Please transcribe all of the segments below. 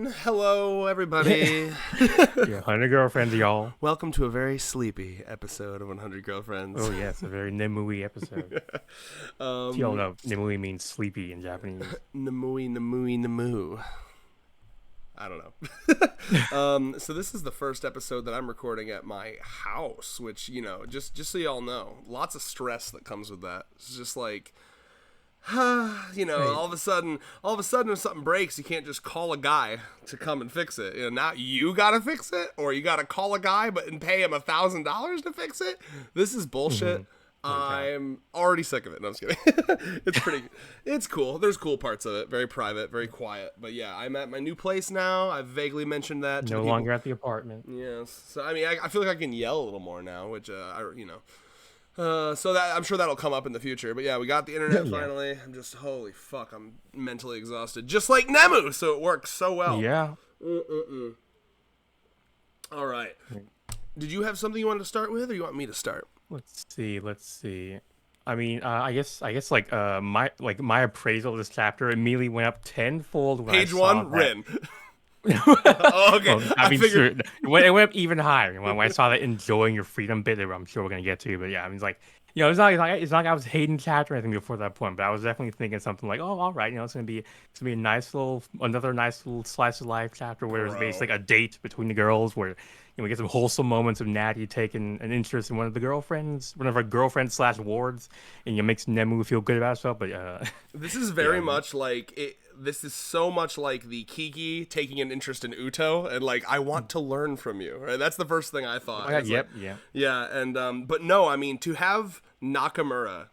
everyone. Hello, everybody. Yeah, 100 girlfriends, y'all. Welcome to a very sleepy episode of 100 Girlfriends. Oh, yes, a very Nemu episode. Y'all know Nemu means sleepy in Japanese. Nemu. I don't know. So this is the first episode that I'm recording at my house, which, just so y'all know, lots of stress that comes with that. It's just like... all of a sudden if something breaks, you can't just call a guy to come and fix it. Now you gotta fix it, or you gotta call a guy and pay him $1,000 to fix it. This is bullshit. Mm-hmm. I'm already sick of it. No, I'm just kidding. It's cool. There's cool parts of it. Very private, very quiet. But yeah, I'm at my new place now. I've vaguely mentioned that. No longer at the apartment. Yes. So I mean, I feel like I can yell a little more now, which so that I'm sure that'll come up in the future. But yeah, we got the internet finally. I'm just holy fuck. I'm mentally exhausted, just like Nemu. So it works so well. Yeah. All right. Did you have something you wanted to start with, or you want me to start? Let's see. I mean, I guess like my appraisal of this chapter immediately went up tenfold when Page I saw one, that. Rin. Oh, okay. Well, I mean, sure, it went up even higher when I saw that enjoying your freedom bit that I'm sure we're gonna get to. But yeah, I mean, it's like, it's not like I was hating chapter or anything before that point, but I was definitely thinking something like, oh, all right, it's gonna be another nice little slice of life chapter where it's basically like a date between the girls where we get some wholesome moments of Natty taking an interest in one of her girlfriends / wards, and it makes Nemu feel good about herself. But this is very much like it. This is so much like the Kiki taking an interest in Uto, and like, I want to learn from you. Right? That's the first thing I thought. Yeah, and but no, I mean, to have Nakamura,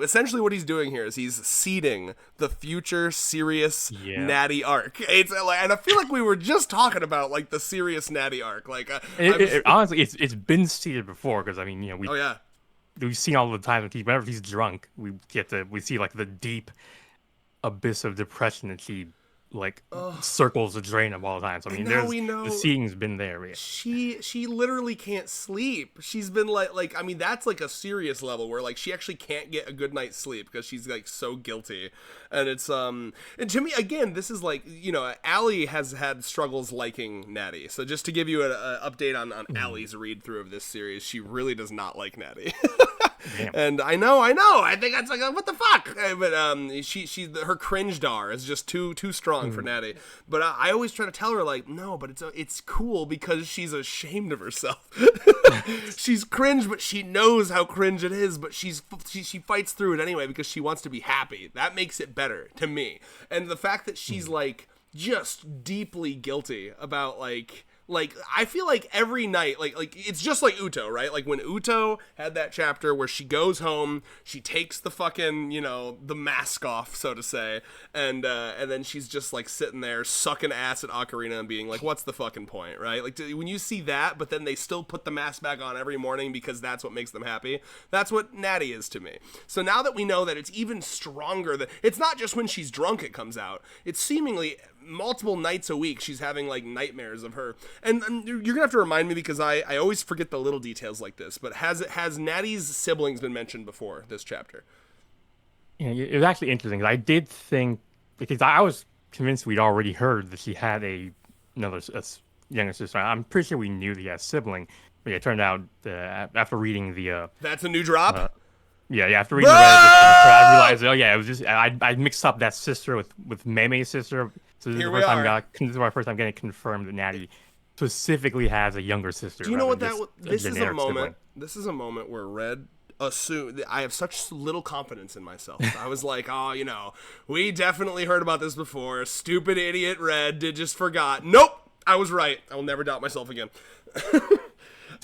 essentially what he's doing here is he's seeding the future serious Natty arc. It's like, and I feel like we were just talking about like the serious Natty arc. Like, honestly, it's been seeded before because I mean, we've seen all the time whenever he's drunk, we see like the deep abyss of depression that she circles the drain of all the time. So I mean, the seeding's been there. Yeah. She literally can't sleep. She's been like I mean, that's like a serious level where like she actually can't get a good night's sleep because she's like so guilty. And it's and to me again, this is like, Allie has had struggles liking Natty. So just to give you an update on Allie's read through of this series, she really does not like Natty. Damn. And I know. I think that's like, what the fuck? But her cringe dar is just too strong for Natty. But I always try to tell her like, no, but it's cool because she's ashamed of herself. She's cringe, but she knows how cringe it is. But she fights through it anyway because she wants to be happy. That makes it better to me. And the fact that she's like just deeply guilty about like I feel like every night, like it's just like Uto, right? Like when Uto had that chapter where she goes home, she takes the fucking, the mask off, so to say, and then she's just like sitting there sucking ass at Ocarina and being like, what's the fucking point, right? Like when you see that, but then they still put the mask back on every morning because that's what makes them happy. That's what Natty is to me. So now that we know that it's even stronger, that it's not just when she's drunk it comes out. It's seemingly multiple nights a week she's having like nightmares of her, and you're gonna have to remind me because I always forget the little details like this, but has Natty's siblings been mentioned before this chapter? It was actually interesting because I did think, because I was convinced we'd already heard that she had another younger sister. I'm pretty sure we knew that he had a sibling, but it turned out after reading the that's a new drop. After reading the I realized, it was just I mixed up that sister with Mei's sister. So this is my first time getting confirmed that Natty specifically has a younger sister. Do you know what this is a moment? Sibling. This is a moment where Red assumed I have such little confidence in myself. I was like, oh, we definitely heard about this before. Stupid idiot Red just forgot. Nope, I was right. I will never doubt myself again.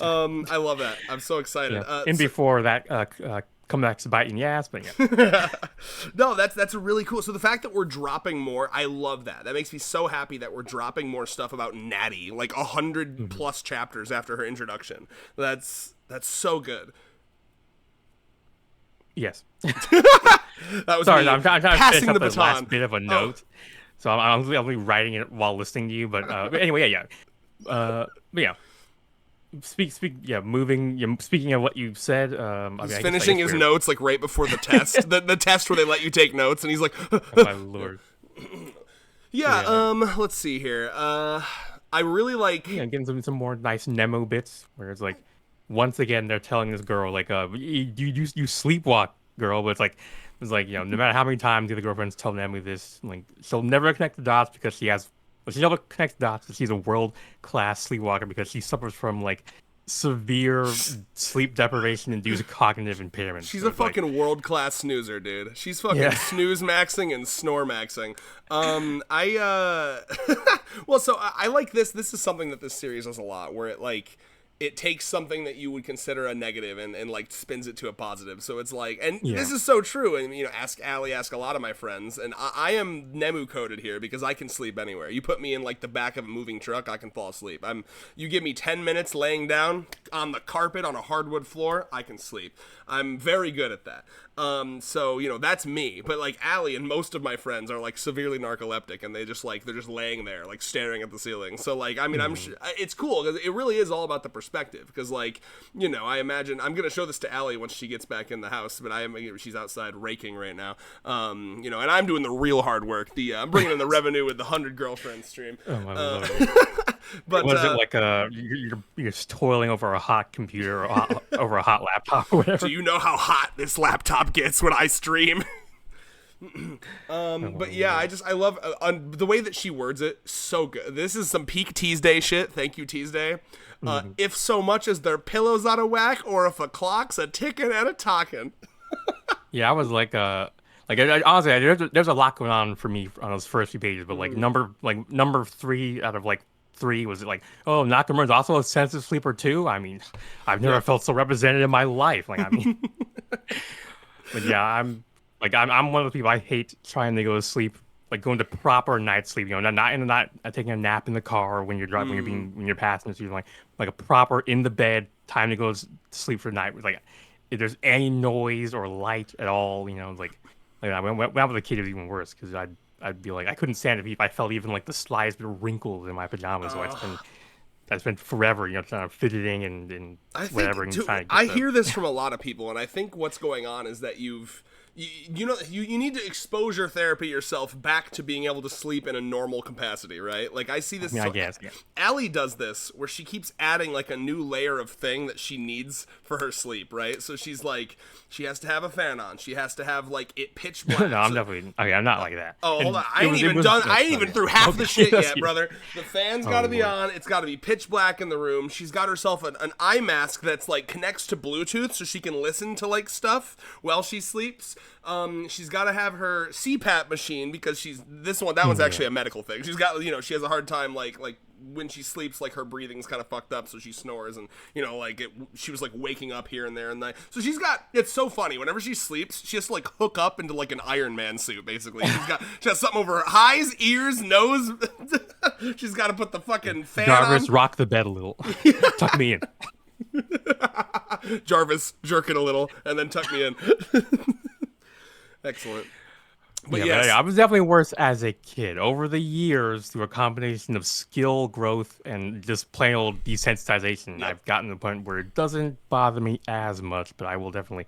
I love that. I'm so excited. Before that. Come back to bite in the ass, but yeah. No, that's really cool. So the fact that we're dropping more, I love that. That makes me so happy that we're dropping more stuff about Natty, like 100 plus chapters after her introduction. That's so good. Yes. That was sorry. I'm trying to passing finish the up the last bit of a note, so I'll be writing it while listening to you. But anyway, but yeah. Speaking of what you said, he's finishing his notes like right before the test, the test where they let you take notes, and he's like, oh, my lord. Yeah. Let's see here. I really like. Yeah, getting some more nice Nemu bits where it's like, once again they're telling this girl like, you sleepwalk, girl, but it's like you know no matter how many times the other girlfriends tell Nemu this, like she'll never connect the dots because she has. Well, she never connects the dots because she's a world-class sleepwalker because she suffers from like severe sleep deprivation induced cognitive impairment. She's So a it's like, fucking world-class snoozer, dude. She's fucking snooze maxing and snore maxing. Well, so I like this. This is something that this series does a lot, where it takes something that you would consider a negative and like spins it to a positive. So it's like, and this is so true. And you know, ask Allie, ask a lot of my friends, and I am Nemu coded here because I can sleep anywhere. You put me in like the back of a moving truck, I can fall asleep. You give me 10 minutes laying down on the carpet on a hardwood floor, I can sleep. I'm very good at that. So you know, that's me. But like Allie and most of my friends are like severely narcoleptic, and they're just laying there like staring at the ceiling. So like, I mean, it's cool because it really is all about the perspective. Because like, you know, I imagine I'm gonna show this to Allie once she gets back in the house, but she's outside raking right now. You know, and I'm doing the real hard work. I'm bringing in the revenue with the 100 girlfriends stream. oh my lord. But Was it like you're just toiling over a hot computer or over a hot laptop or whatever? do you know how hot this laptop gets when I stream? But yeah, I love the way that she words it. So good. This is some peak Teasday shit. Thank you, Teasday. If so much as their pillows out of whack, or if a clock's a ticking and a talking. Yeah, I was like honestly, there's a lot going on for me on those first few pages, but like number 3 out of like 3 was like, oh, Nakamura's also a sensitive sleeper too. I mean, I've never felt so represented in my life. Like, I mean, but yeah, I'm one of the people I hate trying to go to sleep, like going to proper night sleep. You know, not taking a nap in the car when you're driving, when you're passing. So like a proper in the bed time to go to sleep for the night. Like, if there's any noise or light at all, you know, like when I was a kid, it was even worse because I'd be like, I couldn't stand it if I felt even like the slightest bit of wrinkles in my pajamas. So I spent forever, you know, trying to fidgeting and whatever. I hear this from a lot of people, and I think what's going on is that you need to exposure therapy yourself back to being able to sleep in a normal capacity, right? Like I see this. I guess. Allie does this where she keeps adding like a new layer of thing that she needs for her sleep, right? So she's like, she has to have a fan on. She has to have like it pitch black. No, I'm definitely okay. I'm not like that. Oh, hold on. I ain't even through half the shit yet, brother. The fan's got to be on. It's got to be pitch black in the room. She's got herself an eye mask that's like connects to Bluetooth so she can listen to like stuff while she sleeps. She's got to have her CPAP machine because that one's actually a medical thing. She's got, you know, she has a hard time like when she sleeps, like her breathing's kind of fucked up, so she snores, and you know, like she was like waking up here and there and that. So it's so funny. Whenever she sleeps, she has to like hook up into like an Iron Man suit, basically. She has something over her eyes, ears, nose. She's got to put the fucking fan Jarvis, on. rock the bed a little. Tuck me in. Jarvis, jerk it a little, and then tuck me in. Excellent. But yes. I was definitely worse as a kid. Over the years, through a combination of skill growth and just plain old desensitization, I've gotten to the point where it doesn't bother me as much. But I will definitely,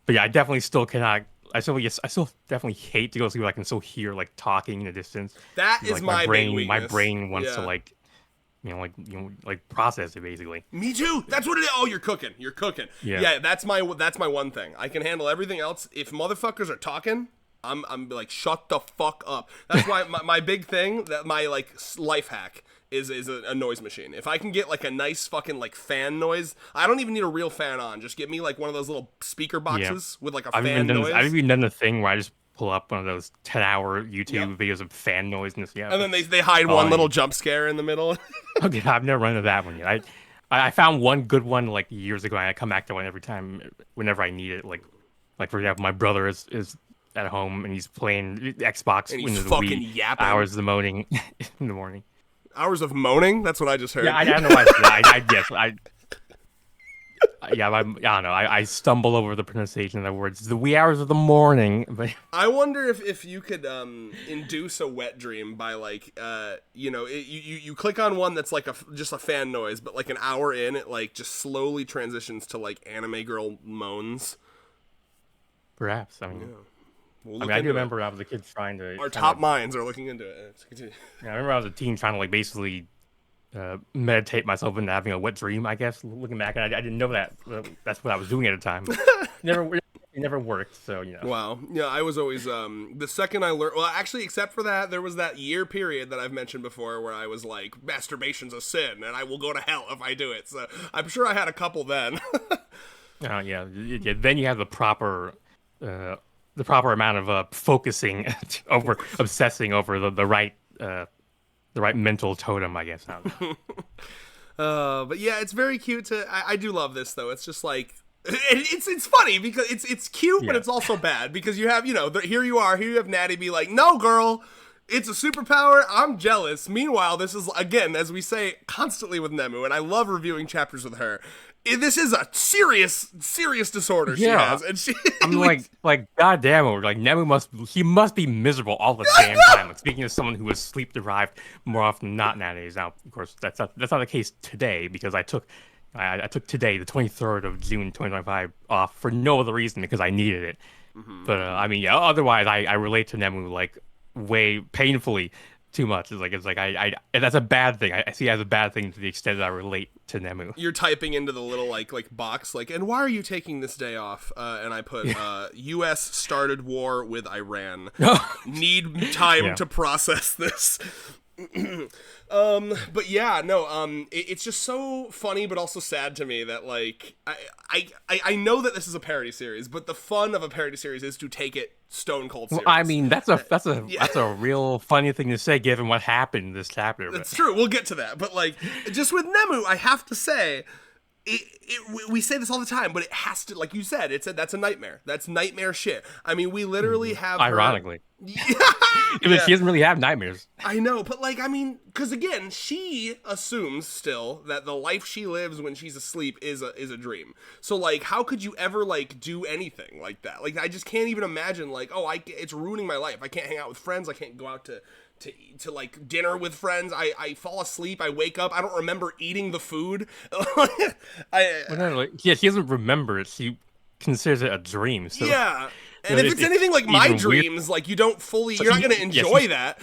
I definitely still cannot. I still definitely hate to go to sleep. I can still hear like talking in the distance. That is like, my brain. big weakness. My brain wants to like process it basically. Me too. That's what it is. Oh, you're cooking. Yeah. That's my one thing. I can handle everything else. If motherfuckers are talking, I'm like, shut the fuck up. That's why my big thing, that my like life hack is a noise machine. If I can get like a nice fucking like fan noise, I don't even need a real fan on. Just get me like one of those little speaker boxes with like a fan noise. I've even done the thing where I just pull up one of those 10-hour YouTube videos of fan noise and then they hide one little jump scare in the middle. Okay, I've never run into that one yet. I found one good one like years ago, and I come back to one every time whenever I need it. Like for example, my brother is at home and he's playing Xbox and he's fucking yapping. Hours of the morning in the morning. Hours of moaning? That's what I just heard. Yeah, I don't know why. I guess I don't know. I stumble over the pronunciation of the words. The wee hours of the morning. But I wonder if you could induce a wet dream by like you click on one that's like just a fan noise, but like an hour in, it like just slowly transitions to like anime girl moans. Perhaps. I mean. Yeah. We'll I look mean, I do into it. remember I was a kid trying to. Our top minds are looking into it. Yeah, I remember I was a teen trying to like basically meditate myself into having a wet dream. I guess looking back, and I didn't know that that's what I was doing at the time. Never, it never worked. So Wow. Yeah, I was always the second I learned. Well, actually, except for that, there was that year period that I've mentioned before where I was like, masturbation's a sin, and I will go to hell if I do it. So I'm sure I had a couple then. Yeah. Then you have the proper amount of focusing over obsessing over the right mental totem, I guess. But yeah, it's very cute. I do love this though. It's just like it's funny because it's cute, but it's also bad because you have here you have Natty be like, no girl, it's a superpower. I'm jealous. Meanwhile, this is again, as we say constantly with Nemu, and I love reviewing chapters with her. This is a serious disorder she has, and I'm like goddamn, like Nemu must be miserable all the damn time. Like, speaking of someone who was sleep deprived more often than not nowadays. Now, of course, that's not the case today because I took today, the 23rd of June 2025, off for no other reason because I needed it. Mm-hmm. But I mean, yeah. Otherwise, I relate to Nemu like way painfully too much. It's like I that's a bad thing. I see it as a bad thing to the extent that I relate to Nemu. You're typing into the little like box like, and why are you taking this day off? And I put U.S. started war with Iran. Need time to process this. But yeah, no, it's just so funny but also sad to me that like I know that this is a parody series, but the fun of a parody series is to take it stone cold serious. Well, I mean, that's a real funny thing to say given what happened in this chapter. That's true. We'll get to that. But like just with Nemu, I have to say we say this all the time, but it has to, like you said, that's a nightmare. That's nightmare shit. I mean, we literally have ironically. She doesn't really have nightmares. I know, but like, I mean, because again, she assumes still that the life she lives when she's asleep is a dream. So like, how could you ever like do anything like that? Like, I just can't even imagine like, it's ruining my life. I can't hang out with friends. I can't go out to like dinner with friends. I fall asleep. I wake up. I don't remember eating the food. She doesn't remember it. She considers it a dream. So. Yeah. And if it's anything like my dreams, like you don't fully, you're not going to enjoy that.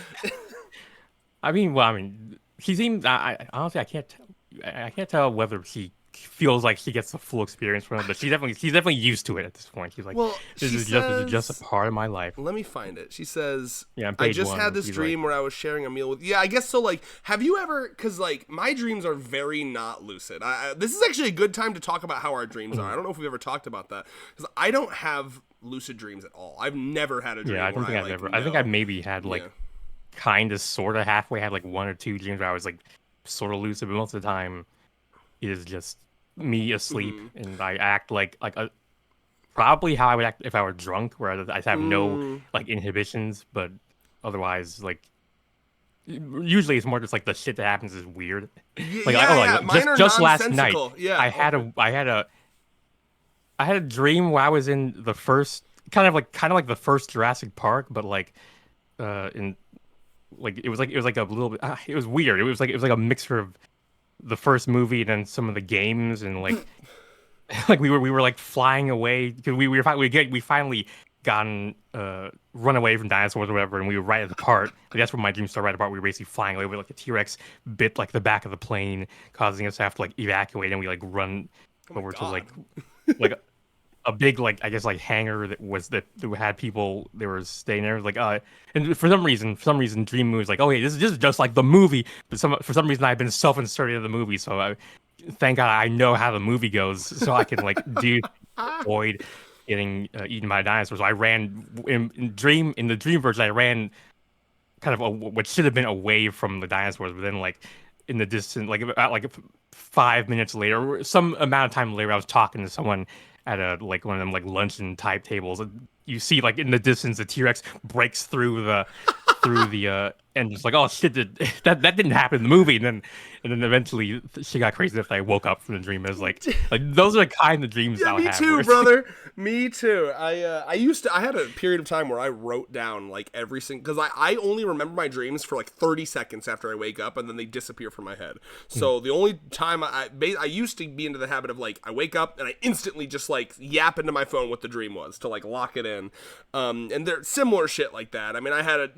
I mean, she seems. Honestly, I can't tell whether she feels like she gets the full experience from it, but she's definitely used to it at this point. She's like, well, this is just a part of my life. Let me find it. She says, I just had this dream where I was sharing a meal with. Yeah, I guess so. Like, have you ever? Because like my dreams are very not lucid. This is actually a good time to talk about how our dreams are. I don't know if we've ever talked about that because I don't have lucid dreams at all. I've never had a dream. Yeah, I don't think I've ever. I think I've maybe had like kind of sort of halfway had like one or two dreams where I was like sort of lucid, but most of the time it is just me asleep and I act like probably how I would act if I were drunk, where I have no like inhibitions, but otherwise like usually it's more just like the shit that happens is weird. Just last night, I had a dream where I was in the first kind of like the first Jurassic Park, but like in like it was like a little bit it was weird. It was like a mixture of the first movie and then some of the games and like like we were like flying away because we finally gotten run away from dinosaurs or whatever, and we were right at the part. Like, that's where my dreams started right at the part. We were basically flying away with like a T-Rex bit like the back of the plane, causing us to have to like evacuate, and we like run over to like a big like I guess like hangar that had people that were staying there. Like and for some reason Dream Movie was like, oh hey, this is just like the movie. But for some reason I've been self-inserted in the movie, so thank God I know how the movie goes, so I can like avoid getting eaten by dinosaurs. So I ran in the dream version. I ran kind of what should have been away from the dinosaurs, but then like in the distance, like about like 5 minutes later, or some amount of time later, I was talking to someone at like one of them like luncheon type tables. You see like in the distance, the T-Rex breaks through the and just like, oh shit, that didn't happen in the movie, and then eventually she got crazy after I woke up from the dream. It was like those are the kind of dreams Yeah, I'll me have. too, brother. Me too. I had a period of time where I wrote down like every single, because I only remember my dreams for like 30 seconds after I wake up, and then they disappear from my head. So the only time I used to be into the habit of like I wake up and I instantly just like yap into my phone what the dream was to like lock it in. And there's similar shit like that. I mean, I had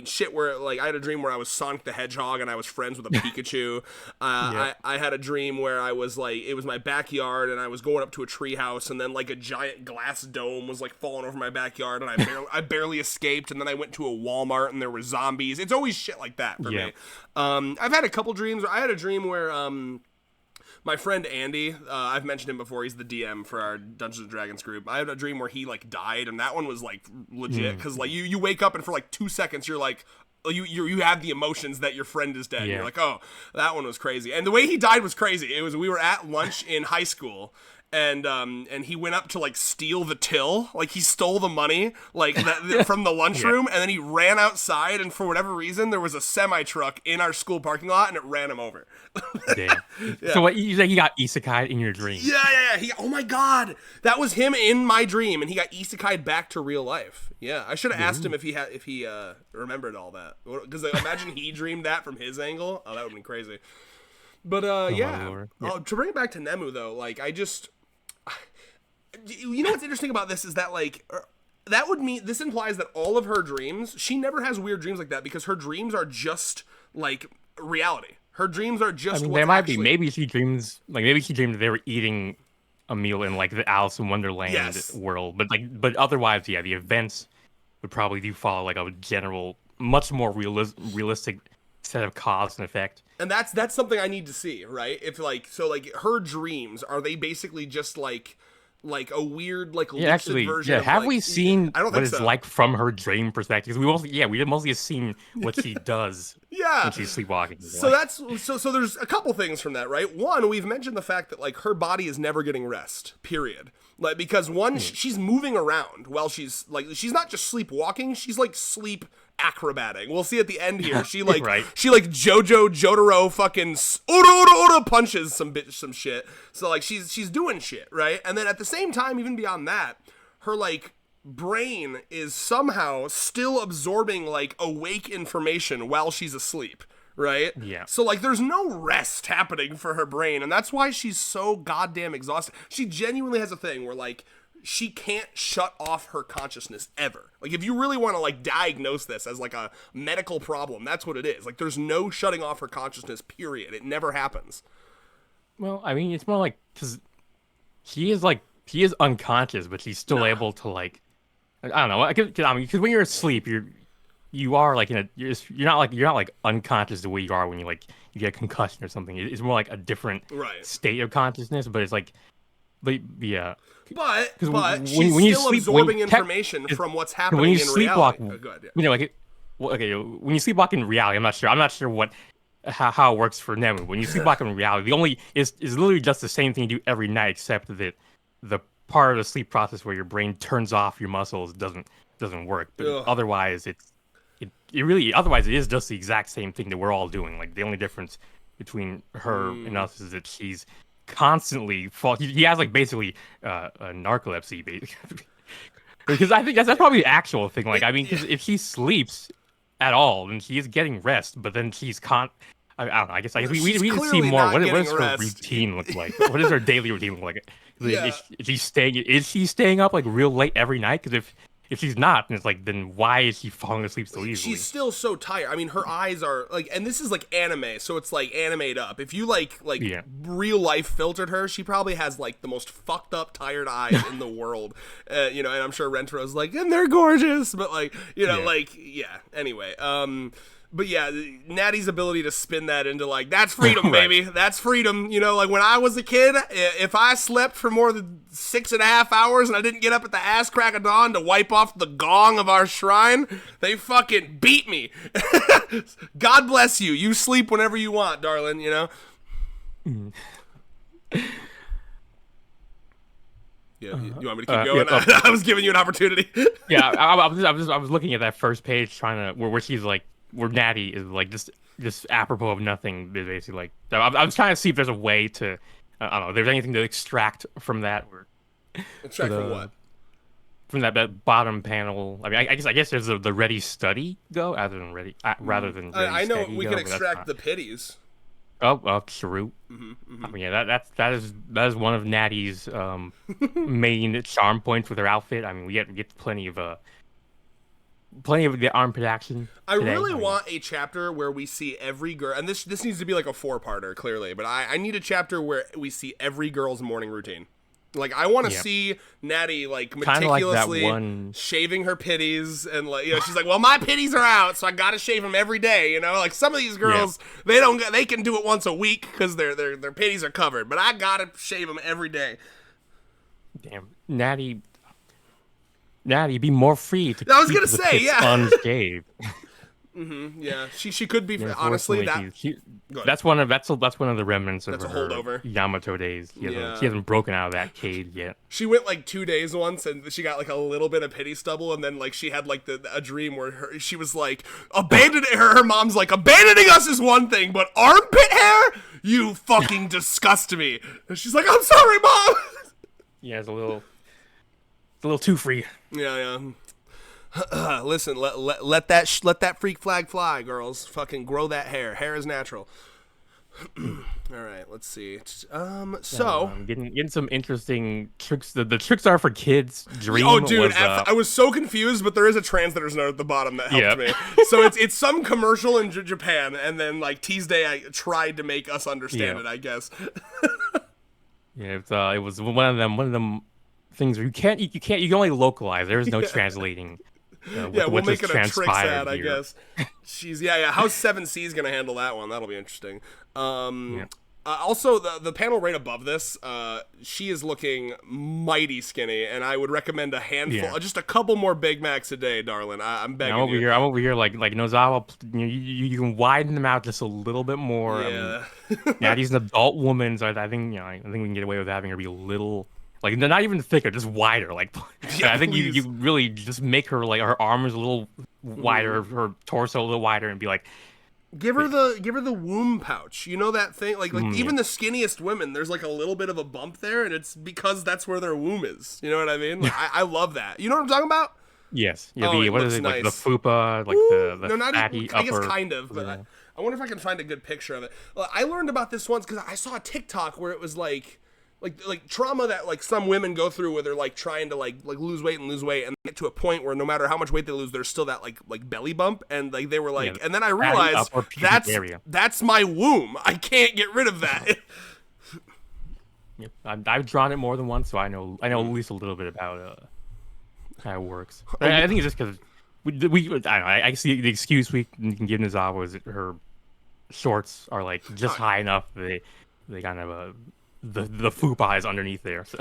shit where like I had a dream where I was Sonic the Hedgehog and I was friends with a Pikachu. I had a dream where I was like, it was my backyard and I was going up to a treehouse, and then like a giant glass dome was like falling over my backyard, and I barely escaped, and then I went to a Walmart and there were zombies. It's always shit like that for me. I've had a couple dreams. I had a dream where my friend Andy, I've mentioned him before, he's the DM for our Dungeons & Dragons group. I had a dream where he like died, and that one was like legit, because like you wake up and for like 2 seconds you're like, you have the emotions that your friend is dead. You're like, oh, that one was crazy. And the way he died was crazy. It was, we were at lunch in high school, and he went up to like steal the till, like he stole the money like from the lunchroom, and then he ran outside, and for whatever reason there was a semi truck in our school parking lot, and it ran him over. Damn. So what, you like, you got isekai in your dream? Yeah. Oh my god, that was him in my dream, and he got isekai'd back to real life. Yeah, I should have asked him if he remembered all that, because like, imagine he dreamed that from his angle. Oh, that would have been crazy. But to bring it back to Nemu though, like you know what's interesting about this is that like that would mean, this implies that all of her dreams, she never has weird dreams like that, because her dreams are just like reality. Her dreams are just. I mean, there might be, maybe she dreams that they were eating a meal in like the Alice in Wonderland world, but otherwise, yeah, the events would probably do follow like a general, much more realistic set of cause and effect. And that's something I need to see, right? If like, so like her dreams, are they basically just like a weird like version of, have like, we seen what it's so. like from her dream perspective? Because we mostly have seen what she does when she's sleepwalking. So that's so there's a couple things from that, right? One, we've mentioned the fact that like her body is never getting rest, period. Like, because one, she's moving around while she's not just sleepwalking, she's like sleep acrobating. We'll see at the end here. She like she like Jojo Jotaro fucking ora punches some shit. So like she's doing shit, right? And then at the same time, even beyond that, her like brain is somehow still absorbing like awake information while she's asleep. Right? Yeah. So, like, there's no rest happening for her brain, and that's why she's so goddamn exhausted. She genuinely has a thing where, like, she can't shut off her consciousness ever. Like, if you really want to, like, diagnose this as, like, a medical problem, that's what it is. Like, there's no shutting off her consciousness, period. It never happens. Well, I mean, it's more like, because she is unconscious, but she's still able to, like, I don't know. I mean, because when you're asleep, you are like you're not like unconscious the way you are when you get a concussion or something. It's more like a different state of consciousness, but it's like, but she's still absorbing information from what's happening in reality. When you sleepwalk in reality, I'm not sure how it works for Nemu. When you sleepwalk in reality, the only is literally just the same thing you do every night, except that the part of the sleep process where your brain turns off your muscles doesn't work. But otherwise, otherwise it is just the exact same thing that we're all doing. Like, the only difference between her and us is that she's constantly he has like basically a narcolepsy, basically. Because I think that's probably the actual thing. Like, I mean, because if she sleeps at all, then she is getting rest, but then she's I don't know. I guess we need to see more. What does her routine look like? What does her daily routine look like? Is she staying up like real late every night? Because if she's not, and it's like, then why is she falling asleep so easily? She's still so tired. I mean, her eyes are like, and this is like anime, so it's like animate up. If you like real life filtered her, she probably has like the most fucked up tired eyes in the world. And I'm sure Rentero's like, and they're gorgeous, but like, anyway. But yeah, Natty's ability to spin that into like, that's freedom, baby. That's freedom. Like when I was a kid, if I slept for more than 6.5 hours and I didn't get up at the ass crack of dawn to wipe off the gong of our shrine, they fucking beat me. God bless you. You sleep whenever you want, darling, Yeah, you want me to keep going? I was giving you an opportunity. I was looking at that first page, trying to where she's like where Natty is like just apropos of nothing. Basically, like I was trying to see if there's a way to, I don't know, if there's anything to extract from that. Or Extract from what? From that bottom panel. I mean, I guess there's the ready study go rather than ready I know steady we go, can but that's extract not- the pities. Oh, true. I mean, yeah, that is one of Natty's main charm points with her outfit. I mean, we get plenty of the armpit action. I today. really want a chapter where we see every girl, and this needs to be like a 4-parter, clearly. But I need a chapter where we see every girl's morning routine. Like, I want to see Natty, like, meticulously shaving her pitties, and, like, you know, she's like, well, my pitties are out, so I gotta shave them every day, you know? Like, some of these girls, they can do it once a week, because their pitties are covered, but I gotta shave them every day. Damn. Natty, be more free to I was keep gonna the say, pits yeah. unscathed. Yeah, she could be, Yeah, honestly, unfortunately, that... that's one of the remnants of That's a her holdover. Yamato days. She Yeah. hasn't broken out of that cage yet. She went like 2 days once, and she got like a little bit of pity stubble, and then like she had like a dream where she was like abandoning her mom's like, abandoning us is one thing, but armpit hair, you fucking disgust me. And she's like, I'm sorry, mom. Yeah, it's a little too free. Yeah. Listen, let that freak flag fly, girls. Fucking grow that hair. Hair is natural. All right, let's see. Getting some interesting tricks. The tricks are for kids. Dream. Oh, dude, was, I was so confused, but there is a translator's note at the bottom that helped me. So it's some commercial in Japan, and then like Tuesday I tried to make us understand it, I guess. Yeah, it was one of them things where you can only localize. There is no translating. We'll make it a trick ad, I here. guess. Jeez, yeah. How's 7C's gonna handle that one? That'll be interesting. Also, the panel right above this, she is looking mighty skinny, and I would recommend a handful, just a couple more Big Macs a day, darling. I'm begging you. I'm over here like Nozawa. You can widen them out just a little bit more. Yeah. Natty's an adult woman, so I think I think we can get away with having her be a little. Like, they're not even thicker, just wider. Like, I think you really just make her, like, her arms a little wider, her torso a little wider, and be like... Give her the womb pouch. You know that thing? Like even the skinniest women, there's, like, a little bit of a bump there, and it's because that's where their womb is. You know what I mean? Like, I love that. You know what I'm talking about? Yes. Yeah, what is it? nice. Like, the fupa, like, the no, not fatty even, I guess upper... kind of, but I wonder if I can find a good picture of it. I learned about this once because I saw a TikTok where it was, like trauma that like some women go through where they're like trying to like lose weight and get to a point where no matter how much weight they lose, there's still that like belly bump, and like they were like, and then I realized that's my womb. I can't get rid of that. I've drawn it more than once, so I know at least a little bit about how it works. I think it's just because we I don't know. I see the excuse we can give Nozawa is that her shorts are like just high enough they kind of the fupa is underneath there, so.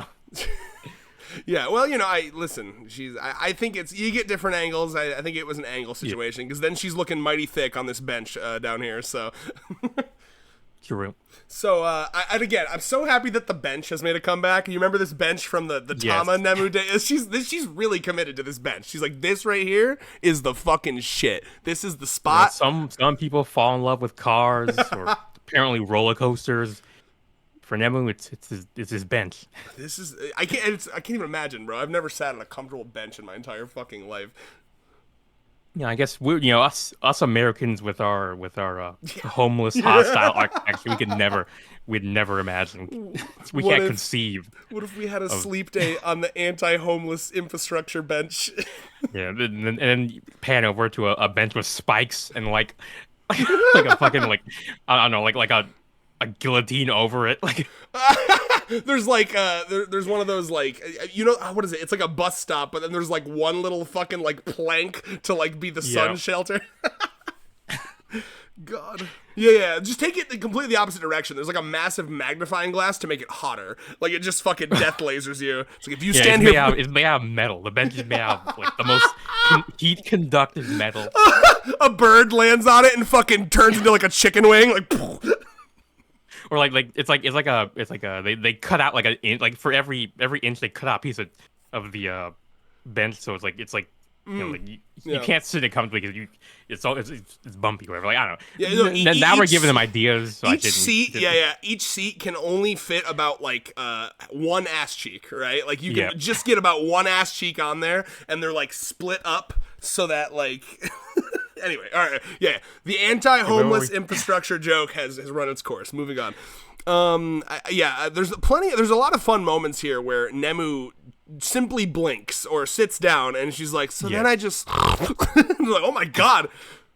Yeah, well, you know, I think it's, you get different angles. I think it was an angle situation, because then she's looking mighty thick on this bench down here, so. True. So, and again, I'm so happy that the bench has made a comeback. You remember this bench from the Tama Nemu day? She's really committed to this bench. She's like, this right here is the fucking shit. This is the spot. You know, some people fall in love with cars, or apparently roller coasters. For Nemu, it's his bench. This is I can't even imagine, bro. I've never sat on a comfortable bench in my entire fucking life. Yeah, I guess us Americans with our homeless hostile architecture, we'd never imagine. We can't conceive. What if we had a sleep day on the anti-homeless infrastructure bench? Yeah, and then pan over to a bench with spikes and like a fucking like I don't know like a guillotine over it, like there's like there's one of those like, you know, what is it? It's like a bus stop, but then there's like one little fucking like plank to like be the sun shelter. God. Yeah. Just take it in completely the opposite direction. There's like a massive magnifying glass to make it hotter. Like it just fucking death lasers you. It's like if you stand here. It's made out of metal. The bench is made out of like the most heat conductive metal. A bird lands on it and fucking turns into like a chicken wing. Like. Or like they cut out like an inch, like for every inch they cut out a piece of the bench, so it's like You know, like you Yeah. can't sit it comfortably because it's bumpy or whatever. Like I don't know. Yeah, no, Now we're each- giving them ideas. So Each seat, each seat can only fit about like one ass cheek, right? Like you can just get about one ass cheek on there, and they're like split up so that like. Anyway, all right, yeah. The anti-homeless infrastructure joke has run its course. Moving on. There's a lot of fun moments here where Nemu simply blinks or sits down, and she's like, so then I just, like, oh my god,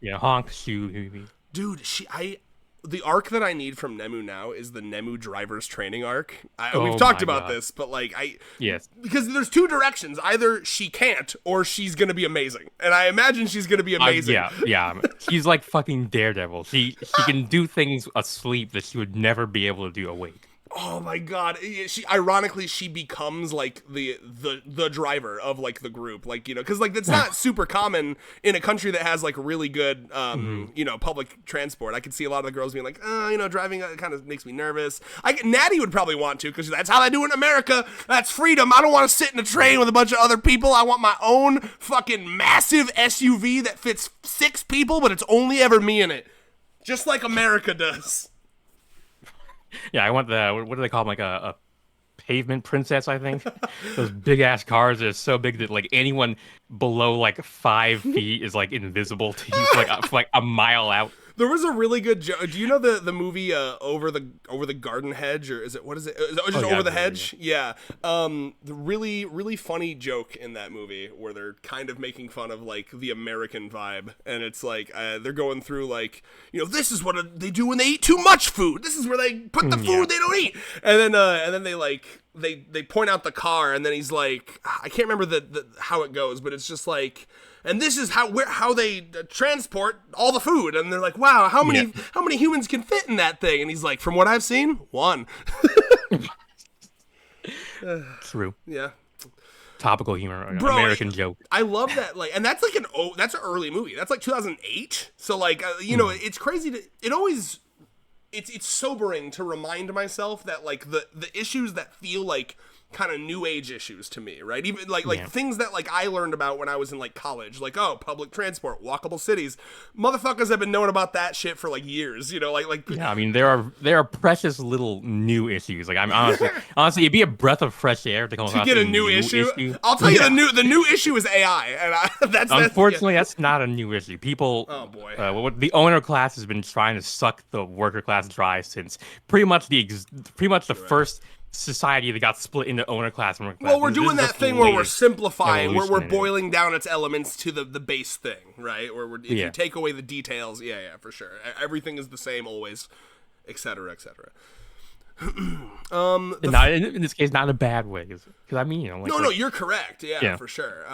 honk shoe, dude. The arc that I need from Nemu now is the Nemu driver's training arc. We've talked about this, but like because there's two directions. Either she can't, or she's gonna be amazing, and I imagine she's gonna be amazing. She's like fucking Daredevil. She can do things asleep that she would never be able to do awake. Oh my god. She becomes like the driver of like the group, like, you know, because like that's not super common in a country that has like really good you know, public transport. I could see a lot of the girls being like, you know, driving kind of makes me nervous. Natty would probably want to, because that's how they do it in America. That's freedom. I don't want to sit in a train with a bunch of other people. I want my own fucking massive SUV that fits 6 people, but it's only ever me in it, just like America does. Yeah, I want what do they call them? Like a pavement princess, I think. Those big ass cars are so big that like anyone below like 5 feet is like invisible to you for like a mile out. There was a really good joke. Do you know the movie Over the Garden Hedge, or is it Over the Hedge? Yeah. The really funny joke in that movie where they're kind of making fun of like the American vibe, and it's like they're going through like, you know, this is what they do when they eat too much food. This is where they put the food they don't eat, and then they like they point out the car, and then he's like, I can't remember the how it goes, but it's just like. And this is how they transport all the food, and they're like, "Wow, how many humans can fit in that thing?" And he's like, "From what I've seen, 1." True. Yeah. Topical humor, Bro, American joke. I love that. Like, and that's like that's an early movie. That's like 2008. So like, you know, it's crazy it's sobering to remind myself that like the issues that feel like kind of new age issues to me, right? Even like things that like I learned about when I was in like college, like public transport, walkable cities. Motherfuckers have been knowing about that shit for like years, you know, like yeah. I mean, there are precious little new issues. Like I'm honestly, it'd be a breath of fresh air to come across get a new issue. I'll tell you the new issue is AI, and unfortunately that's not a new issue. People, oh boy, what the owner class has been trying to suck the worker class dry since pretty much the first society that got split into owner class and worker class. Well, we're doing that thing where we're simplifying, where we're boiling down its elements to the base thing, right? Where if you take away the details, for sure. Everything is the same always, et cetera, et cetera. Not in this case, not in a bad way, because I mean, you know, like, no, you're correct, for sure.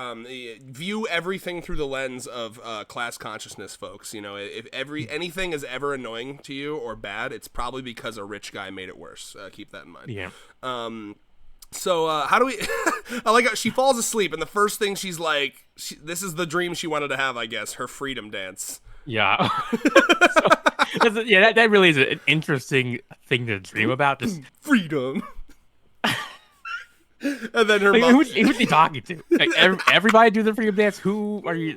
View everything through the lens of class consciousness, folks. You know, if anything is ever annoying to you or bad, it's probably because a rich guy made it worse. Keep that in mind. Yeah. So how do we? I like how she falls asleep, and the first thing she's like, this is the dream she wanted to have, I guess, her freedom dance. Yeah. That really is an interesting thing to dream about. Just freedom. And then her mom. Who's she talking to? Like, everybody do the freedom dance? Who are you?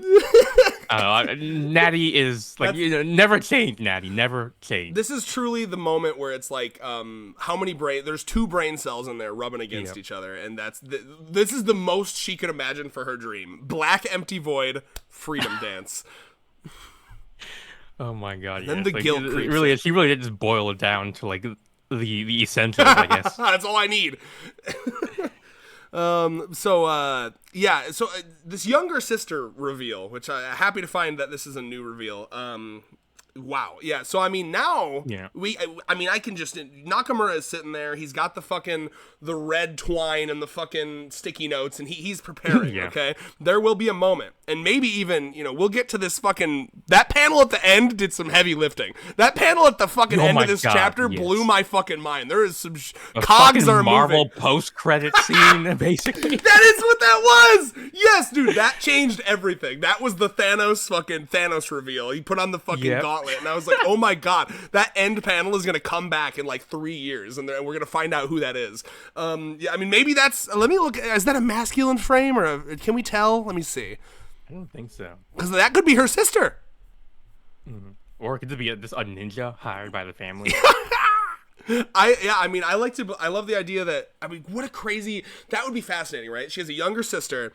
I don't know. Natty is like, you know, never change. Natty never change. This is truly the moment where it's like, how many there's 2 brain cells in there rubbing against each other, and this is the most she could imagine for her dream. Black empty void, freedom dance. Oh my god! And then the guilt creeps. She really did just boil it down to like the essentials, I guess. That's all I need. So this younger sister reveal, which I'm happy to find that this is a new reveal. Wow. Yeah. So, I mean, now I can just, Nakamura is sitting there. He's got the red twine and the fucking sticky notes, and he's preparing. Okay. There will be a moment, and maybe even, you know, we'll get to this that panel at the end did some heavy lifting. That panel at the fucking end of this chapter blew my fucking mind. There is some cogs are Marvel moving. Post-credit scene, basically. That is what that was. Yes, dude, that changed everything. That was the Thanos reveal. He put on the fucking gauntlet. And I was like, oh my god, that end panel is going to come back in like 3 years, and we're going to find out who that is. I mean, maybe that's, let me look, is that a masculine frame, or can we tell? Let me see. I don't think so. Because that could be her sister. Or it could be just a ninja hired by the family. I love the idea that, what a crazy, that would be fascinating, right? She has a younger sister.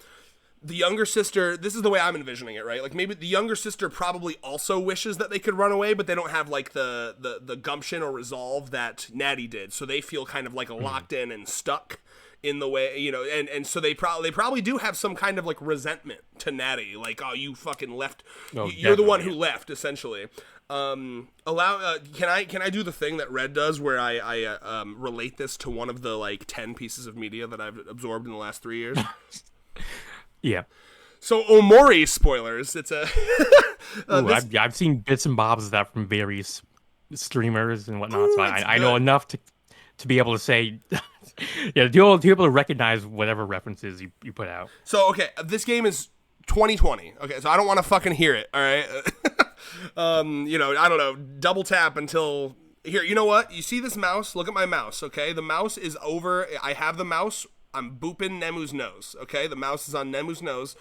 The younger sister, this is the way I'm envisioning it, right? Like maybe the younger sister probably also wishes that they could run away, but they don't have like the gumption or resolve that Natty did. So they feel kind of like locked in and stuck in the way, and so they probably do have some kind of like resentment to Natty, like, oh, you fucking left, you're the one who left, essentially. Can I do the thing that Red does where I relate this to one of the like 10 pieces of media that I've absorbed in the last 3 years? Yeah. So Omori spoilers. It's a. I've seen bits and bobs of that from various streamers and whatnot, so I know enough to be able to say, yeah, to be able to recognize whatever references you put out. So okay, this game is 2020. Okay, so I don't want to fucking hear it. All right. I don't know. Double tap until here. You know what? You see this mouse? Look at my mouse. Okay, the mouse is over. I have the mouse. I'm booping Nemu's nose, okay? The mouse is on Nemu's nose.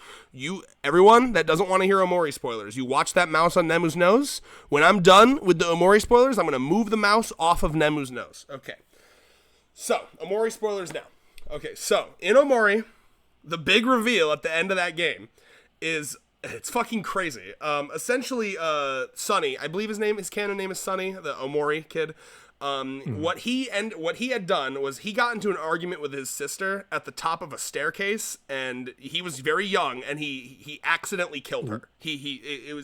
Everyone that doesn't want to hear Omori spoilers, you watch that mouse on Nemu's nose. When I'm done with the Omori spoilers, I'm going to move the mouse off of Nemu's nose. Okay. So, Omori spoilers now. Okay, so, in Omori, the big reveal at the end of that game is, it's fucking crazy. Essentially, Sunny, I believe his canon name is Sunny, the Omori kid. What he had done was he got into an argument with his sister at the top of a staircase, and he was very young, and he accidentally killed her. It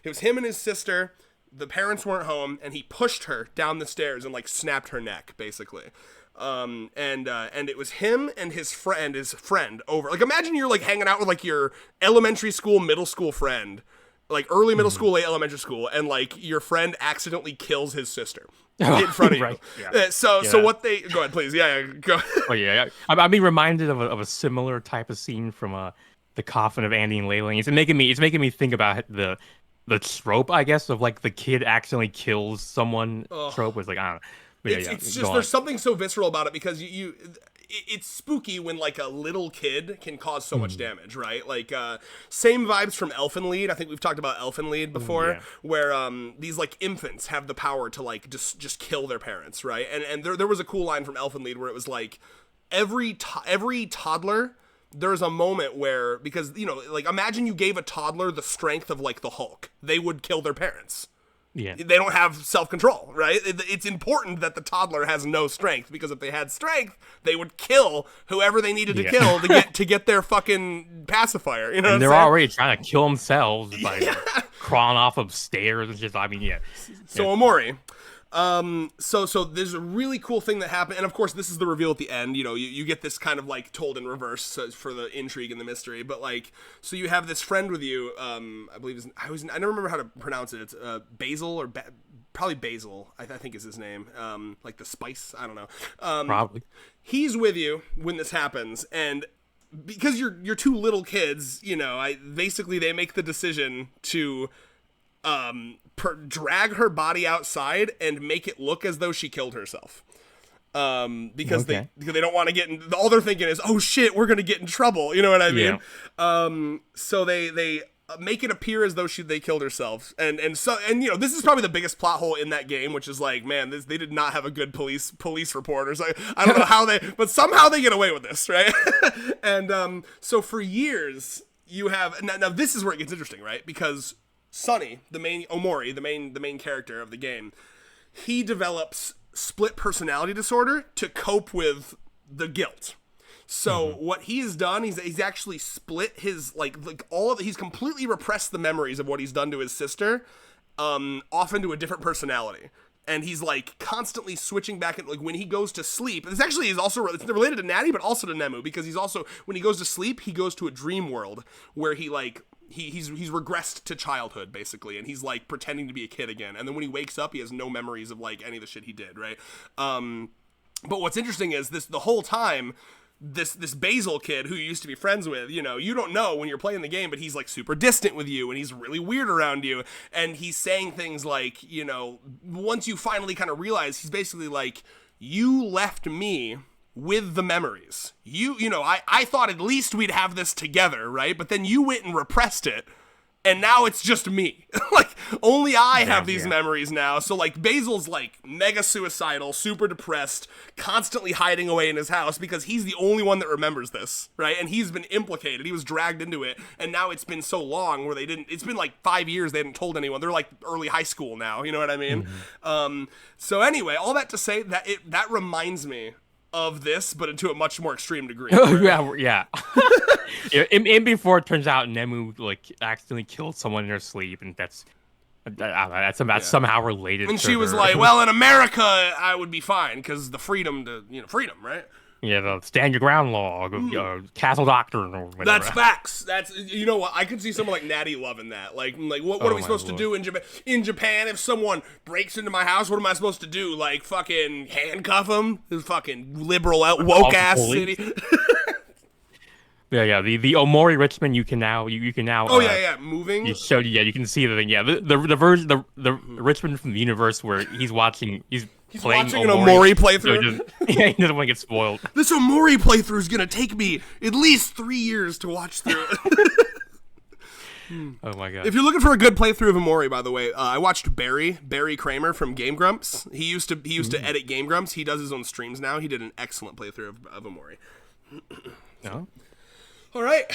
was him and his sister. The parents weren't home, and he pushed her down the stairs and like snapped her neck, basically. And it was him and his friend over. Like, imagine you're like hanging out with like your elementary school, middle school friend, like early middle school, late elementary school, and like your friend accidentally kills his sister in front of you. Right. Yeah. So what they go ahead, please. Yeah, go. Oh yeah. I'm being reminded of a similar type of scene from the Coffin of Andy and Layling. It's making me think about the trope, I guess, of like the kid accidentally kills someone. Trope was like, I don't know. But it's just there's something so visceral about it because it's spooky when like a little kid can cause so much damage, right? Like same vibes from Elfen Lied. I think we've talked about Elfen Lied before, where these like infants have the power to like just kill their parents, right? And there was a cool line from Elfen Lied where it was like every toddler. There's a moment where, because like imagine you gave a toddler the strength of like the Hulk, they would kill their parents. Yeah. They don't have self-control, right? It's important that the toddler has no strength, because if they had strength, they would kill whoever they needed to kill to get their fucking pacifier. You know, and they're already trying to kill themselves by crawling off of stairs and just. I mean, yeah. So Omori. So there's a really cool thing that happened, and of course this is the reveal at the end. You get this kind of like told in reverse for the intrigue and the mystery. But like, so you have this friend with you. I believe I never remember how to pronounce it. It's Basil or probably Basil. I think is his name. Like the spice. I don't know. Probably. He's with you when this happens, and because you're two little kids, basically they make the decision to drag her body outside and make it look as though she killed herself. Because they don't want to get in. All they're thinking is, oh shit, we're gonna get in trouble. You know what I mean? Yeah. So they make it appear as though they killed herself, and this is probably the biggest plot hole in that game, which is like, man, they did not have a good police report, or something. I don't know how but somehow they get away with this, right? And so for years you have now this is where it gets interesting, right? Because Sunny, the main Omori, the main character of the game, he develops split personality disorder to cope with the guilt. So what he has done, he's actually split his like all of he's completely repressed the memories of what he's done to his sister, off into a different personality. And he's like constantly switching back, and like when he goes to sleep, this actually is also it's related to Natty, but also to Nemu, because he's also, when he goes to sleep, he goes to a dream world where he like he's regressed to childhood basically, and he's like pretending to be a kid again. And then when he wakes up, he has no memories of like any of the shit he did, right? But what's interesting is the whole time, this Basil kid who you used to be friends with, you don't know when you're playing the game, but he's like super distant with you, and he's really weird around you, and he's saying things like, once you finally kind of realize, he's basically like, you left me with the memories. You know, I thought at least we'd have this together, right? But then you went and repressed it. And now it's just me. Like, only I have these memories now. So, like, Basil's, like, mega suicidal, super depressed, constantly hiding away in his house because he's the only one that remembers this, right? And he's been implicated. He was dragged into it. And now it's been so long where it's been, like, 5 years they hadn't told anyone. They're, like, early high school now. You know what I mean? So, anyway, all that to say that that reminds me of this, but to a much more extreme degree. Yeah. In before it turns out Nemu like accidentally killed someone in her sleep, and that's somehow related. And to she was her. like, "Well, in America, I would be fine because the freedom, right?" Yeah, the stand your ground law, castle doctrine, or whatever. That's facts. That's, you know what? I could see someone like Natty loving that. Like what are we supposed to do in Japan? In Japan, if someone breaks into my house, what am I supposed to do? Like fucking handcuff them? This fucking liberal woke ass city. Yeah. The Omori Richmond, you can now. Moving. You showed, you can see the thing. Yeah, the version, the Richmond from the universe where he's watching. He's playing watching an Omori playthrough. So he doesn't want to get spoiled. This Omori playthrough is gonna take me at least 3 years to watch through. Oh my god! If you're looking for a good playthrough of Omori, by the way, I watched Barry Kramer from Game Grumps. He used to edit Game Grumps. He does his own streams now. He did an excellent playthrough of Omori. No. All right.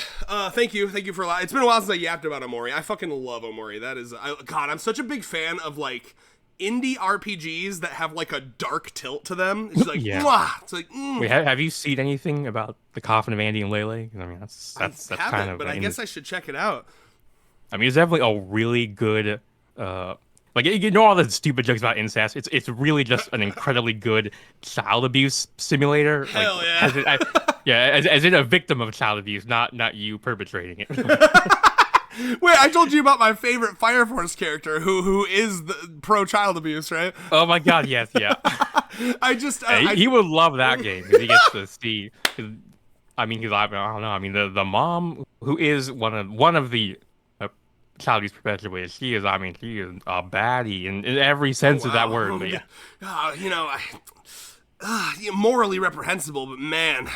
Thank you for a lot. It's been a while since I yapped about Omori. I fucking love Omori. That is, God, I'm such a big fan of like indie RPGs that have like a dark tilt to them. It's like, mwah! It's like, Wait, have you seen anything about the Coffin of Andy and Lele? I mean, that's kind of. But I guess I should check it out. I mean, it's definitely a really good. Like, you know all the stupid jokes about incest. It's really just an incredibly good child abuse simulator. Hell like, as in a victim of child abuse, not you perpetrating it. Wait, I told you about my favorite Fire Force character, who is the pro child abuse, right? Oh my god, yes, yeah. He would love that game because he gets to see. I mean, I don't know. I mean, the mom who is one of the child abuse perpetuators, she is a baddie in every sense of that word. But morally reprehensible, but man,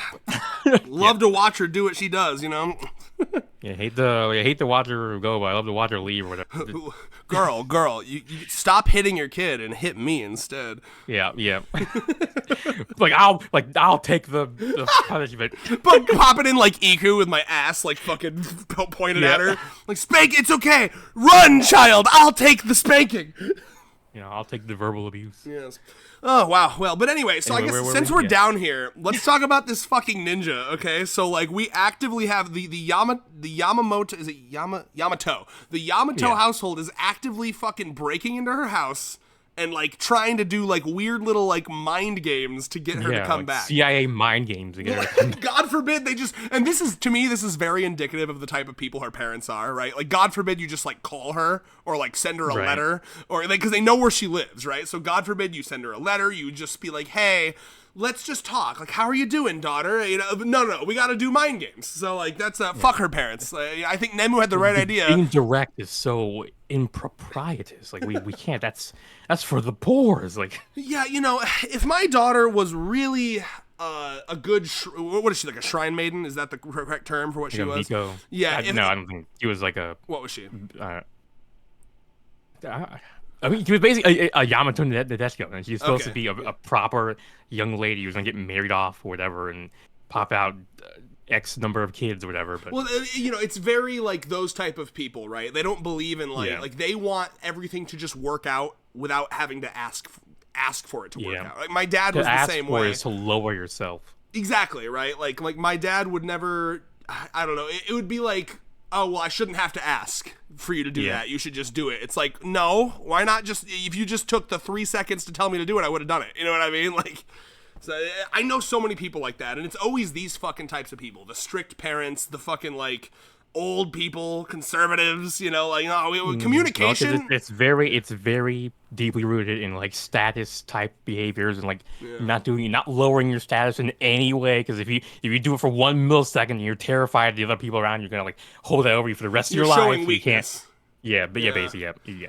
love to watch her do what she does. Yeah, hate to watch her go, but I love to watch her leave or whatever. Girl, you stop hitting your kid and hit me instead. Yeah. I'll take the punishment. But pop it in like Iku with my ass like fucking pointed at her. Like, spank, it's okay. Run, child. I'll take the spanking. I'll take the verbal abuse. Yes. Oh, wow. Well, but anyway, so I guess since we're down here, let's talk about this fucking ninja, okay? So, like, we actively have the Yamamoto, is it Yamato? The Yamato household is actively fucking breaking into her house and, like, trying to do, like, weird little, like, mind games to get her to come back. CIA mind games to get her to come back. God forbid they just, and this is, to me, this is very indicative of the type of people her parents are, right? Like, God forbid you just, like, call her or, like, send her a letter, or, like, because they know where she lives, right? So, God forbid you send her a letter, you just be like, hey, let's just talk. Like, how are you doing, daughter? No, we got to do mind games. So, like, that's, fuck her parents. I think Nemu had the right idea. Being direct is so improprietous. Like, we can't, that's for the poor. It's like, yeah, if my daughter was really a good, what is she, like a shrine maiden? Is that the correct term for what she was? Miko. Yeah. I don't think she was like a. What was she? I mean, she was basically a Yamato Nadeshiko, and she's supposed to be a proper young lady who's gonna get married off or whatever and pop out X number of kids or whatever. But well, it's very like those type of people, right? They don't believe in like they want everything to just work out without having to ask for it to work out. Like my dad was the same way. Is to lower yourself. Exactly, right? Like my dad would never. I don't know. It would be like, oh, well, I shouldn't have to ask for you to do that. You should just do it. It's like, no, why not just, if you just took the 3 seconds to tell me to do it, I would have done it. You know what I mean? Like, so I know so many people like that, and it's always these fucking types of people. The strict parents, the fucking, like, old people, conservatives, communication. It's very deeply rooted in like status type behaviors and like not lowering your status in any way. Because if you do it for 1 millisecond and you're terrified of the other people around, you're gonna like hold that over you for the rest of your life. Showing weakness. You can't. Yeah, but basically.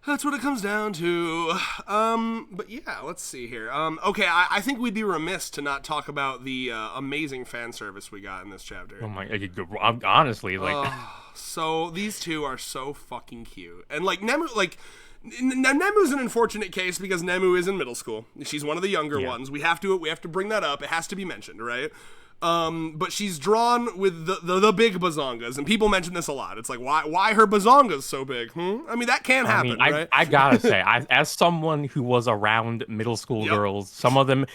That's what it comes down to. But yeah, let's see here. Okay, I think we'd be remiss to not talk about the amazing fan service we got in this chapter. Oh my, honestly, like, So these two are so fucking cute, and like Nemu, like. Now Nemu's an unfortunate case because Nemu is in middle school. She's one of the younger ones. We have to bring that up. It has to be mentioned, right? But she's drawn with the big bazongas, and people mention this a lot. It's like, why her bazongas so big? I mean, that can happen, right? I gotta say, as someone who was around middle school girls, some of them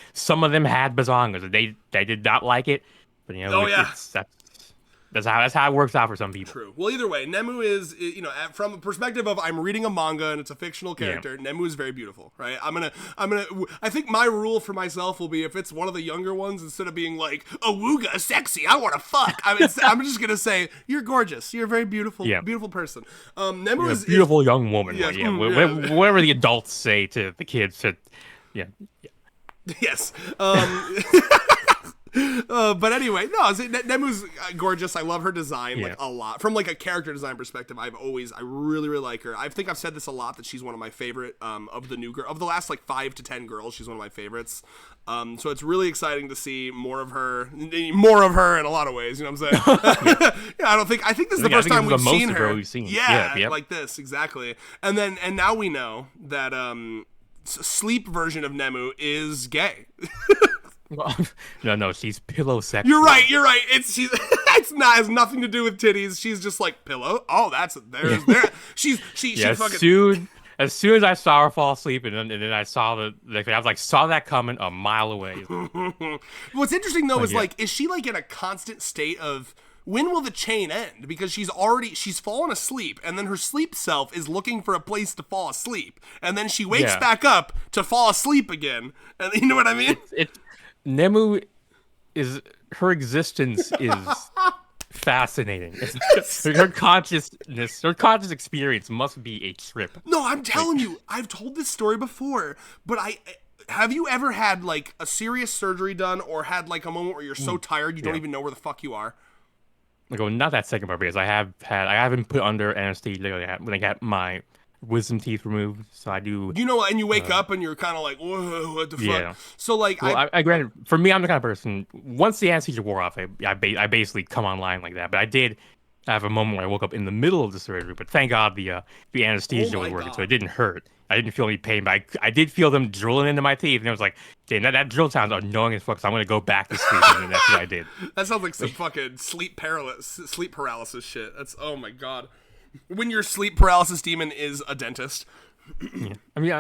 had bazongas. They did not like it, but you know, that's how it works out for some people. True. Well, either way, Nemu is, you know, from a perspective of I'm reading a manga and it's a fictional character. Nemu is very beautiful, right? I think my rule for myself will be if it's one of the younger ones, instead of being like awooga sexy, I want to fuck. I'm just gonna say you're gorgeous. You're a very beautiful, beautiful person. Nemu is a beautiful young woman. Yes, whatever the adults say to the kids, Yes. But anyway, no, Nemu's gorgeous. I love her design like a lot. From like a character design perspective, I really like her. I think I've said this a lot that she's one of my favorite of the last like 5 to 10 girls. She's one of my favorites. So it's really exciting to see more of her in a lot of ways. You know what I'm saying? I think this is the first time we've seen her. Yeah, like this exactly. And now we know that sleep version of Nemu is gay. Well, no, she's pillow sex. You're right. It's not has nothing to do with titties. She's just like pillow. Oh, there. She fucking. As soon as I saw her fall asleep, and then I saw I was like, saw that coming a mile away. What's interesting though is like, is she like in a constant state of when will the chain end? Because she's fallen asleep, and then her sleep self is looking for a place to fall asleep, and then she wakes back up to fall asleep again, and you know what I mean? Nemu her existence is fascinating. Her conscious experience must be a trip. No, I'm telling you, I've told this story before, but have you ever had like a serious surgery done or had like a moment where you're so tired you don't even know where the fuck you are? Like, well, not that second part, because I haven't put under anesthesia when I got my wisdom teeth removed, so I do. You know, and you wake up and you're kind of like, whoa, what the fuck? Yeah. So like, I granted, for me, I'm the kind of person. Once the anesthesia wore off, I basically come online like that. But I did have a moment where I woke up in the middle of the surgery. But thank God the anesthesia was working, so it didn't hurt. I didn't feel any pain, but I did feel them drilling into my teeth, and it was like, damn, that drill sounds annoying as fuck. So I'm gonna go back to sleep, and that's what I did. That sounds like some fucking sleep paralysis shit. That's, oh my God. When your sleep paralysis demon is a dentist. Yeah. I mean,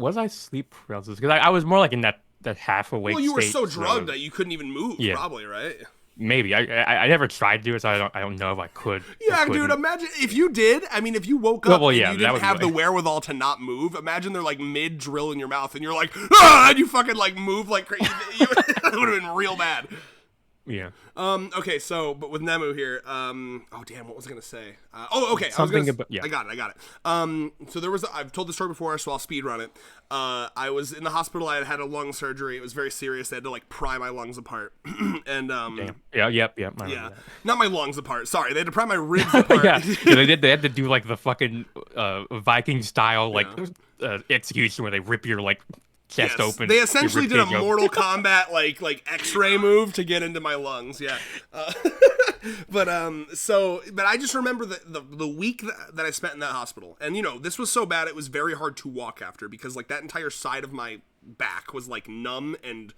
was I sleep paralysis? Because I was more like in that half awake state. Well, you were so drugged that you couldn't even move, probably, right? Maybe. I never tried to do it, so I don't know if I could. Yeah, dude, imagine if you did. I mean, if you woke up and you didn't have the wherewithal to not move, imagine they're like mid-drill in your mouth and you're like, ah, and you fucking like move like crazy. It would have been real bad. Yeah. Okay, so, but with Nemu here, oh damn, what was I gonna say? Okay, I got it. So I've told the story before, so I'll speed run it. I was in the hospital. I had a lung surgery. It was very serious. They had to like pry my lungs apart, and damn. Yeah. Not my lungs apart. Sorry, they had to pry my ribs apart. They had to do like the fucking Viking style like execution where they rip your like chest open. They essentially did a Mortal Kombat like X-ray move to get into my lungs. Yeah. But I just remember the week that I spent in that hospital, and you know, this was so bad it was very hard to walk after, because like that entire side of my back was like numb and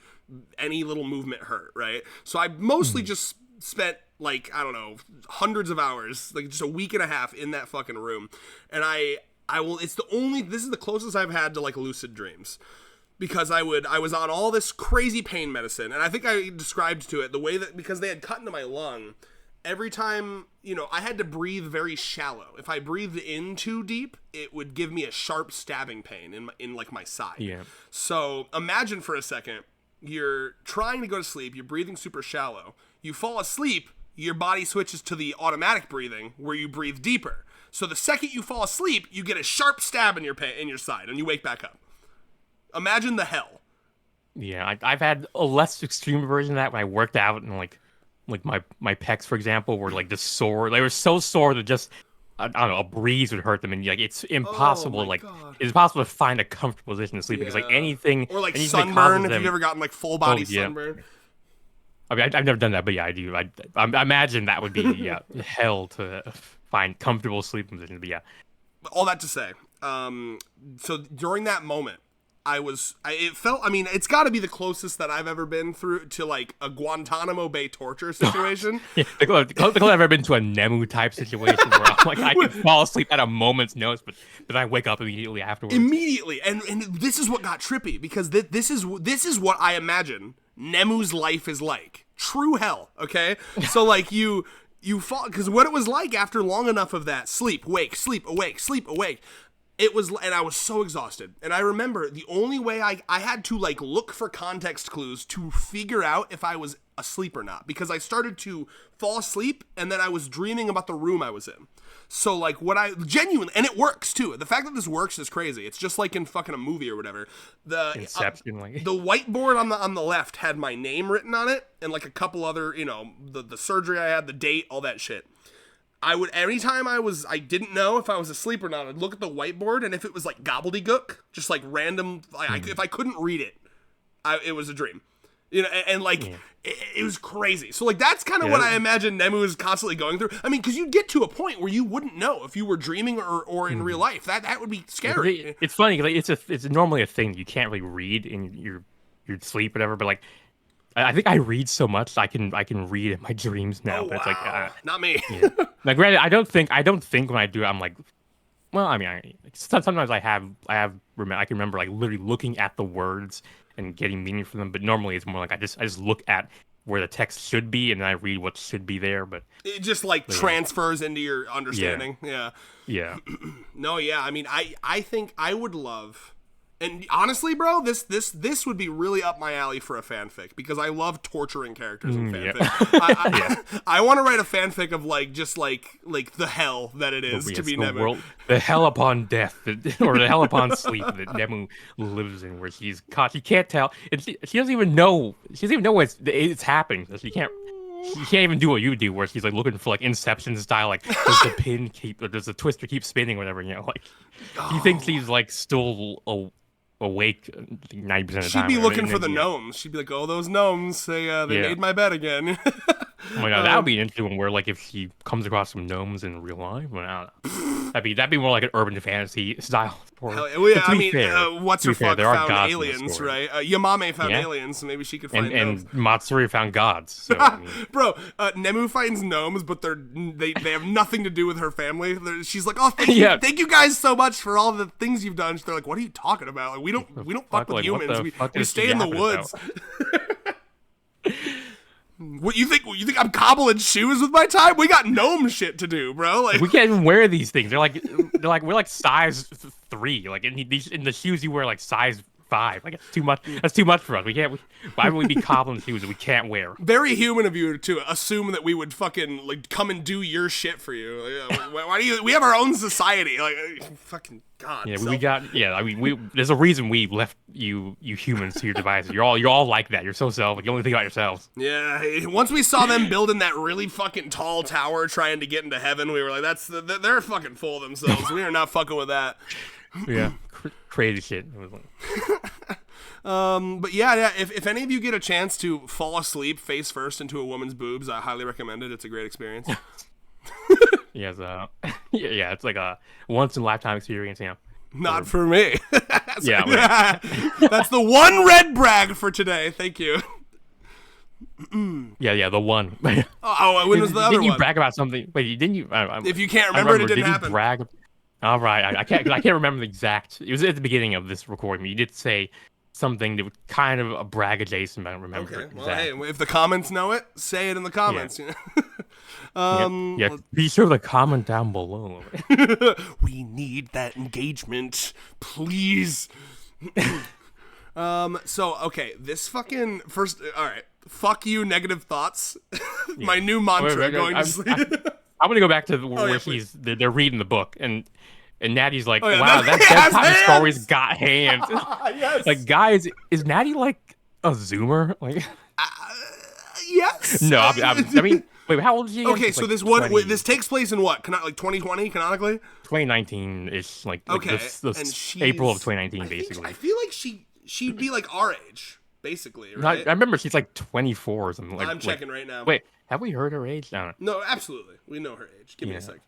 any little movement hurt, right? So I mostly just spent like, I don't know, hundreds of hours, like just a week and a half in that fucking room. And this is the closest I've had to like lucid dreams. Because I was on all this crazy pain medicine, and I think I described to it the way that, because they had cut into my lung, every time, you know, I had to breathe very shallow. If I breathed in too deep, it would give me a sharp stabbing pain in like my side. Yeah. So imagine for a second, you're trying to go to sleep, you're breathing super shallow, you fall asleep, your body switches to the automatic breathing where you breathe deeper. So the second you fall asleep, you get a sharp stab in your side, and you wake back up. Imagine the hell. Yeah, I've had a less extreme version of that when I worked out, and like my pecs, for example, were like just sore. They were so sore that just I don't know, a breeze would hurt them, and like it's Oh impossible. my Like god. it's impossible to find a comfortable position to sleep because like anything or like anything that sunburn. causes If them. you've ever gotten like full Oh body yeah. sunburn. I mean, I've never done that, but yeah, I do. I imagine that would be hell to find comfortable sleeping positions. But yeah, All that to say, so during that moment, it felt, I mean, it's got to be the closest that I've ever been through to like a Guantanamo Bay torture situation. yeah. The closest I've ever been to a Nemu type situation where I'm like I can fall asleep at a moment's notice, but I wake up immediately afterwards. Immediately, and this is what got trippy because this is what I imagine Nemu's life is like. True hell, okay? So like you fall, because what it was like after long enough of that sleep, wake, sleep, awake, sleep, awake. It was, and I was so exhausted. And I remember the only way I had to like look for context clues to figure out if I was asleep or not, because I started to fall asleep and then I was dreaming about the room I was in. So like what I genuinely, and it works too. The fact that this works is crazy. It's just like in fucking a movie or whatever. The Inception, like the whiteboard on the left had my name written on it and like a couple other, you know, the surgery I had, the date, all that shit. I would, every time I didn't know if I was asleep or not, I'd look at the whiteboard, and if it was like gobbledygook, just like random, if I couldn't read it, it was a dream. You know, and like, it was crazy. So like, that's kind of what I imagine Nemu is constantly going through. I mean, because you get to a point where you wouldn't know if you were dreaming or in real life. That would be scary. It's funny, like it's normally a thing you can't really read in your sleep, whatever. But like, I think I read so much I can read in my dreams now. Oh, but it's like not me. yeah. Like, granted, I don't think when I do it, I'm like, well, I mean, sometimes I can remember like literally looking at the words and getting meaning from them. But normally it's more like I just look at where the text should be and then I read what should be there. But it just like transfers into your understanding. Yeah. No, yeah. I mean, I think I would love. And honestly, bro, this would be really up my alley for a fanfic because I love torturing characters in fanfic. I want to write a fanfic of like just like the hell that it is to be Nemu. The hell upon death, or the hell upon sleep that Nemu lives in, where she's caught. She can't tell. She doesn't even know. She doesn't even know it's happening. So she can't even do what you do, where she's like looking for like Inception style, like does the pin keep, or does the twister keep spinning, whatever. You know, like she thinks she's like still awake 90% of the time. She'd be looking for the gnomes. She'd be like, "Oh, those gnomes! They made my bed again." Oh my god, that would be an interesting one. Where like if she comes across some gnomes in real life, well, I don't know. That'd be more like an urban fantasy style. I mean, what's her fuck found aliens, right? Yamame found Yeah. aliens, so maybe she could find gnomes. And Matsuri found gods. So, I mean, Bro, Nemu finds gnomes, but they have nothing to do with her family. She's like, "Oh, thank you guys so much for all the things you've done." They're like, "What are you talking about? Like, we don't fuck with humans. We stay in the woods." What you think? You think I'm cobbling shoes with my time? We got gnome shit to do, bro. Like we can't even wear these things. They're like we're like size 3. Like in the shoes you wear like size 5. Like it's too much. That's too much for us. We can't. Why would we be cobbling shoes that we can't wear? Very human of you to assume that we would fucking like come and do your shit for you. Like, why do you? We have our own society. Like fucking god. Yeah, we got. Yeah, I mean, there's a reason we left you humans to your devices. You're all like that. You're so selfish. You only think about yourselves. Yeah. Once we saw them building that really fucking tall tower trying to get into heaven, we were like, they're fucking full of themselves. We are not fucking with that. Yeah. Crazy shit. But yeah. If any of you get a chance to fall asleep face first into a woman's boobs, I highly recommend it. It's a great experience. Yes, yeah, it's like a once in a lifetime experience, you know. Not for me. That's the one red brag for today. Thank you. Yeah, the one. When was the other one? Didn't you brag about something? Wait, didn't you? If you can't remember it didn't happen. You brag? All right, I can't remember the exact. It was at the beginning of this recording. You did say something that was kind of a brag adjacent, but I don't remember. Okay, well, hey, if the comments know it, say it in the comments. Yeah. Be sure to comment down below. We need that engagement, please. So okay, this fucking first. All right, fuck you, negative thoughts. My new mantra going to sleep. I'm gonna go back to where they're reading the book and Natty's like, wow, that bedtime story's got hands. Yes. Like, guys, is Natty like a zoomer? Like, yes. No, I mean, Wait, how old is she again? Okay, She's so like this 20, this takes place in what? Like 2020 canonically? 2019-ish, like Okay, this and April of she's 2019, basically. I feel like she'd be like our age, basically, No, right? I remember she's like 24 or something. Like, I'm checking right now. Wait, have we heard her age? I don't know. No, absolutely, we know her age. Give me a sec.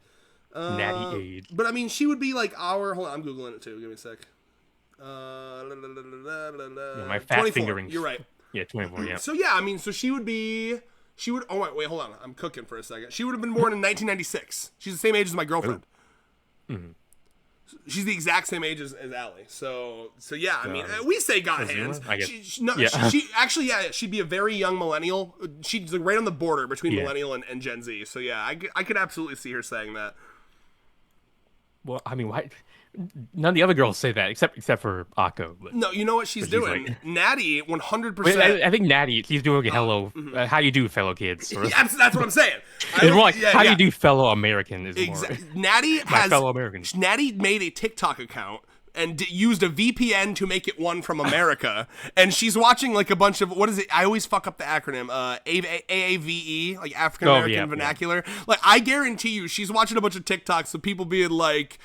Natty age. But I mean, she would be like our. Hold on, I'm googling it too. Give me a sec. My fat 24. fingering. You're right. Yeah, 24. Yeah. So yeah, I mean, so she would be. She would. Oh wait, hold on. I'm cooking for a second. She would have been born in 1996. She's the same age as my girlfriend. Mm-hmm. She's the exact same age as Allie. So yeah. I mean, we say got hands. I guess. She actually, yeah, she'd be a very young millennial. She's like right on the border between millennial and Gen Z. So yeah, I could absolutely see her saying that. Well, I mean, why? None of the other girls say that except for Akko. But, No, you know what she's doing? like, Natty, 100%. wait, I think Natty, she's doing a hello. How you do, fellow kids? Or, Yeah, that's what I'm saying. it's more like how you do, fellow American? Is more. Natty has fellow Americans. Natty made a TikTok account and used a VPN to make it one from America, and she's watching like a bunch of what is it? I always fuck up the acronym. AAVE, like African American vernacular. Like I guarantee you, she's watching a bunch of TikToks of people being like.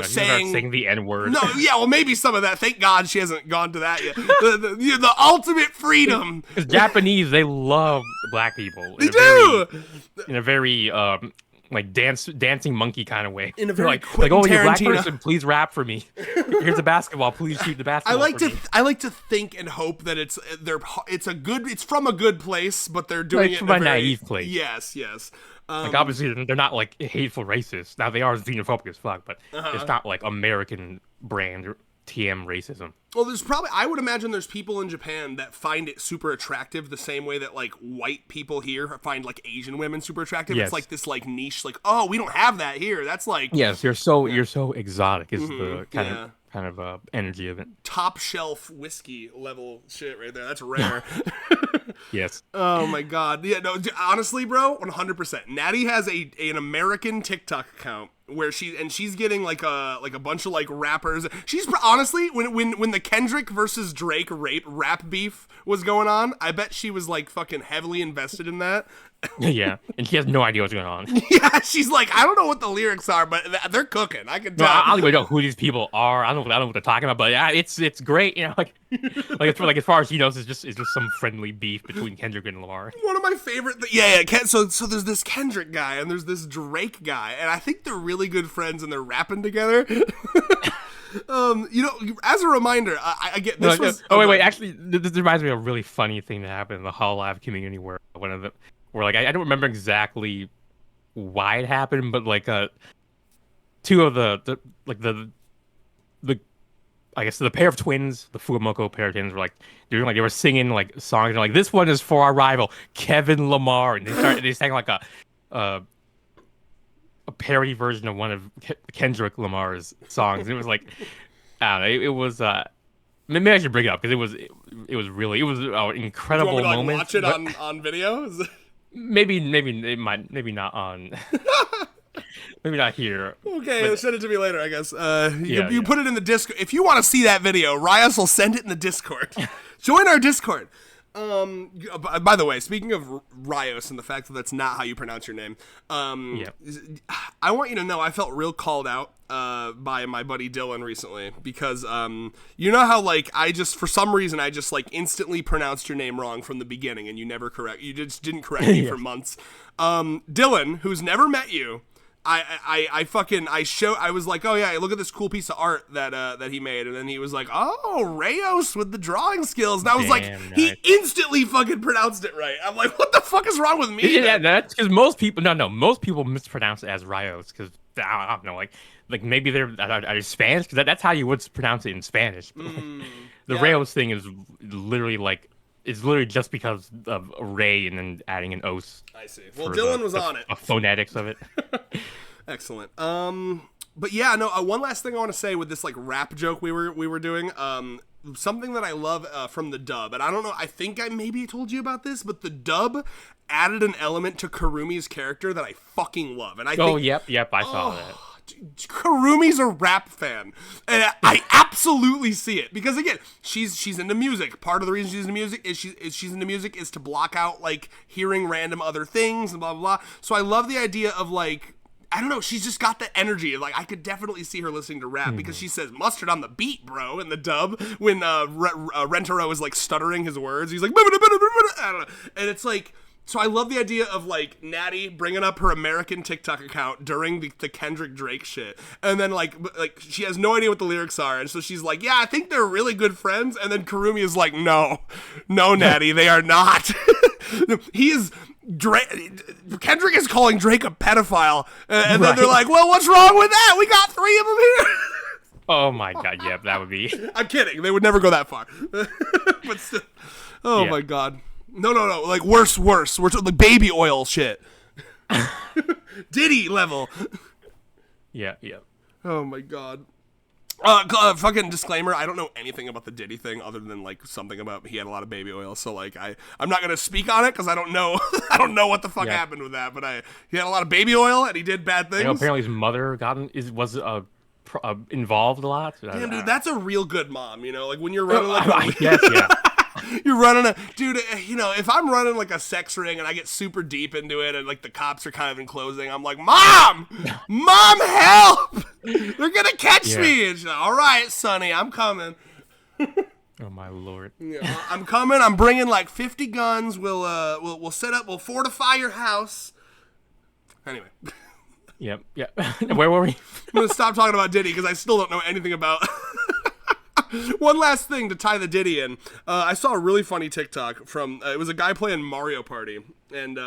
Saying the N-word. No, yeah, well, maybe some of that. Thank God she hasn't gone to that yet. The ultimate freedom. Because Japanese, they love black people. They do. In a very like dancing monkey kind of way. In a very like Quentin oh, you're a black Tarantino. person, please rap for me. Here's a basketball, please shoot the basketball. I like to think and hope that it's from a good place, but they're doing it from a naive place. Yes. Like obviously they're not like hateful racists. Now they are xenophobic as fuck, but it's not like American brand or TM racism. Well, I would imagine there's people in Japan that find it super attractive the same way that like white people here find like Asian women super attractive. Yes. It's like this like niche, like, oh, we don't have that here. That's like yes, you're so exotic is the kind of energy of it. Top shelf whiskey level shit right there. That's rare. Yes. Oh my god. Yeah, no, honestly, bro, 100%. Natty has an American TikTok account where she's getting like a bunch of like rappers. She's honestly when the Kendrick versus Drake rap beef was going on, I bet she was like fucking heavily invested in that. Yeah, and she has no idea what's going on. Yeah, she's like, I don't know what the lyrics are, but they're cooking. I can tell. No, I don't even know who these people are. I don't know what they're talking about, but yeah, it's great. You know, like as far as she knows, it's just some friendly beef between Kendrick and Lamar. One of my favorite. Yeah. So there's this Kendrick guy and there's this Drake guy, and I think they're really good friends and they're rapping together. As a reminder, I get this was. Wait. Actually, this reminds me of a really funny thing that happened in the Hololive community where like I don't remember exactly why it happened, but like two of the I guess the pair of twins, the Fuamoko pair of twins, were like they were singing like songs and like this one is for our rival Kevin Lamar, and they sang like a parody version of one of Kendrick Lamar's songs. And it was like I don't know, it was maybe I should bring it up because it was an incredible Do you want me to, moment. watch it on video? Maybe not on. Maybe not here. Okay, send it to me later, I guess. You put it in the Discord. If you want to see that video, Rios will send it in the Discord. Join our Discord. By the way, speaking of Rios and the fact that that's not how you pronounce your name, I want you to know I felt real called out by my buddy Dylan recently because you know how like for some reason I just like instantly pronounced your name wrong from the beginning and you just didn't correct me for months. Dylan, who's never met you, I was like, oh yeah, look at this cool piece of art that he made, and then he was like, oh, Rayos with the drawing skills, and I was nice. He instantly fucking pronounced it right. I'm like, what the fuck is wrong with me? Yeah, that's because most people mispronounce it as Rayos because I don't know, like maybe they're Spanish because that's how you would pronounce it in Spanish. The Rayos thing is literally like. It's literally just because of Ray and then adding an os. I see. Well, Dylan was on it. Phonetics of it. Excellent. But yeah, no. One last thing I want to say with this like rap joke we were doing. Something that I love from the dub, and I don't know. I think I maybe told you about this, but the dub added an element to Karumi's character that I fucking love. And I think, yep, I saw that. Kurumi's a rap fan, and I absolutely see it because again, she's into music. Part of the reason she's into music is she's into music is to block out like hearing random other things and blah blah blah. So I love the idea of like. I don't know. She's just got the energy. Like I could definitely see her listening to rap because she says "mustard on the beat, bro" in the dub when Rentaro is like stuttering his words. He's like, I don't know, and it's like. So I love the idea of like Natty bringing up her American TikTok account during the Kendrick Drake shit, and then like she has no idea what the lyrics are, and so she's like, "Yeah, I think they're really good friends," and then Kurumi is like, "No, Natty, they are not." He is. Kendrick is calling Drake a pedophile, and then they're like, "Well, what's wrong with that? We got 3 of them here." Oh my god, yeah, that would be. I'm kidding. They would never go that far, but still. Oh my god. No. Like worse. We're like baby oil shit. Diddy level. Yeah. Oh my god. Fucking disclaimer. I don't know anything about the Diddy thing other than like something about he had a lot of baby oil. So like I'm not gonna speak on it because I don't know. I don't know what the fuck happened with that. But he had a lot of baby oil and he did bad things. I know apparently his mother was involved a lot. Damn, dude, that's a real good mom. You know, like when you're running like. Yes, yeah. You're running dude, you know, if I'm running like a sex ring and I get super deep into it and like the cops are kind of enclosing, I'm like, Mom, help! They're gonna catch me. And she's like, all right, Sonny, I'm coming. Oh my lord. Yeah, I'm coming. I'm bringing like 50 guns. We'll set up. We'll fortify your house. Anyway. Yep. Where were we? I'm gonna stop talking about Diddy because I still don't know anything about. One last thing to tie the Diddy in. I saw a really funny TikTok from it was a guy playing Mario Party, and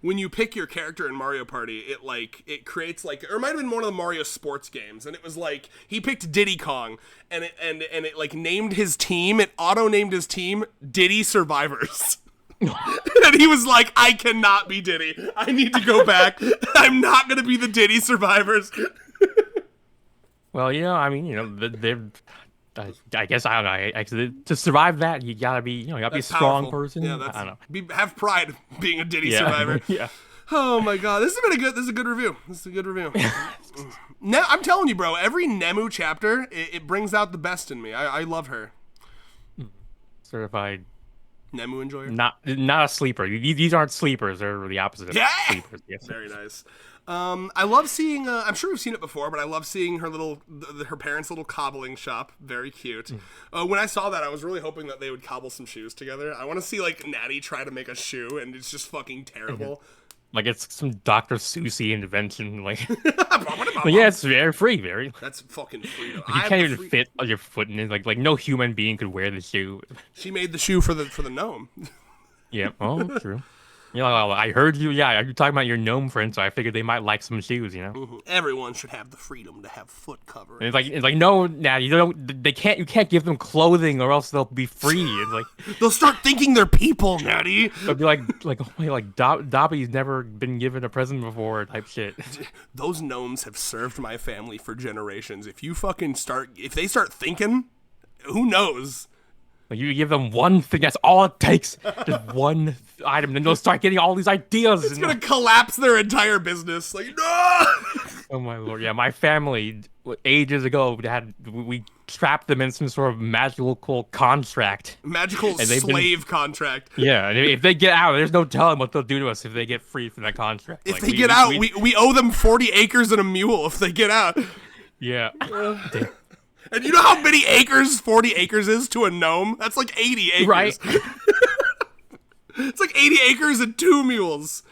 when you pick your character in Mario Party, it creates like, or it might have been one of the Mario sports games, and it was like he picked Diddy Kong, and it like named his team. It auto named his team Diddy Survivors. And he was like, I cannot be Diddy. I need to go back. I'm not gonna be the Diddy Survivors. Well, you know, I mean, you know, they're. I guess I don't know. To survive that, you gotta be a strong person. Yeah, I don't know. Have pride being a Diddy survivor. Yeah. Oh my god, this is a good review. I'm telling you, bro. Every Nemu chapter, it brings out the best in me. I love her. Certified Nemu enjoyer. Not a sleeper. These aren't sleepers. They're the opposite of sleepers. Yes. Very nice. I love seeing. I'm sure we've seen it before, but I love seeing her her parents' little cobbling shop. Very cute. When I saw that, I was really hoping that they would cobble some shoes together. I want to see like Natty try to make a shoe, and it's just fucking terrible. Like it's some Dr. Seuss invention. Like, yeah, it's very free. That's fucking free. You can't even fit your foot in it. Like no human being could wear the shoe. She made the shoe for the gnome. Yeah. Oh, true. You know, I heard you. Yeah, you're talking about your gnome friends, so I figured they might like some shoes. You know, everyone should have the freedom to have foot cover. It's like no, Natty, you don't. They can't. You can't give them clothing, or else they'll be free. It's like they'll start thinking they're people, Natty. They'll be like Dobby's never been given a present before, type shit. Those gnomes have served my family for generations. If they start thinking, who knows? Like you give them one thing, that's all it takes. Just one item, then they'll start getting all these ideas. It's gonna collapse their entire business. Like, no! Oh my lord, yeah, my family, ages ago, we trapped them in some sort of magical contract. Magical slave contract. Yeah, and if they get out, there's no telling what they'll do to us if they get free from that contract. If they get out, we owe them 40 acres and a mule if they get out. Yeah. And you know how many acres 40 acres is to a gnome? That's like 80 acres. Right. It's like 80 acres and 2 mules.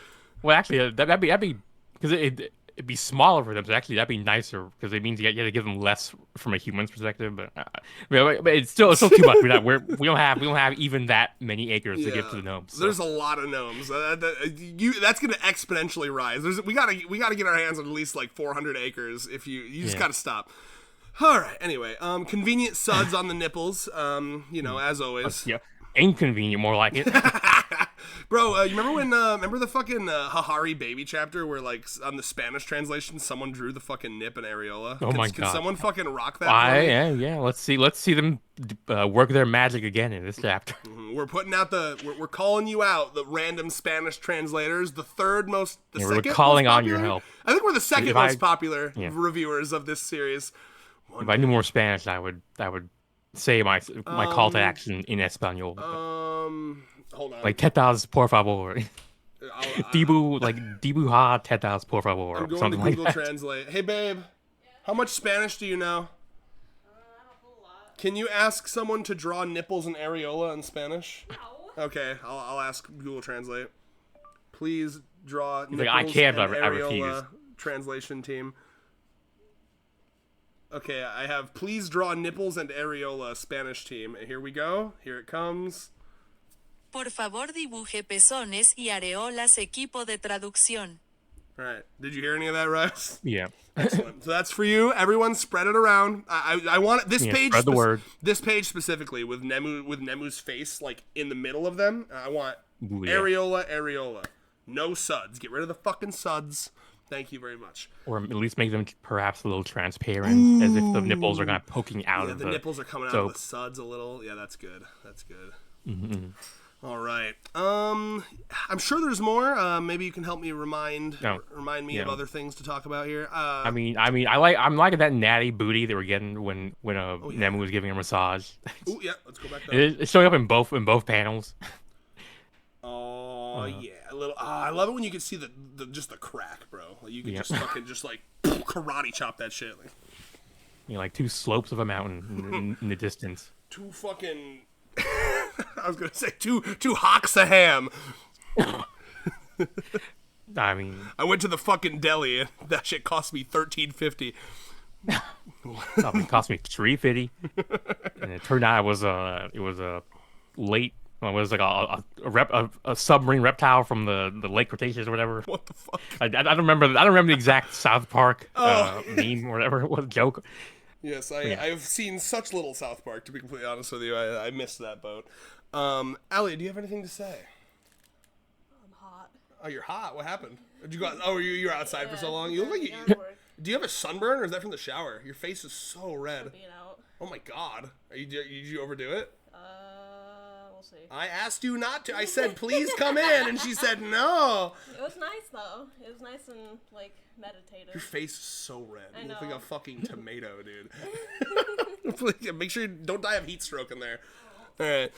Well, actually, that'd be because it'd be smaller for them. So actually, that'd be nicer because it means you got to give them less from a human's perspective. But it's still too much. We don't have even that many acres to give to the gnomes. So. There's a lot of gnomes. That's gonna exponentially rise. We gotta get our hands on at least like 400 acres. If you just gotta stop. All right. Anyway, convenient suds on the nipples. As always. Yeah. Inconvenient, more like it. Bro, you remember the fucking Hahari baby chapter where like on the Spanish translation someone drew the fucking nip and areola? Oh my god! Can someone fucking rock that? Yeah. Let's see them work their magic again in this chapter. We're putting out we're calling you out, the random Spanish translators. The third most, the Yeah, second we're calling most on your popular? help. I think we're the second If most I- popular yeah. reviewers of this series. If I knew more Spanish, I would say my call to action in Espanol. Hold on. Like tetas por favor. Dibuja tetas por favor. I'm going something to Google like that. Translate. Hey, babe. How much Spanish do you know? Can you ask someone to draw nipples and areola in Spanish? No. Okay, I'll ask Google Translate. Please draw nipples like, I can't, and but I areola refuse. translation team. Okay, I have please draw nipples and areola Spanish team. And here we go. Here it comes. Por favor dibuje pezones y areolas equipo de traducción. All right. Did you hear any of that, Russ? Yeah. Excellent. So that's for you. Everyone, spread it around. I want this page. Spread the word. This page specifically with Nemu's face like in the middle of them. I want Ooh, yeah. areola. No suds. Get rid of the fucking suds. Thank you very much. Or at least make them perhaps a little transparent, as if the nipples are kind of poking out Yeah, of the nipples are coming out of the suds a little. Yeah, that's good. That's good. Mm-hmm. All right. I'm sure there's more. Maybe you can help me remind me of other things to talk about here. I'm liking that natty booty that we're getting when Nemu was giving her a massage. Oh yeah, let's go back. It's showing up in both panels. Oh yeah, a little. I love it when you can see the just the crack, bro. Like, you can just fucking just like karate chop that shit. Like, like two slopes of a mountain in the distance. Two fucking. I was gonna say two hocks of ham. I mean, I went to the fucking deli and that shit cost me $13.50. it cost me $3.50, and it turned out it was a late. Well, it was like a submarine reptile from the Lake Cretaceous or whatever. What the fuck? I don't remember the exact South Park meme or whatever it was, joke. Yes, I've seen such little South Park, to be completely honest with you. I missed that boat. Allie, do you have anything to say? I'm hot. Oh, you're hot. What happened? Did you go? Oh, you were outside for so long. You look like you. Do you have a sunburn, or is that from the shower? Your face is so red. Being out. Oh my god. Did you overdo it? We'll see. I asked you not to. I said, please come in, and she said no. It was nice though. It was nice and like meditative. Your face is so red. I You look know. like a fucking tomato, dude. Make sure you don't die of heat stroke in there. All right.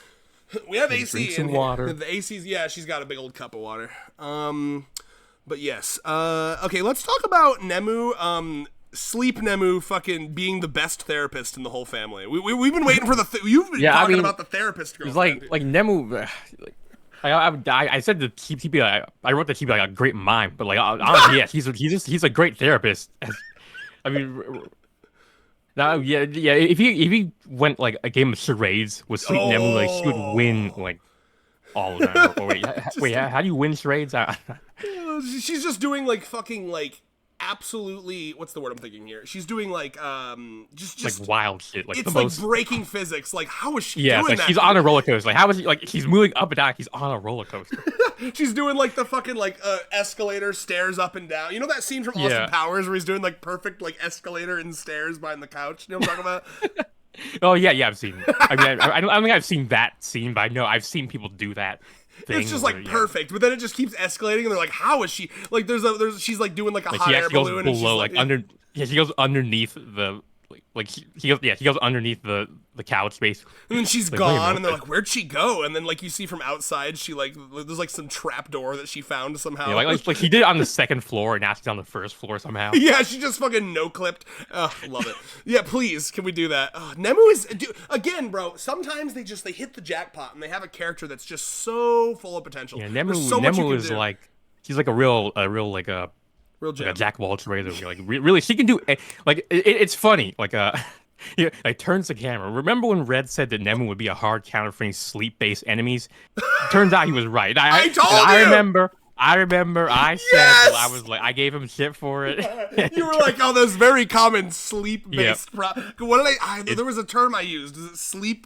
We have AC drink in some here. water. The AC's, yeah, she's got a big old cup of water. But yes. Okay, let's talk about Nemu. Sleep Nemu fucking being the best therapist in the whole family. We've been waiting for you've been talking about the therapist girl. It's like Nemu. I said that he'd be I wrote that he'd be like a great mime, but like honestly, yeah, he's a great therapist. I mean, now if he went like a game of charades with Sleep Nemu, like he would win like all of them. Wait, how do you win charades? She's just doing like fucking like absolutely, what's the word I'm thinking here? She's doing like just like wild shit. Like it's the like most breaking physics. Like how is she yeah, doing it's like that? she's on a roller coaster. Like how is he like he's moving up and down? He's on a roller coaster. She's doing like the fucking like escalator stairs up and down. You know that scene from Austin Powers where he's doing like perfect like escalator and stairs behind the couch? You know what I'm talking about? Oh yeah, I've seen it. I mean, I don't think I've seen that scene, but I know I've seen people do that. It's just like perfect, but then it just keeps escalating, and they're like, "How is she?" Like, she's like doing like a hot air balloon, and she's below, like she goes underneath the he goes underneath the couch basically. And then she's like, gone, and they're like, "Where'd she go?" And then like you see from outside, she like there's like some trap door that she found somehow. Yeah, like he did it on the second floor, and now she's on the first floor somehow. Yeah, she just fucking no-clipped. Love it. Yeah, please, can we do that? Nemu is again, bro. Sometimes they hit the jackpot, and they have a character that's just so full of potential. Yeah, Nemu is like he's like a real like a gem. Like a Jack Walsh Razor. Like really, she can do like it's funny. Like yeah, like turns the camera. Remember when Red said that Nemu would be a hard counter for any sleep-based enemies? Turns out he was right. I told you. I remember. I said that I was like, I gave him shit for it. You were like, "Oh, those very common sleep-based." What did there was a term I used. Is it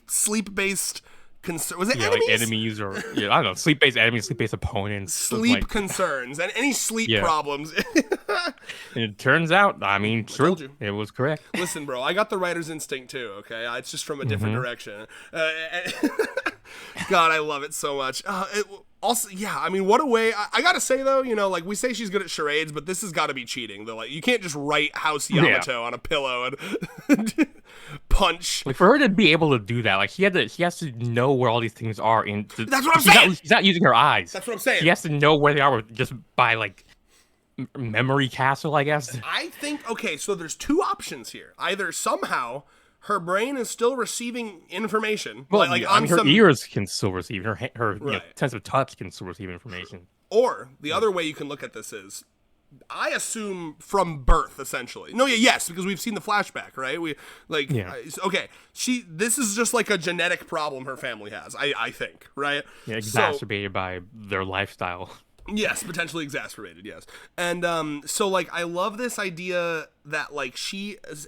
sleep-based? Was it enemies? Like enemies or I don't know, sleep-based enemies, sleep-based opponents, sleep concerns, and any sleep problems. And it turns out, I mean, true. It was correct. Listen, bro, I got the writer's instinct too. Okay, it's just from a different direction. God, I love it so much. Also, yeah, I mean, what a way. I gotta say, though, you know, like, we say she's good at charades, but this has got to be cheating. Though, like, you can't just write House Yamato on a pillow and punch. Like, for her to be able to do that, like, she has to know where all these things are. That's what I'm saying. She's not using her eyes. That's what I'm saying. She has to know where they are just by, like, memory castle, I guess. I think, okay, so there's two options here. Either somehow her brain is still receiving information, Well, like I on mean, her some, ears can still receive, her you know, Right. sense of touch can still receive information. or the other way you can look at this is, I assume from birth, essentially. No, yes, because we've seen the flashback, right? Okay, this is just like a genetic problem her family has, I think, right? Yeah, exacerbated by their lifestyle. Yes, potentially exacerbated, yes. And so, like, I love this idea that, like, she is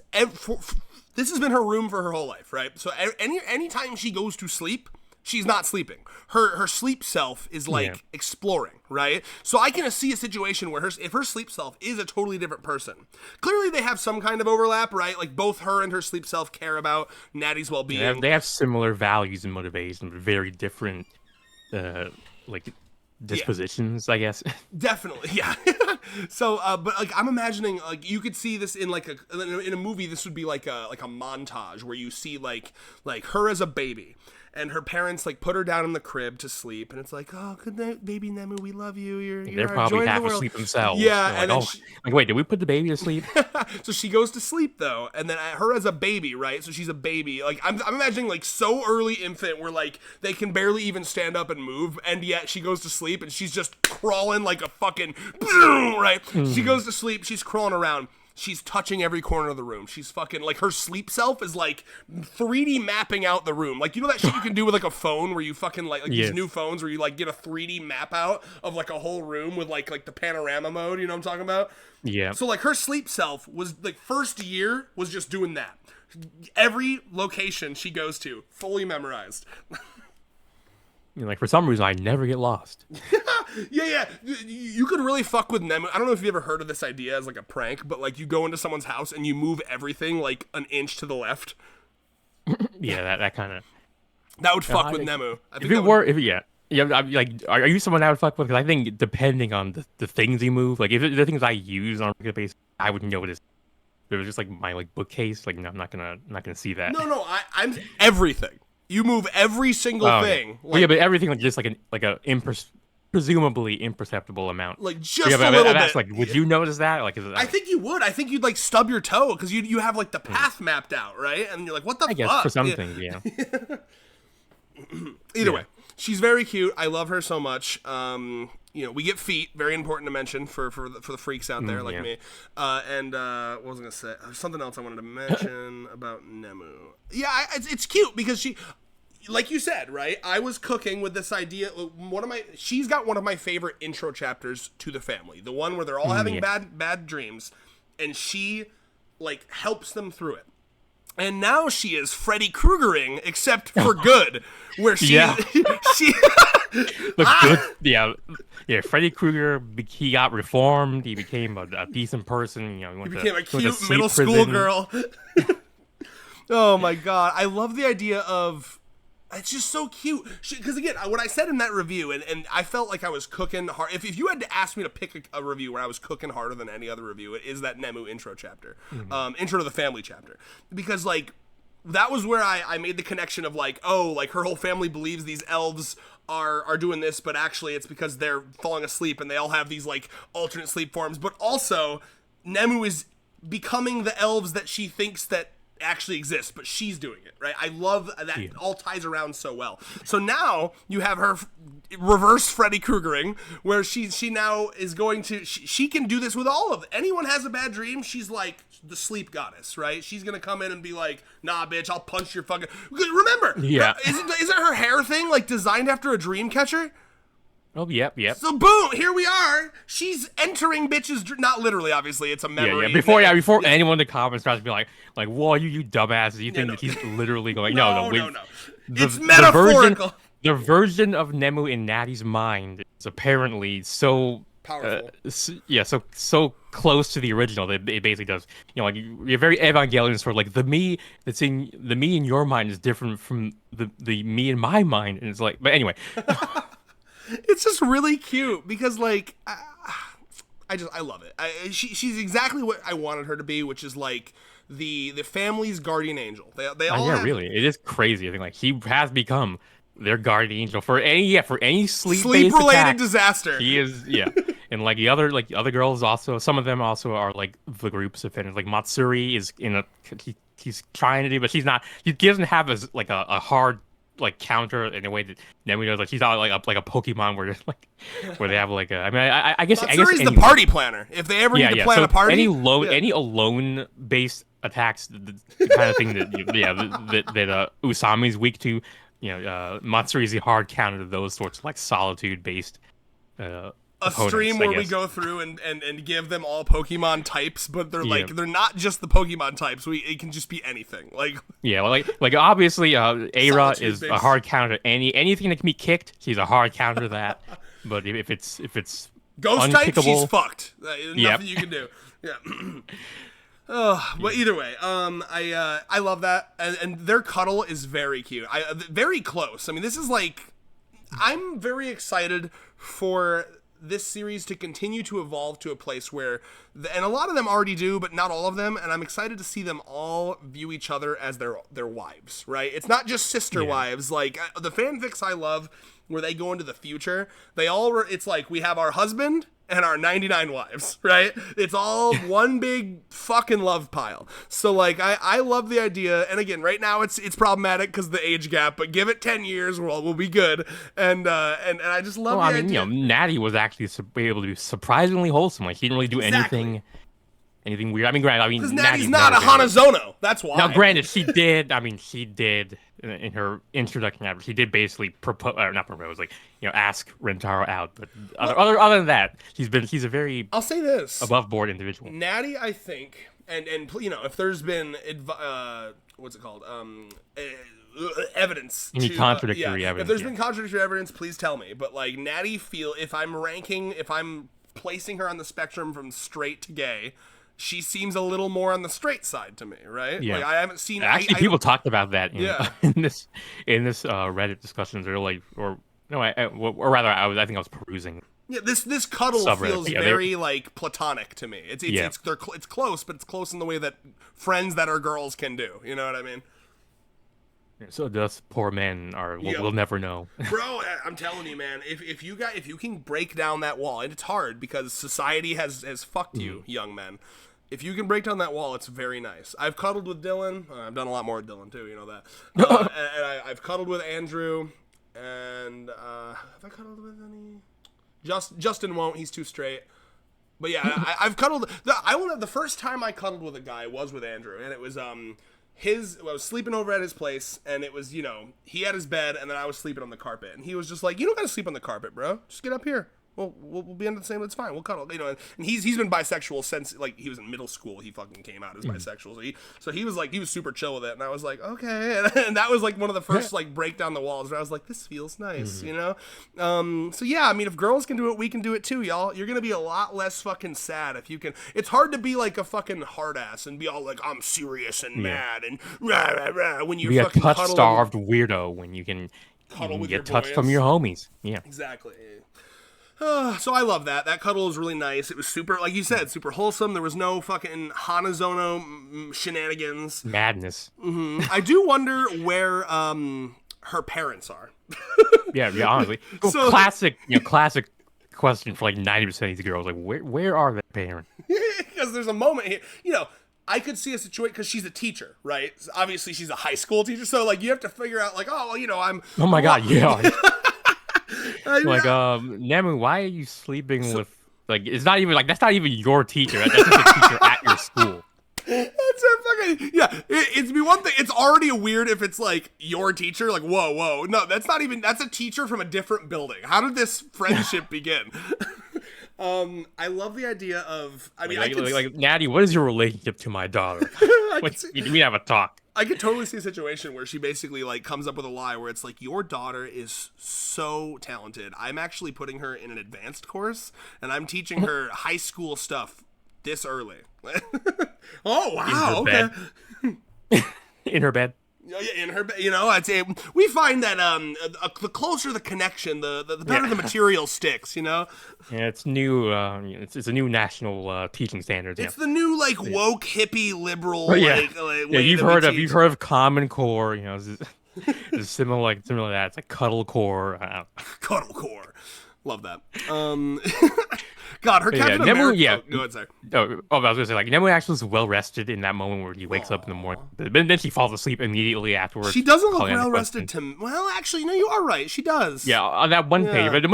this has been her room for her whole life, right? So anytime she goes to sleep, she's not sleeping. Her sleep self is like exploring, right? So I can see a situation where if her sleep self is a totally different person. Clearly they have some kind of overlap, right? Like, both her and her sleep self care about Natty's well-being. They have similar values and motivations, but very different like dispositions, I guess. Definitely, yeah. So, but like, I'm imagining, like, you could see this in like in a movie. This would be like a montage where you see like her as a baby, and her parents like put her down in the crib to sleep, and it's like, oh, good night, baby Nemu, we love you. They're probably half asleep themselves. Yeah, like, and then like, wait, did we put the baby to sleep? So she goes to sleep though, and then her as a baby, right? So she's a baby. Like, I'm imagining like so early infant where like they can barely even stand up and move, and yet she goes to sleep and she's just crawling like a fucking right. She goes to sleep, she's crawling around. She's touching every corner of the room. She's fucking, like, her sleep self is, like, 3D mapping out the room. Like, you know that shit you can do with, like, a phone where you fucking, like these new phones where you, like, get a 3D map out of, like, a whole room with, like the panorama mode, you know what I'm talking about? Yeah. So, like, her sleep self was, like, first year was just doing that. Every location she goes to, fully memorized. Like, for some reason, I never get lost. Yeah. You could really fuck with Nemu. I don't know if you ever heard of this idea as like a prank, but like you go into someone's house and you move everything like an inch to the left. Yeah, that kind of. That would fuck with Nemu. Are you someone I would fuck with? Because I think depending on the things you move, like if the things I use on a regular basis, I would notice. If it was just like my like bookcase, like no, I'm not gonna see that. No, I'm everything. You move every single thing. Like, yeah, but everything like just like a presumably imperceptible amount. Like just a little bit. Like, would you notice that? Like, I think you would. I think you'd like stub your toe because you have like the path mapped out, right? And you're like, what the fuck? I guess for some things, yeah. Either way, she's very cute. I love her so much. You know, we get feet, very important to mention for the freaks out there like me. And what was I gonna say? Something else I wanted to mention about Nemu. Yeah, it's cute because she, like you said, right? I was cooking with this idea. She's got one of my favorite intro chapters to the family. The one where they're all having bad dreams, and she like helps them through it. And now she is Freddy Kreugering, except for good, where she good. Yeah. Freddy Krueger, he got reformed. He became a decent person. You know, he became a cute middle school girl. Oh my god, I love the idea of. It's just so cute. Because again, what I said in that review, and I felt like I was cooking hard. If you had to ask me to pick a review where I was cooking harder than any other review, it is that Nemu intro chapter. Intro to the family chapter. Because, like, that was where I made the connection of, like, oh, like, her whole family believes these elves are doing this, but actually it's because they're falling asleep and they all have these, like, alternate sleep forms. But also, Nemu is becoming the elves that she thinks that actually exists, but she's doing it, right? I love that. It all ties around so well. So now you have her reverse Freddy Kreugering, where she now is going to she can do this with all of it. Anyone has a bad dream, she's like the sleep goddess, right? She's gonna come in and be like, nah bitch, I'll punch your fucking. Remember, isn't her hair thing like designed after a dream catcher? Oh, yep. So boom, here we are. She's entering bitches. Not literally, obviously. It's a memory. Yeah. Before anyone in the comments tries to be like, whoa, you dumbasses. You think that he's literally going? No. It's metaphorical. The version of Nemu in Natty's mind is apparently so Powerful. So close to the original that it basically does. Like you're very Evangelion sort of like the me in your mind is different from the me in my mind, and it's like. But anyway, it's just really cute because like I love it. She's exactly what I wanted her to be, which is like the family's guardian angel. They all have, really, it is crazy. I think like he has become their guardian angel for any sleep related disaster. He is, and like the other girls also, some of them also are like the group's offenders. Like Matsuri is he's trying to do, but she's not. He doesn't have a hard like counter in a way that Nemu does. Like she's not like a Pokemon where they have like a. I mean, I guess Matsuri's the party planner. If they ever need to plan a party, any alone based attacks, the kind of thing that Usami's weak to. Matsuri is the hard counter to those sorts of like solitude based a stream where we go through and give them all Pokemon types, but they're they're not just the Pokemon types. It can just be anything. Like obviously Aira is a hard counter to anything that can be kicked. She's a hard counter to that. But if it's ghost type, she's fucked. Nothing you can do. Yeah. But either way, I love that, and their cuddle is very cute. Very close. I mean, this is like, I'm very excited for this series to continue to evolve to a place where, and a lot of them already do, but not all of them, and I'm excited to see them all view each other as their wives, right? It's not just sister wives. Like, the fanfics I love, where they go into the future, it's like, we have our husband and our 99 wives, right? It's all one big fucking love pile. So like, I love the idea, and again, right now it's problematic because of the age gap, but give it 10 years, we'll be good. And I just love the idea. Natty was actually able to be surprisingly wholesome. Like, he didn't really do anything weird. I mean, granted, because Natty's not a Hanazono. That's why. Now, granted, she did in her introduction. She did basically propose, not propose, like ask Rentaro out. But other than that, he's a very I'll say this above board individual. Natty, I think, and if there's been what's it called evidence, any contradictory evidence. If there's been contradictory evidence, please tell me. But like Natty, if I'm placing her on the spectrum from straight to gay, she seems a little more on the straight side to me, right? Yeah. Like, I haven't seen. Actually, people talked about that in this Reddit discussions. Or I think I was perusing. Yeah, this cuddle feels very like platonic to me. It's close, but it's close in the way that friends that are girls can do. You know what I mean? So thus poor men we'll never know. Bro, I'm telling you, man, if you can break down that wall, and it's hard because society has fucked you, young men. If you can break down that wall, it's very nice. I've cuddled with Dylan. I've done a lot more with Dylan too, you know that. And I've cuddled with Andrew, and have I cuddled with any? Justin won't. He's too straight. But yeah, I've cuddled. The first time I cuddled with a guy was with Andrew, and it was I was sleeping over at his place, and it was, he had his bed, and then I was sleeping on the carpet, and he was just like, you don't gotta sleep on the carpet, bro. Just get up here. We'll be under the same. It's fine. We'll cuddle. And he's been bisexual since like he was in middle school. He fucking came out as bisexual. So he was super chill with it, and I was like, okay. And that was like one of the first like break down the walls where I was like, this feels nice, So yeah, I mean, if girls can do it, we can do it too, y'all. You're gonna be a lot less fucking sad if you can. It's hard to be like a fucking hard ass and be all like, I'm serious and mad and rah, rah, rah, when you're fucking a touch-starved weirdo when you can get touched from your homies. Yeah, exactly. So I love that. That cuddle was really nice. It was super, like you said, super wholesome. There was no fucking Hanazono shenanigans. Madness. Mm-hmm. I do wonder where her parents are. yeah, honestly. So, classic question for like 90% of these girls. Like, where are their parents? Because there's a moment here, I could see a situation, because she's a teacher, right? So obviously, she's a high school teacher, so like you have to figure out, like, I'm. Oh my god, yeah. Like, Nemu, why are you sleeping with, like, it's not even, like, that's not even your teacher. That's just a teacher at your school. That's a fucking, it's be one thing, it's already weird if it's, like, your teacher, like, whoa. No, that's a teacher from a different building. How did this friendship begin? I love the idea of, Natty, what is your relationship to my daughter? We have a talk. I could totally see a situation where she basically like comes up with a lie where it's like, your daughter is so talented. I'm actually putting her in an advanced course and I'm teaching her high school stuff this early. Oh wow! Okay. In her bed. In her, I'd say we find that the closer the connection, the better the material sticks. Yeah, it's new. It's a new national teaching standard. It's the new like woke hippie liberal. You've heard of Common Core. It's similar to that. It's like Cuddle Core. Cuddle Core, love that. God, her Captain America. Nemu, go ahead, sorry. I was gonna say like Nemu actually was well rested in that moment where he wakes up in the morning, but then she falls asleep immediately afterwards. She doesn't look well rested to. Well, actually, no, you are right. She does. Yeah, on that one page. But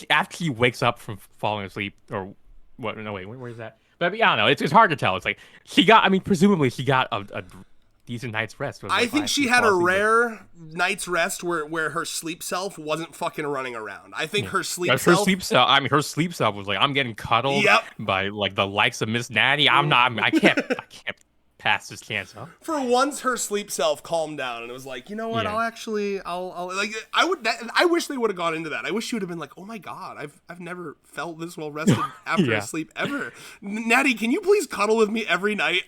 after she wakes up from falling asleep, or what? No, wait, where is that? But I don't know. It's hard to tell. It's like she got. I mean, presumably she got a decent night's rest. I think she had a rare night's rest where her sleep self wasn't fucking running around. I think her sleep self. Her sleep self was like, I'm getting cuddled by like the likes of Miss Naddy. I can't pass this chance, huh? For once, her sleep self calmed down and it was like, you know what? I'll like. I wish they would have gone into that. I wish she would have been like, oh my god, I've never felt this well rested after a sleep ever. Natty, can you please cuddle with me every night?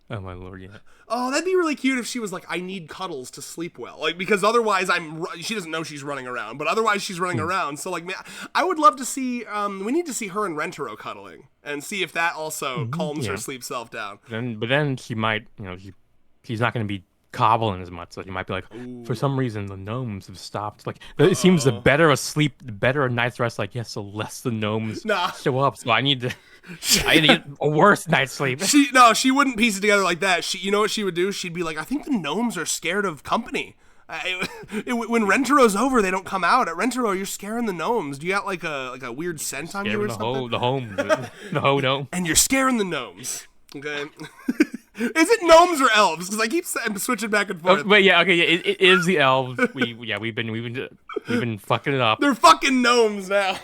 Oh my lord, yeah. Oh, that'd be really cute if she was like, I need cuddles to sleep well. Like, because otherwise she doesn't know she's running around, but otherwise she's running around. So like, I would love to see, we need to see her and Rentaro cuddling and see if that also calms her sleep self down. But then she might, she's not going to be cobbling as much. So you might be like, for some reason the gnomes have stopped. Like it seems the better a sleep, the better a night's rest. Like yes, the less the gnomes show up. So I need to get a worse night's sleep. She wouldn't piece it together like that. You know what she would do? She'd be like, I think the gnomes are scared of company. When Rentaro's over, they don't come out. At Rentaro, you're scaring the gnomes. Do you got like a weird scent on you or something? The hoe gnome. And you're scaring the gnomes. Okay. Is it gnomes or elves? Because I keep switching back and forth. But it is the elves. We've been fucking it up. They're fucking gnomes now.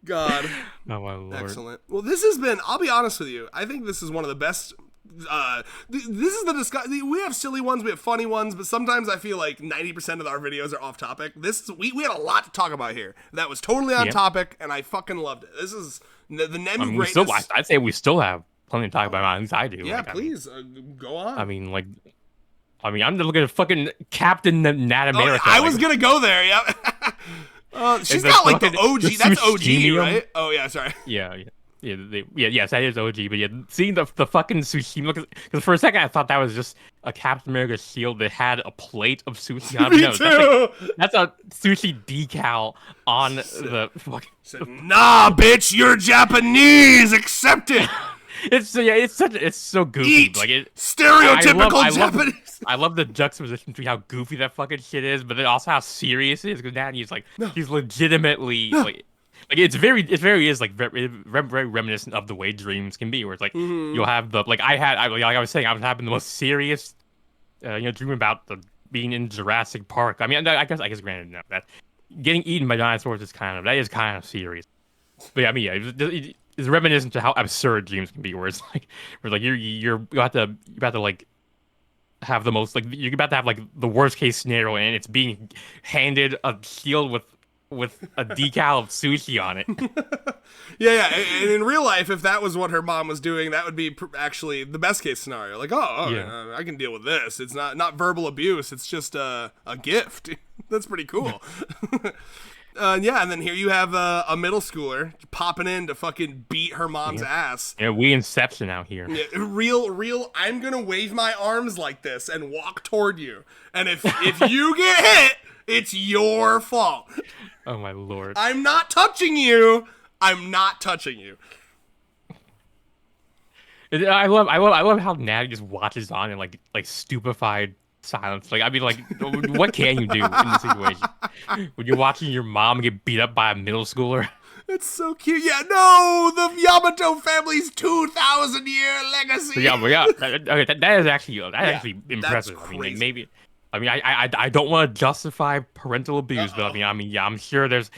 God. Oh my lord. Excellent. Well, this has been. I'll be honest with you. I think this is one of the best. This is the discussion. We have silly ones, we have funny ones, but sometimes I feel like 90% of our videos are off topic. We had a lot to talk about here. That was totally on topic, and I fucking loved it. This is the Nemu greatness. I'd say we still have plenty to talk about. At least I do. Yeah, please go on. I mean, I'm looking at fucking Captain Nat America. I was gonna go there. Yeah. She's got like the OG. That's OG, right? Oh yeah, sorry. Yes, that is OG. But seeing the fucking sushi, because for a second I thought that was just a Captain America shield that had a plate of sushi on it. Me too. That's a sushi decal on the fucking. Nah, bitch, you're Japanese. Accept it. It's so goofy. Eat stereotypical Japanese. I love the juxtaposition between how goofy that fucking shit is, but then also how serious it is. Because Natty is he's legitimately it's very reminiscent of the way dreams can be, where it's like you'll have the I was saying I was having the most serious dream about being in Jurassic Park. I mean, I guess granted no, that getting eaten by dinosaurs is kind of serious. But yeah, I mean it's reminiscent to how absurd dreams can be, where it's like you're about to like have the most you're about to have the worst case scenario, and it's being handed a shield with a decal of sushi on it. yeah, and in real life, if that was what her mom was doing, that would be actually the best case scenario. Like, I can deal with this. It's not verbal abuse. It's just a gift. That's pretty cool. And then here you have a middle schooler popping in to fucking beat her mom's ass. Yeah, we Inception out here. Yeah, real. I'm gonna wave my arms like this and walk toward you, and if you get hit, it's your fault. Oh my lord! I'm not touching you. I'm not touching you. I love how Natty just watches on in like stupefied silence. What can you do in this situation when you're watching your mom get beat up by a middle schooler? It's so cute. Yeah, no, the Yamato family's 2,000-year legacy. That is actually impressive. I mean, I don't want to justify parental abuse, but I'm sure there's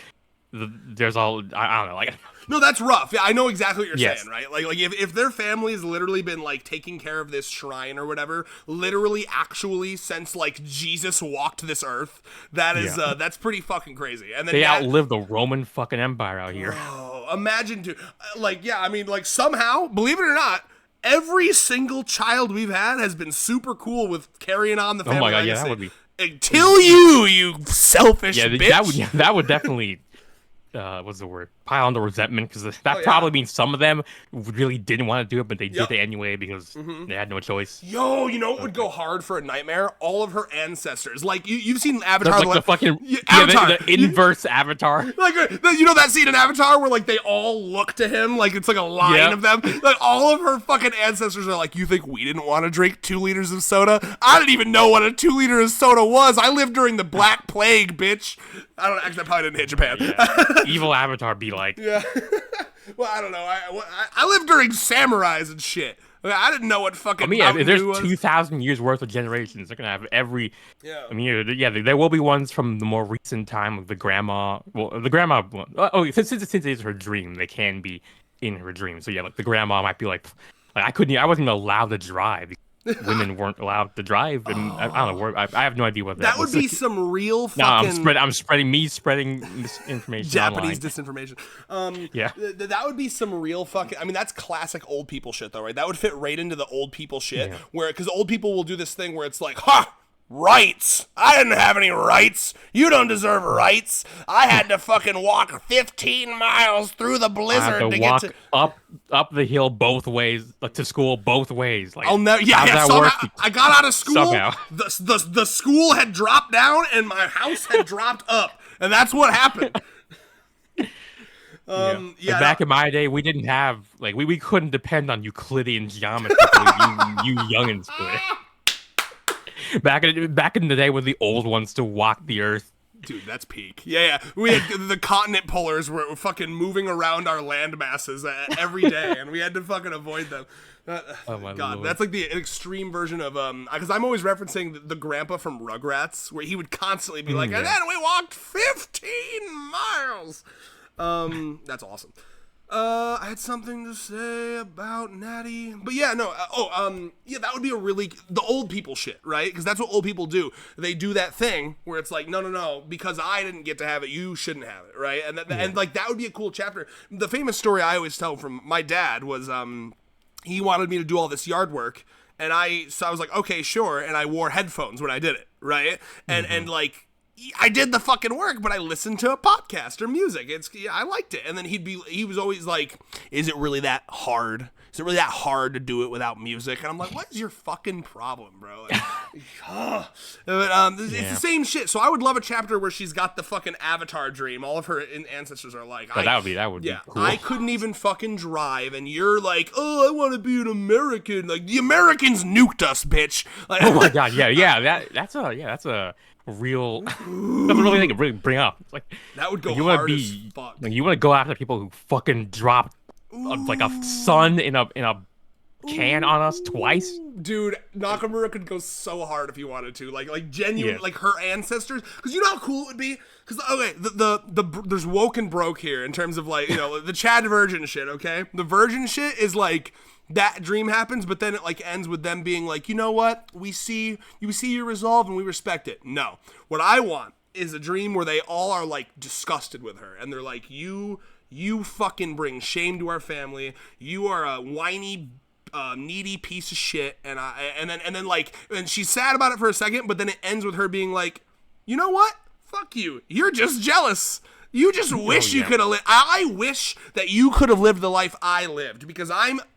there's all I don't know, like No, that's rough. Yeah, I know exactly what you're Yes. saying, right? Like if their family has literally been like taking care of this shrine or whatever, literally actually since like Jesus walked this earth, that is that's pretty fucking crazy. And then they outlived the Roman fucking Empire out here. Oh, imagine to like yeah, I mean like somehow, believe it or not, every single child we've had has been super cool with carrying on the family Oh my god, legacy. yeah, that would be. Until you selfish Yeah, bitch. that would definitely. What's the word? Pile on the resentment, because that yeah. probably means some of them really didn't want to do it, but they Yep. did it anyway because they had no choice. Yo, you know what would go hard for a nightmare? All of her ancestors. Like you've seen Avatar. That's like the fucking Avatar. the inverse Avatar. Like you know that scene in Avatar where like they all look to him like it's like a line Yeah. of them. Like all of her fucking ancestors are like, you think we didn't want to drink 2 liters of soda? I didn't even know what a 2 liter of soda was. I lived during the Black Plague, bitch. I don't actually. I probably didn't hit Japan. Yeah. Evil Avatar be like. Yeah. Well, I don't know. I lived during samurais and shit. I didn't know what fucking. I mean, yeah, Mountain if there's Dew was. 2,000 years worth of generations, they're gonna have every. Yeah. I mean, yeah, there will be ones from the more recent time of the grandma. Well, the grandma. Oh, since it is her dream, they can be in her dream. So yeah, like the grandma might be like I couldn't. I wasn't even allowed to drive. Women weren't allowed to drive, and I don't know. I have no idea what That would was. be some real No, fucking. I'm spreading misinformation. Japanese online. disinformation. Yeah. That would be some real fucking. I mean, that's classic old people shit, though, right? That would fit right into the old people shit, Yeah. where because old people will do this thing where it's like, ha. Rights. I didn't have any rights. You don't deserve rights. I had to fucking walk 15 miles through the I blizzard have to get walk to. up the hill both ways, like to school both ways. Like, I'll never. Yeah, how's yeah. that Somehow, work? I got out of school. Somehow. The school had dropped down and my house had dropped up, and that's what happened. Like, Yeah. back in my day, we didn't have like we couldn't depend on Euclidean geometry. you youngins could. Back in the day when the old ones still walked the earth. Dude, that's peak. Yeah. We had the continent pullers were fucking moving around our land masses every day, and we had to fucking avoid them. Oh my God, lord. that's like the extreme version of because I'm always referencing the grandpa from Rugrats, where he would constantly be like, and then we walked 15 miles. That's awesome. I had something to say about Natty, but yeah, no. Yeah, that would be the old people shit, right? Because that's what old people do. They do that thing where it's like, no, because I didn't get to have it, you shouldn't have it, right? And and like that would be a cool chapter. The famous story I always tell from my dad was, he wanted me to do all this yard work, and so I was like, okay, sure, and I wore headphones when I did it, right? And like. I did the fucking work, but I listened to a podcast or music. I liked it. And then he was always like, is it really that hard? Is it really that hard to do it without music? And I'm like, what is your fucking problem, bro? Like, it's the same shit. So I would love a chapter where she's got the fucking Avatar dream. All of her ancestors are like, that would be cool. I couldn't even fucking drive, and you're like, oh, I want to be an American. Like the Americans nuked us, bitch. Like, Oh my god, yeah. That's a real. That's a really thing to bring up. It's like that would go you hard want to as be fuck. like you want to go after people who fucking dropped like a sun in a can on us twice. Dude, Nakamura could go so hard if he wanted to, like genuine, Yeah. like her ancestors. Because you know how cool it would be. Because okay, there's woke and broke here in terms of like the Chad virgin shit. Okay, the virgin shit is like that dream happens, but then it like ends with them being like, you know what, we see your resolve and we respect it. No, what I want is a dream where they all are like disgusted with her and they're like, you fucking bring shame to our family. You are a whiny. Needy piece of shit, and she's sad about it for a second, but then it ends with her being like, you know what? Fuck you. You're just jealous. You just wish you could have lived. I wish that you could have lived the life I lived because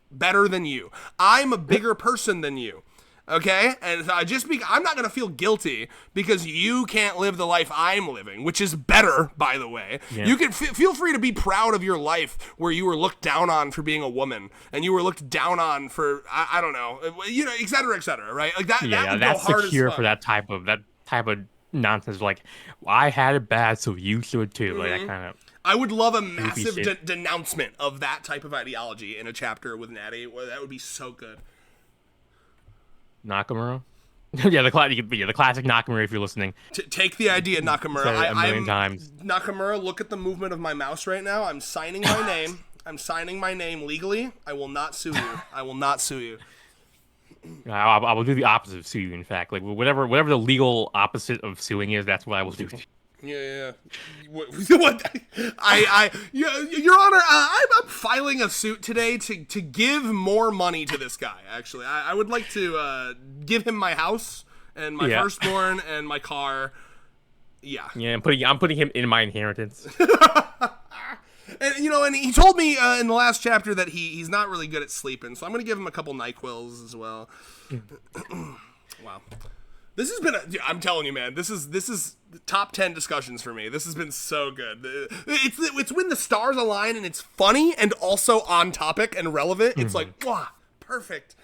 better than you. I'm a bigger person than you. Okay? And so I'm not going to feel guilty because you can't live the life I'm living, which is better, by the way. Yeah. You can feel free to be proud of your life where you were looked down on for being a woman and you were looked down on for, I don't know, et cetera, right? Like that, Yeah, that would that's go hard the cure as fuck. for that type of nonsense. Like, well, I had it bad, so you should too. Like that kind of. I would love a massive shit. denouncement of that type of ideology in a chapter with Natty. That would be so good. Nakamura. Yeah, the classic Nakamura. If you're listening, Take the idea, Nakamura. said it a million times. Nakamura, look at the movement of my mouse right now. I'm signing my name. I'm signing my name legally. I will not sue you. I will not sue you. I will do the opposite of sue you. In fact, like whatever the legal opposite of suing is, that's what I will do. Yeah. What? Your Honor, I'm filing a suit today to give more money to this guy. Actually, I would like to give him my house and my firstborn and my car. Yeah. Yeah, I'm putting him in my inheritance. And and he told me in the last chapter that he's not really good at sleeping, so I'm gonna give him a couple NyQuils as well. Wow. This has been I'm telling you, man, this is top 10 discussions for me. This has been so good. It's when the stars align and it's funny and also on topic and relevant. It's like, wow, perfect.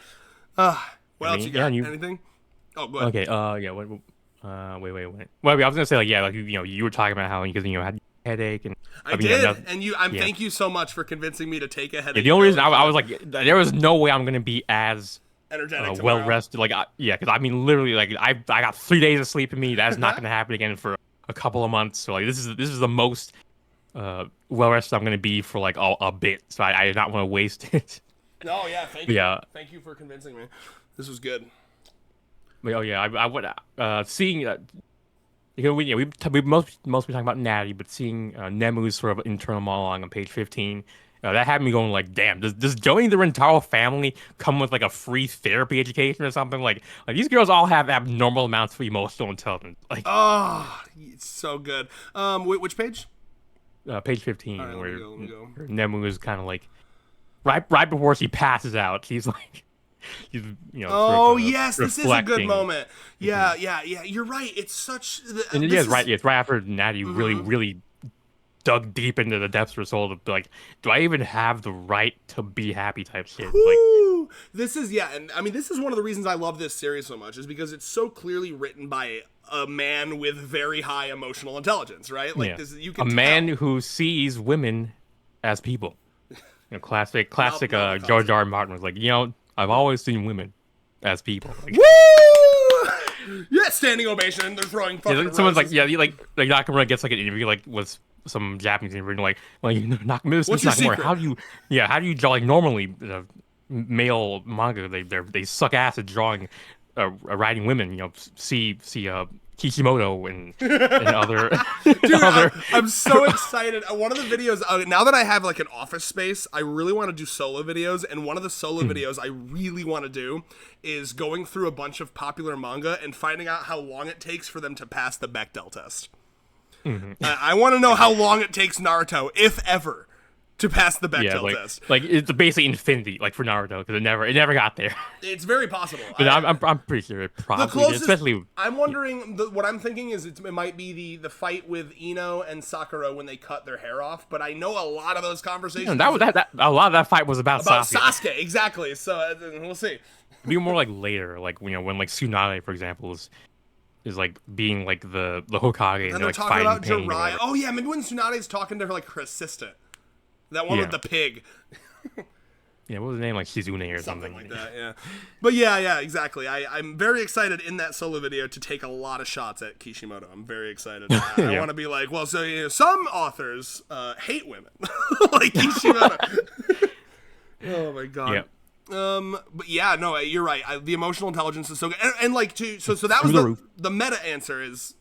What else you got? Anything? Oh, go ahead. Okay. Yeah. Wait. Well, I was gonna say you were talking about how because had a headache and I did, and thank you so much for convincing me to take a headache. The only reason I was like, there was no way I'm gonna be as energetic, well rested. Because I mean, literally, I got 3 days of sleep in me. That's not gonna happen again for a couple of months. So this is the most well rested I'm gonna be for a bit. So I did not want to waste it. Oh yeah, thank you. Yeah, thank you for convincing me. This was good. But, I would seeing. We mostly talking about Natty, but seeing Nemu's sort of internal monologue on page 15. That had me going damn, does joining the Rentaro family come with a free therapy education or something? Like these girls all have abnormal amounts of emotional intelligence. Oh, it's so good. Which page? Page 15, right, where let me go. Nemu is kind of right before she passes out. She's yes, this is a good moment. Yeah. You're right. It's such. Right. It's right after Natty really dug deep into the depths of her soul to be like, do I even have the right to be happy type shit. This is and I mean this is one of the reasons I love this series so much is because it's so clearly written by a man with very high emotional intelligence, right? You can man who sees women as people. Classic George R. R. Martin was like, I've always seen women as people. Woo! Yeah, standing ovation. They're throwing fucking someone's roses. Nakamura gets an interview with some Japanese interview Nakamura, how do you draw normally male manga they suck ass at drawing writing women, see Kishimoto and other. Dude, I'm so excited. One of the videos now that I have an office space, I really want to do solo videos, and one of the solo videos I really want to do is going through a bunch of popular manga and finding out how long it takes for them to pass the Bechdel test. I want to know how long it takes Naruto, if ever, to pass the Bechdel test. It's basically infinity, for Naruto, because it never got there. It's very possible. But I'm pretty sure it probably did, especially. I'm wondering. What I'm thinking is it might be the fight with Ino and Sakura when they cut their hair off. But I know a lot of those conversations. A lot of that fight was about Sasuke, exactly. So we'll see. It'd be more later, when Tsunade, for example, is being the Hokage and they're talking about Jiraiya. Oh yeah, maybe when Tsunade's talking to her assistant. That one with the pig. Yeah, what was the name? Shizune or something like that, yeah. But yeah, exactly. I'm very excited in that solo video to take a lot of shots at Kishimoto. I'm very excited. I want to be some authors hate women. like Kishimoto. Oh my god. Yeah. But yeah, no, you're right. The emotional intelligence is so good, and so that was the meta answer is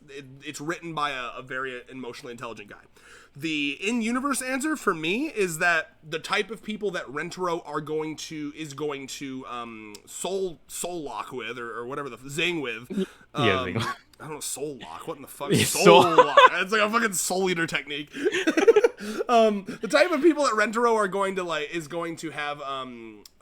it's written by a very emotionally intelligent guy. The in-universe answer for me is that the type of people that Rentaro is going to soul lock with or whatever zing with. Zing. I don't know, soul lock. What in the fuck? Soul lock. It's a fucking soul eater technique. The type of people that Rentaro are going to is going to have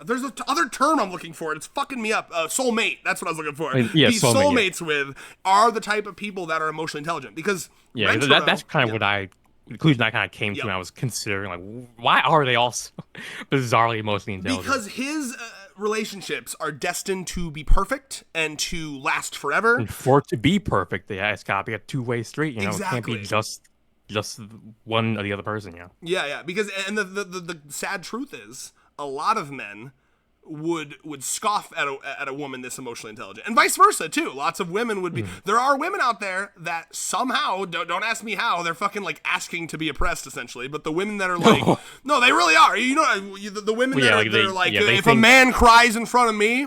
there's other term I'm looking for. It's fucking me up. Soulmate. That's what I was looking for. These soulmates with are the type of people that are emotionally intelligent because Rentaro, that's kind of what I. The conclusion I kind of came to when I was considering, why are they all so bizarrely emotionally intelligent? Because his relationships are destined to be perfect and to last forever. And for it to be perfect, it's got to be a two-way street. Exactly. It can't be just one or the other person. Yeah. Because and the sad truth is, a lot of men would scoff at a woman this emotionally intelligent, and vice versa too. Lots of women would be. There are women out there that somehow don't ask me how they're fucking like asking to be oppressed essentially. But the women that are like, no, they really are. You know, the women that are like, if a man cries in front of me,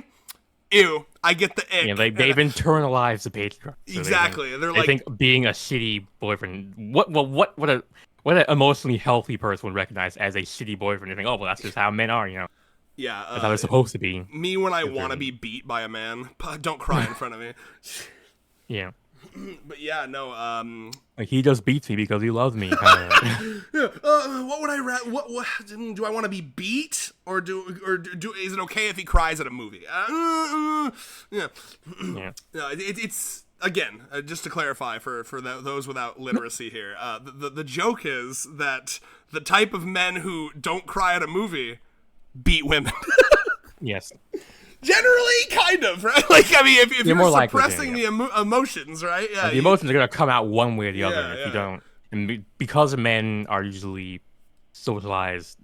ew, I get the ick. Yeah, they've internalized the patriarchy. So Exactly. They think being a shitty boyfriend. What an emotionally healthy person would recognize as a shitty boyfriend. They think, oh well, that's just how men are, you know. Yeah, that's how they're supposed to be. Me when I want to be beat by a man, don't cry in front of me. Yeah. But yeah, no. Like he just beats me because he loves me. Yeah. What would I what do I want to be beat or do is it okay if he cries at a movie? Yeah. Yeah. No, it's again just to clarify for those without literacy here. The joke is that the type of men who don't cry at a movie beat women. Yes. Generally, kind of, right? Like, I mean, if you're suppressing the emotions, right? Yeah, the emotions are gonna come out one way or the other if yeah. you don't. And because men are usually socialized,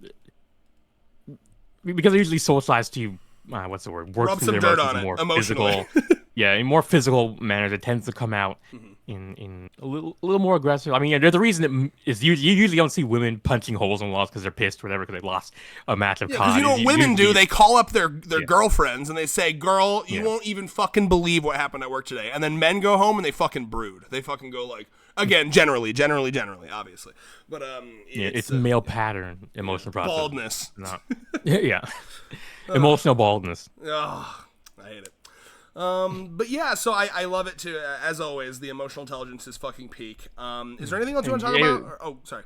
to what's the word? Work rub through some their dirt on emotions it, more physical. Yeah, in more physical manners, it tends to come out in a little more aggressive. I mean, there's a reason is you usually don't see women punching holes in walls because they're pissed or whatever because they lost a match of COD. Because you know what women do? They call up their girlfriends and they say, "Girl, you won't even fucking believe what happened at work today." And then men go home and they fucking brood. They fucking go like, again, generally, obviously, but it's male pattern emotional process. Baldness. Yeah, emotional baldness. Oh, I hate it. But yeah, so I love it too. As always, the emotional intelligence is fucking peak. Is there anything else you want to talk about? Oh, sorry.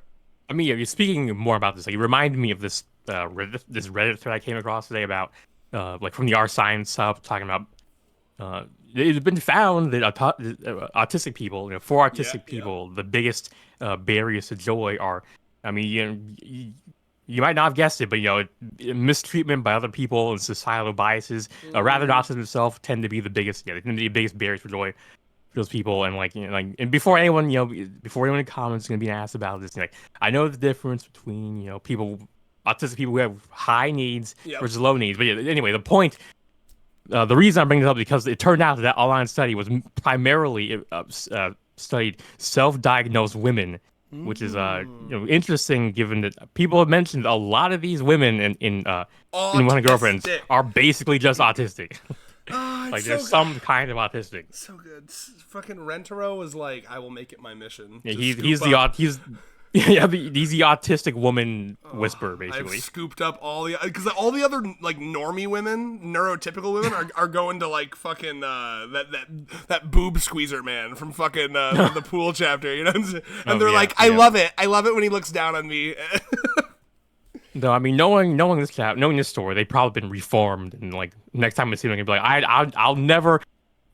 I mean, you're speaking more about this. Like, it reminded me of this Reddit thread I came across today about, like from the R Science sub talking about. It's been found that autistic people, for autistic people, the biggest barriers to joy are, I mean, you might not have guessed it, but mistreatment by other people and societal biases, rather than autism itself, tend to be the biggest. Yeah, they tend to be the biggest barriers for joy for those people. And and before anyone, before anyone in comments is gonna be asked about this, I know the difference between autistic people who have high needs versus low needs. But anyway, the point. The reason I'm bringing this up is because it turned out that online study was primarily studied self-diagnosed women. Which is interesting, given that people have mentioned a lot of these women in One of Girlfriends are basically just autistic. Like there's so some kind of autistic. So good. Fucking Rentaro was like, I will make it my mission. Yeah, he's the autistic woman whisperer, basically. I've scooped up all the other like normie women, neurotypical women are going to like fucking that boob squeezer man from fucking the pool chapter, and they're like, I love it when he looks down on me. Though I mean, knowing this story, they've probably been reformed, and like next time I see them, I'm gonna be like, I'll never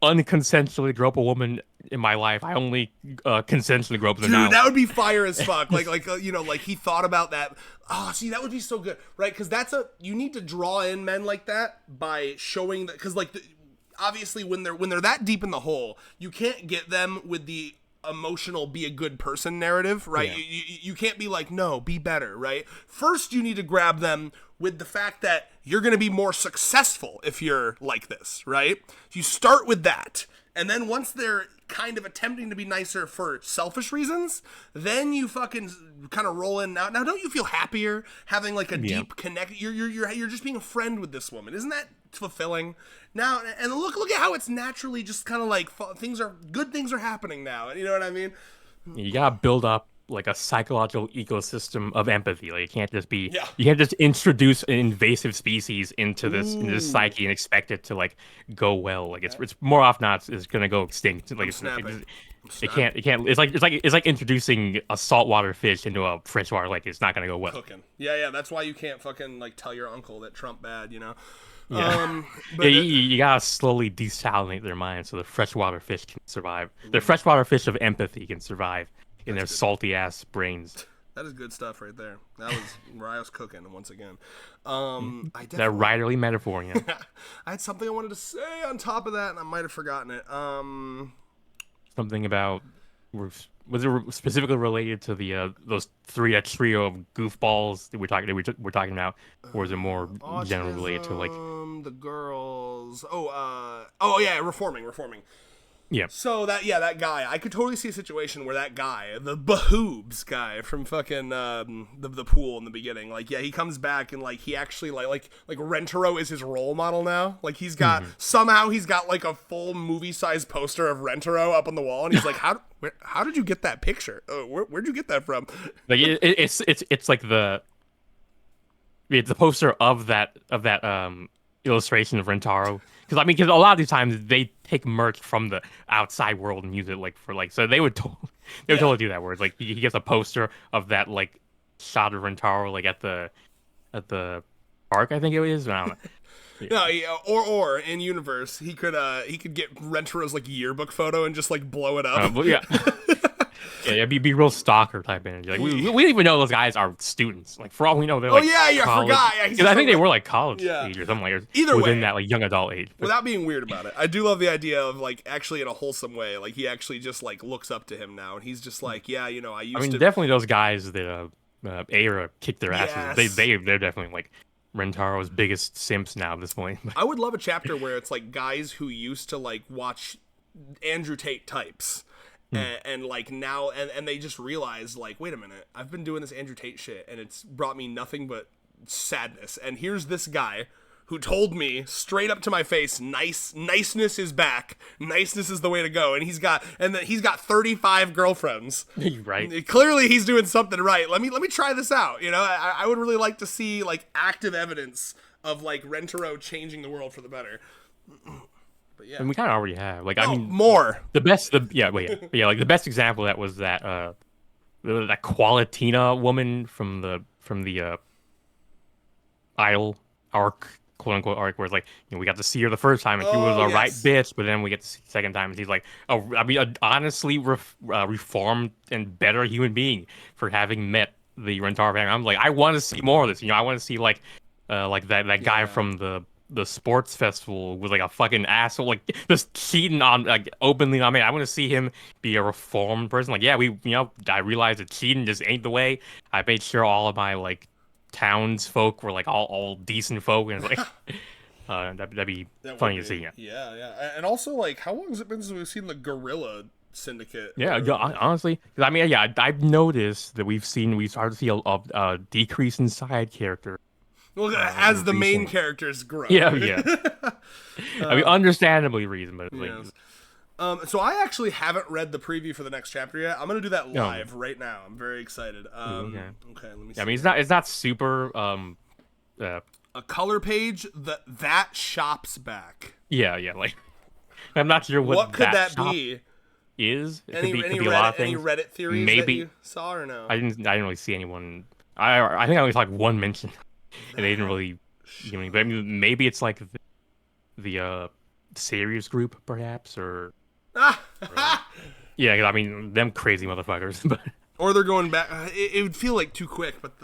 unconsensually grope a woman in my life. I only consensually grope them now. Dude, that would be fire as fuck. like he thought about that. Oh, see, that would be so good, right? Because you need to draw in men like that by showing that, because obviously when they're that deep in the hole, you can't get them with the emotional be a good person narrative, right? Yeah. You can't be like, no, be better, right? First you need to grab them with the fact that you're going to be more successful if you're like this, right? You start with that, and then once they're kind of attempting to be nicer for selfish reasons, then you fucking kind of roll in. Now don't you feel happier having like a deep connect? You're just being a friend with this woman. Isn't that fulfilling? Now, and look at how it's naturally just kind of like good things are happening now. You know what I mean? You gotta build up like a psychological ecosystem of empathy. Like you can't just introduce an invasive species into this psyche and expect it to like go well. Like it's more often not it's gonna go extinct. Like it can't. It's like introducing a saltwater fish into a freshwater lake. It's not gonna go well. Cooking. Yeah. That's why you can't fucking like tell your uncle that Trump bad. Yeah. You gotta slowly desalinate their mind so the freshwater fish can survive. The freshwater fish of empathy can survive in their salty ass brains. That is good stuff right there. That was where I was cooking once again. That writerly metaphor, yeah. I had something I wanted to say on top of that, and I might have forgotten it. Something about was it specifically related to the those that trio of goofballs that we're talking about, or was it more generally related to like the girls? Oh yeah, reforming. yeah. So that guy, I could totally see a situation where that guy, the Bahoobs guy from fucking the pool in the beginning, like he comes back and like he actually like Rentaro is his role model now. Like he's got somehow he's got like a full movie size poster of Rentaro up on the wall, and he's like, how did you get that picture? Where'd you get that from? Like it's like it's the poster of that illustration of Rentaro. Because a lot of these times they take merch from the outside world and use it so they would totally do that. Where it's like he gets a poster of that like shot of Rentaro like at the park, I think it is. I don't know. No, or in universe he could get Rentaro's like yearbook photo and just like blow it up. Yeah. Yeah, be real stalker type energy. Like we don't even know those guys are students. Like for all we know, they're like I forgot. Yeah, because I think they were like college age or something like either within way, that like young adult age. Without being weird about it, I do love the idea of like actually in a wholesome way. Like he actually just like looks up to him now, and he's just like, I used to. Definitely those guys that Aira kicked their asses. Yes. They're definitely like Rentaro's biggest simps now at this point. I would love a chapter where it's like guys who used to like watch Andrew Tate types. And like now, and they just realize like, wait a minute, I've been doing this Andrew Tate shit, and it's brought me nothing but sadness. And here's this guy who told me straight up to my face, niceness is back, niceness is the way to go. And he's got 35 girlfriends. Right. Clearly, he's doing something right. Let me try this out. I would really like to see like active evidence of like Rentaro changing the world for the better. But yeah. And we kind of already have. Like, more. Like the best example of that was that that Qualitina woman from the Idol arc, quote unquote arc, where it's like we got to see her the first time and she was a right bitch, but then we get to see the second time and she's like, honestly reformed and better human being for having met the Rentaro family. I'm like, I want to see more of this. I want to see like that guy from the sports festival was like a fucking asshole, like just cheating on like openly on me. I want to see him be a reformed person. Like, I realized that cheating just ain't the way. I made sure all of my like townsfolk were like all decent folk, and like that'd be funny to see. Yeah. And also, like, how long has it been since we've seen the Gorilla Syndicate? Yeah, honestly, I've noticed that we've started to see a decrease in side character. Well, as the main characters grow. Yeah. Understandably reason, but like. Yes. So I actually haven't read the preview for the next chapter yet. I'm gonna do that live right now. I'm very excited. Okay, let me see. It's not super. A color page that shop's back. Yeah. Like, I'm not sure what could that be. Is it any could be a lot of things. Any Reddit theories that you saw or no? I didn't really see anyone. I think I only saw like one mention. And they didn't really give me, but maybe it's like the series group, perhaps, or yeah. Them crazy motherfuckers. But or they're going back. It would feel like too quick, but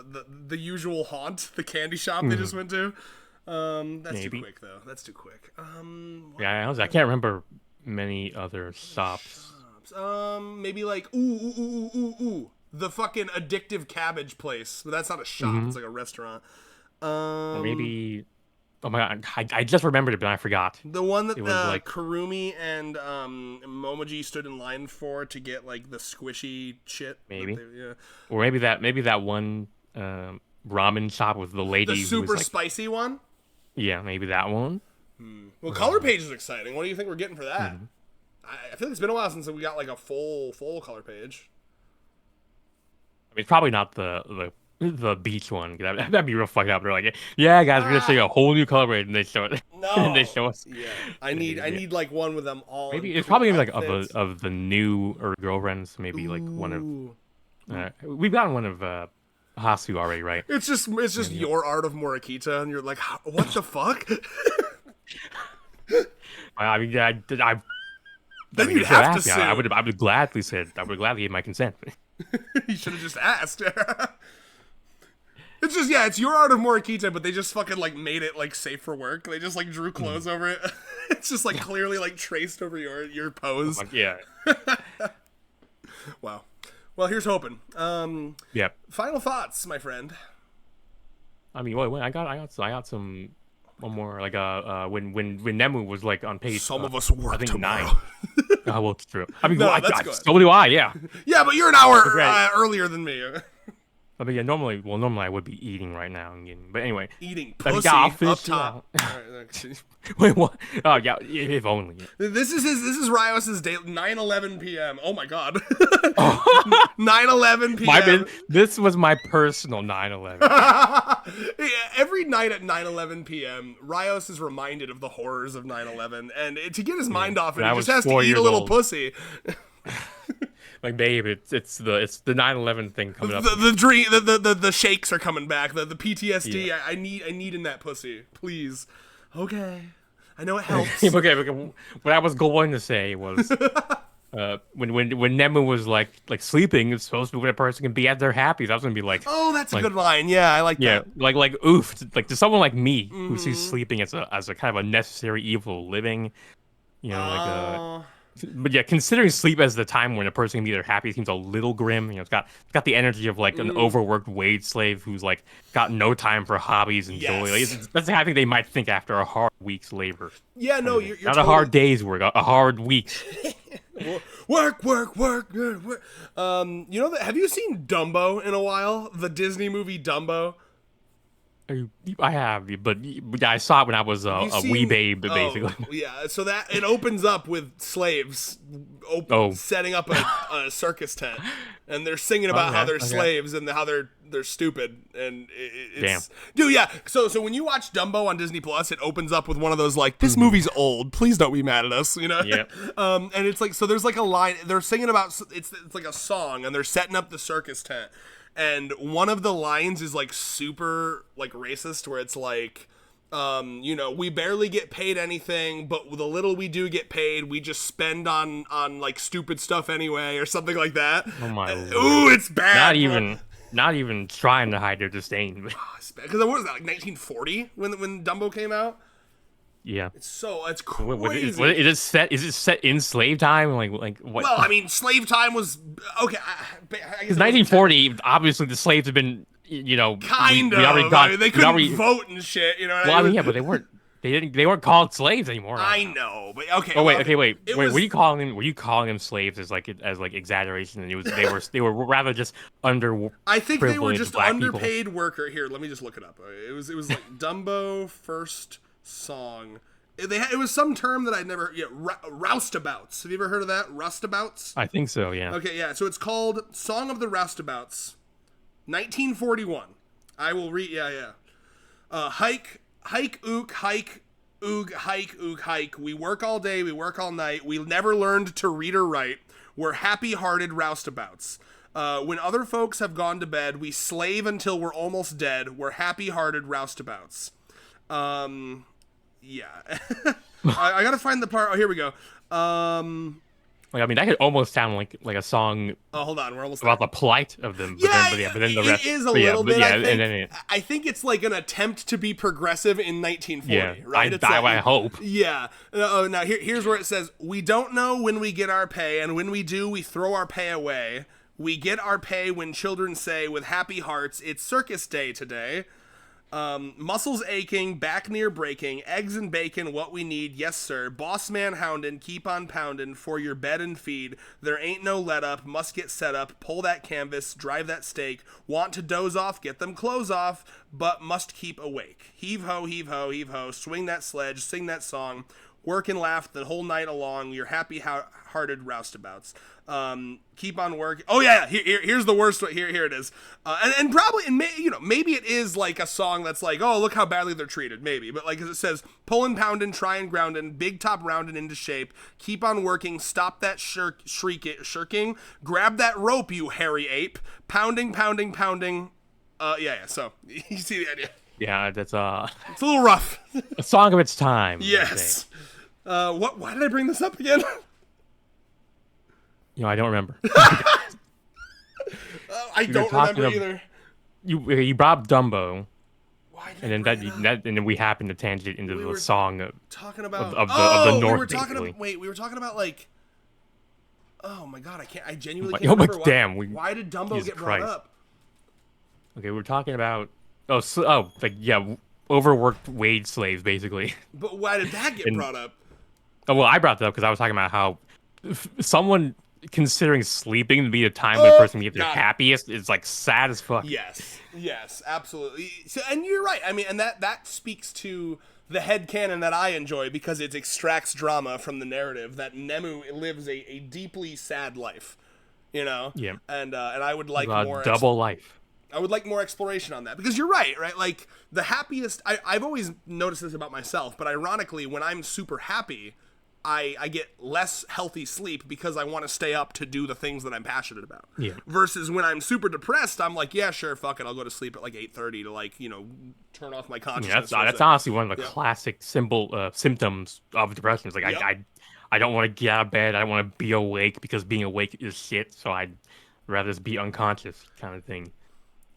the usual haunt, the candy shop they just went to. That's maybe too quick though. That's too quick. I can't remember many other shops. Maybe like the fucking addictive cabbage place, but that's not a shop. It's like a restaurant. Or maybe, oh my god, I just remembered it, but I forgot. The one that like Kurumi and Momoji stood in line for to get like the squishy shit. Maybe, or maybe that one ramen shop with the lady, the super who was, spicy one. Yeah, maybe that one. Well, color page is exciting. What do you think we're getting for that? I feel like it's been a while since we got like a full color page. It's probably not the beach one. That'd be real fucked up. They're like, yeah, guys, we're gonna show you a whole new color page, and they show it. No, and they show us. Yeah, I need like one with them all. Maybe it's probably gonna be like of the new or girlfriends. Maybe like one of. We've gotten one of Hasu already, right? It's just your art of Morikita, and you're like, what the fuck? Then you'd have to sue. I would gladly give my consent. You should have just asked. It's just, it's your art of Morikita, but they just fucking like made it like safe for work. They just like drew clothes over it. It's just like clearly like traced over your pose. Yeah. Wow. Well, here's hoping. Yep. Final thoughts, my friend. I mean, wait, I got some one more like when Nemu was like on page. Some of us work I think tomorrow. 9. Oh, well, it's true. I mean, No, well, that's good. so do I. Yeah. Yeah, but you're an hour Right. earlier than me. I mean, yeah. Normally I would be eating right now. But anyway. Eating I mean, pussy yeah, I'll up finish it top. out. All right, Wait, what? Oh, yeah. If only. This is Rios's day. 9:11 p.m. Oh my god. 9:11 p.m. This was my personal 9/11. Yeah, every night at 9:11 p.m., Rios is reminded of the horrors of 9/11, and to get his mind off it, When he I just was has to 4 eat a years little old. pussy. Like, babe, it's the 9/11 thing coming up. The dream, the shakes are coming back. The PTSD. Yeah. I need in that pussy, please. Okay, I know it helps. Okay. What I was going to say was, when Nemu was like sleeping, it's supposed to be when a person can be at their happiest. I was gonna be like, Oh, that's a like, good line. Yeah, I like yeah, that. like oof, like to someone like me who sees sleeping as a kind of a necessary evil of living, Oh. But yeah, considering sleep as the time when a person can be their happy seems a little grim. It's got the energy of like an overworked wage slave who's like got no time for hobbies and joy. Like, Yes. that's the kind of thing they might think after a hard week's labor. Yeah, no, you're Not totally... a hard day's work, a hard week. Work. Have you seen Dumbo in a while? The Disney movie Dumbo. I have, but yeah, I saw it when I was a wee babe, basically. Oh, yeah, so that it opens up with slaves setting up a circus tent, and they're singing about how they're slaves and how they're stupid, and it's... Damn. Dude, yeah, so when you watch Dumbo on Disney Plus, it opens up with one of those, like, this movie's old, please don't be mad at us, Yeah. And it's like, so there's like a line, they're singing about, it's like a song, and they're setting up the circus tent. And one of the lines is like super like racist, where it's like, we barely get paid anything, but the little we do get paid, we just spend on like stupid stuff anyway, or something like that. Oh my Ooh, Lord. it's bad. Not even trying to hide their disdain. Because what was that, like 1940 when Dumbo came out? Yeah. It's crazy. Is it set in slave time? Like what? Well, I mean, slave time was okay. Because 1940, obviously the slaves have been, kind of. I mean, they couldn't vote and shit. You know what I mean? Well, I mean, yeah, but they weren't. They weren't called slaves anymore. I know, but okay. Oh wait. Were you calling them slaves as exaggeration? And they were rather just under. I think they were just underpaid people. worker. Here, let me just look it up. It was like Dumbo first song. It was some term that I'd never. Yeah, roustabouts. Have you ever heard of that? Roustabouts. I think so. Yeah. Okay, yeah. So it's called "Song of the Roustabouts," 1941. I will read. Yeah. Hike, ook, hike, oog, hike, ook, hike. We work all day, we work all night. We never learned to read or write. We're happy-hearted roustabouts. When other folks have gone to bed, we slave until we're almost dead. We're happy-hearted roustabouts. Yeah. I gotta find the part. Oh, here we go. I mean, that could almost sound like a song. Oh, hold on, we're almost about the plight of them. But then the rest. It is a little bit. Yeah, I think it's like an attempt to be progressive in 1940. Right? I hope. Yeah. Now here's where it says, "We don't know when we get our pay, and when we do, we throw our pay away. We get our pay when children say, with happy hearts, it's circus day today. Muscles aching, back near breaking, eggs and bacon, what we need, yes sir. Boss man houndin', keep on poundin', for your bed and feed. There ain't no let up, must get set up, pull that canvas, drive that stake. Want to doze off, get them clothes off, but must keep awake. Heave ho, heave ho, heave ho, swing that sledge, sing that song. Work and laugh the whole night along, your happy-hearted roustabouts. Keep on working. Oh yeah, here's the worst. Here it is. And probably, maybe it is like a song that's like, oh, look how badly they're treated, maybe. But like, as it says, pullin', poundin', tryin', groundin', big top roundin' into shape. Keep on working. Stop that shirking. Grab that rope, you hairy ape. Pounding, pounding, pounding. Yeah. So you see the idea. Yeah, that's It's a little rough. a song of its time. Yes. Why did I bring this up again? I don't remember. I don't remember either. You brought up Dumbo, Why did and then we happened to tangent into the song of talking about the North. we were talking about like Oh my god, I can't. I genuinely Like, can't oh my remember. damn, Why did Dumbo Jesus get brought Christ. up? Okay, we're talking about like yeah, overworked wage slaves basically. But why did that get And- brought up? Oh, well, I brought that up because I was talking about how someone considering sleeping to be the time when a person can get their got it. happiest is like sad as fuck. Yes, absolutely. So, and you're right. I mean, and that speaks to the headcanon that I enjoy because it extracts drama from the narrative that Nemu lives a deeply sad life, you know? Yeah. And I would like more double life. I would like more exploration on that because you're right? Like the happiest, I've always noticed this about myself, but ironically, when I'm super happy, I get less healthy sleep because I want to stay up to do the things that I'm passionate about. Yeah. Versus when I'm super depressed, I'm like, yeah, sure, fuck it, I'll go to sleep at like 8:30 to like, you know, turn off my Yeah, consciousness. that's honestly one of the classic symptoms of depression. It's like Yep. I don't want to get out of bed. I don't want to be awake because being awake is shit. So I'd rather just be unconscious kind of thing.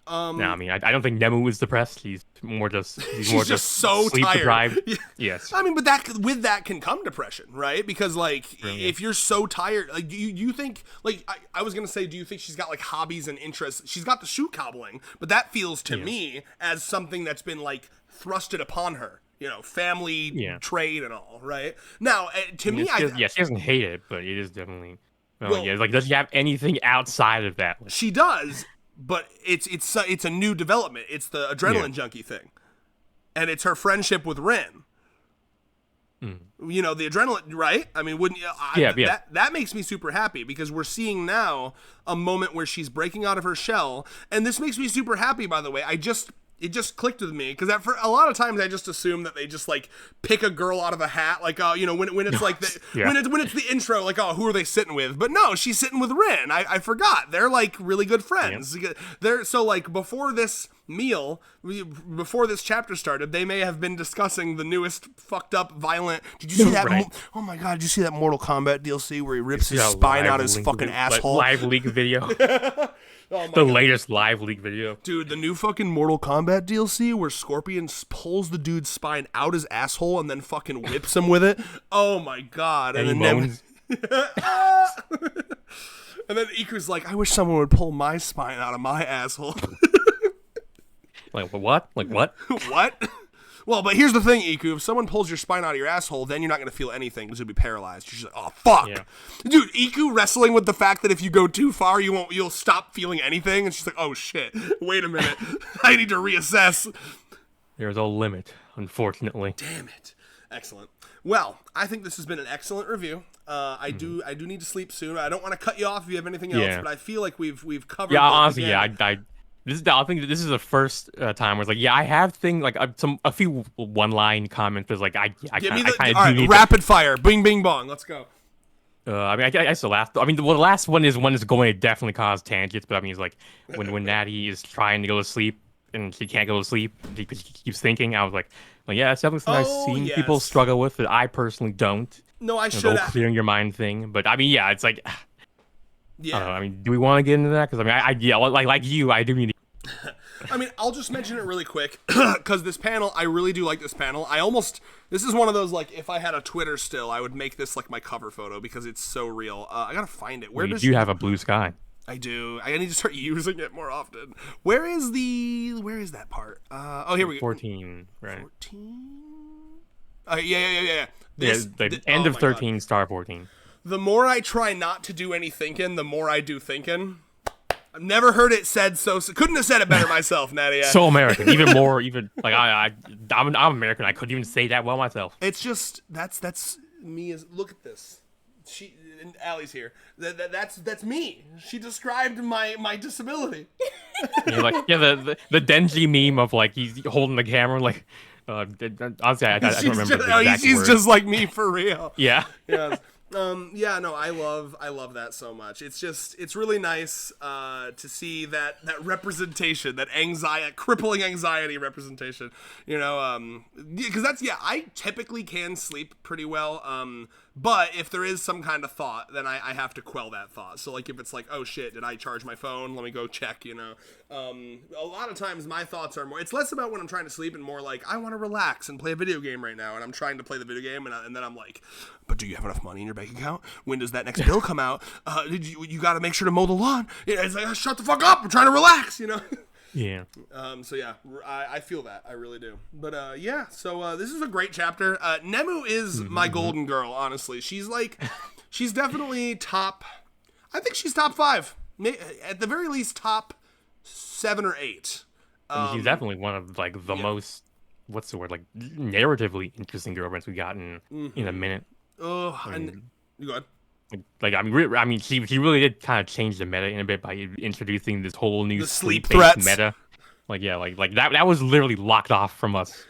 No, I mean, I don't think Nemu is depressed. He's more just She's just so sleep tired. deprived. Yeah. Yes. I mean, but with that can come depression, right? Because like, if you're so tired, like, do you think, like, I was gonna say, do you think she's got like hobbies and interests? She's got the shoe cobbling, but that feels to me as something that's been like thrusted upon her. You know, family trade and all, right? Now, to me, she doesn't hate it, but it is definitely. Well, yeah, like, does she have anything outside of that? Like, she does, but it's a new development. It's the adrenaline junkie thing, and it's her friendship with Rin. You know, the adrenaline, right? I mean, wouldn't you? That makes me super happy because we're seeing now a moment where she's breaking out of her shell, and this makes me super happy. By the way, it just clicked with me because for a lot of times I just assume that they just like pick a girl out of a hat, like you know, when it's like when it's the intro, like, oh, who are they sitting with? But no, she's sitting with Rin. I forgot they're like really good friends. They're so like before this meal, before this chapter started, they may have been discussing the newest fucked up violent. Did you see that? Right. Oh my god, did you see that Mortal Kombat DLC where he rips his spine out his fucking asshole? Live leak video. Oh the latest live leak video. Dude, the new fucking Mortal Kombat DLC where Scorpion pulls the dude's spine out his asshole and then fucking whips him with it. Oh my god. And then moans. And then Iku's like, I wish someone would pull my spine out of my asshole. Like, what? Like, what? What? Well, but here's the thing, Iku. If someone pulls your spine out of your asshole, then you're not going to feel anything because you'll be paralyzed. You're just like, oh, fuck. Yeah. Dude, Iku wrestling with the fact that if you go too far, you'll stop feeling anything. And she's like, oh, shit. Wait a minute. I need to reassess. There's a limit, unfortunately. Damn it. Excellent. Well, I think this has been an excellent review. I do need to sleep soon. I don't want to cut you off if you have anything else, but I feel like we've covered. Yeah, honestly, I think this is the first time where it's like, yeah, I have things like a few one-line comments. But like, I kind of all right, rapid fire, bing, bing, bong. Let's go. I mean, I guess the last. I mean, the last one is going to definitely cause tangents. But I mean, it's like when Natty is trying to go to sleep and she can't go to sleep because she keeps thinking. I was like, yeah, it's definitely something I've seen people struggle with that I personally don't. No, I should. The clearing your mind thing, but I mean, yeah, it's like. Yeah. I don't know. I mean, do we want to get into that? Because I mean, like you, I do need. I mean, I'll just mention it really quick because this panel, I really do like this panel. This is one of those, like, if I had a Twitter still, I would make this like my cover photo because it's so real. I gotta find it. Where does you have a blue sky? I do. I need to start using it more often. Where is that part? Oh, here we go. 14, right? 14. Yeah. End of 13, God. Star 14. The more I try not to do any thinking, the more I do thinking. I've never heard it said so. Couldn't have said it better myself, Naddy. So American, even like I'm American. I couldn't even say that well myself. It's just that's me. Look at this. And Allie's here. That's me. She described my disability. The Denji meme of like he's holding the camera like. Honestly, I don't remember. She's just like me for real. Yeah. Yes. No, I love that so much. It's really nice to see that representation, that crippling anxiety representation, you know, because I typically can sleep pretty well. But if there is some kind of thought, then I have to quell that thought. So like if it's like, oh shit, did I charge my phone? Let me go check, you know. A lot of times my thoughts are more, it's less about when I'm trying to sleep and more like, I want to relax and play a video game right now. And I'm trying to play the video game and then I'm like, but do you have enough money in your bank account? When does that next bill come out? You got to make sure to mow the lawn. It's like, shut the fuck up. I'm trying to relax, you know. Yeah. So yeah, I feel that. I really do. But yeah, so this is a great chapter. Nemu is my golden girl, honestly. She's definitely top, I think she's top 5. At the very least, top 7 or 8. I mean, she's definitely one of like the most, what's the word, like narratively interesting girlfriends we got in a minute. Oh, and you go ahead. Like I mean, she really did kind of change the meta in a bit by introducing this whole new sleep sleep-based meta. Like yeah, like that was literally locked off from us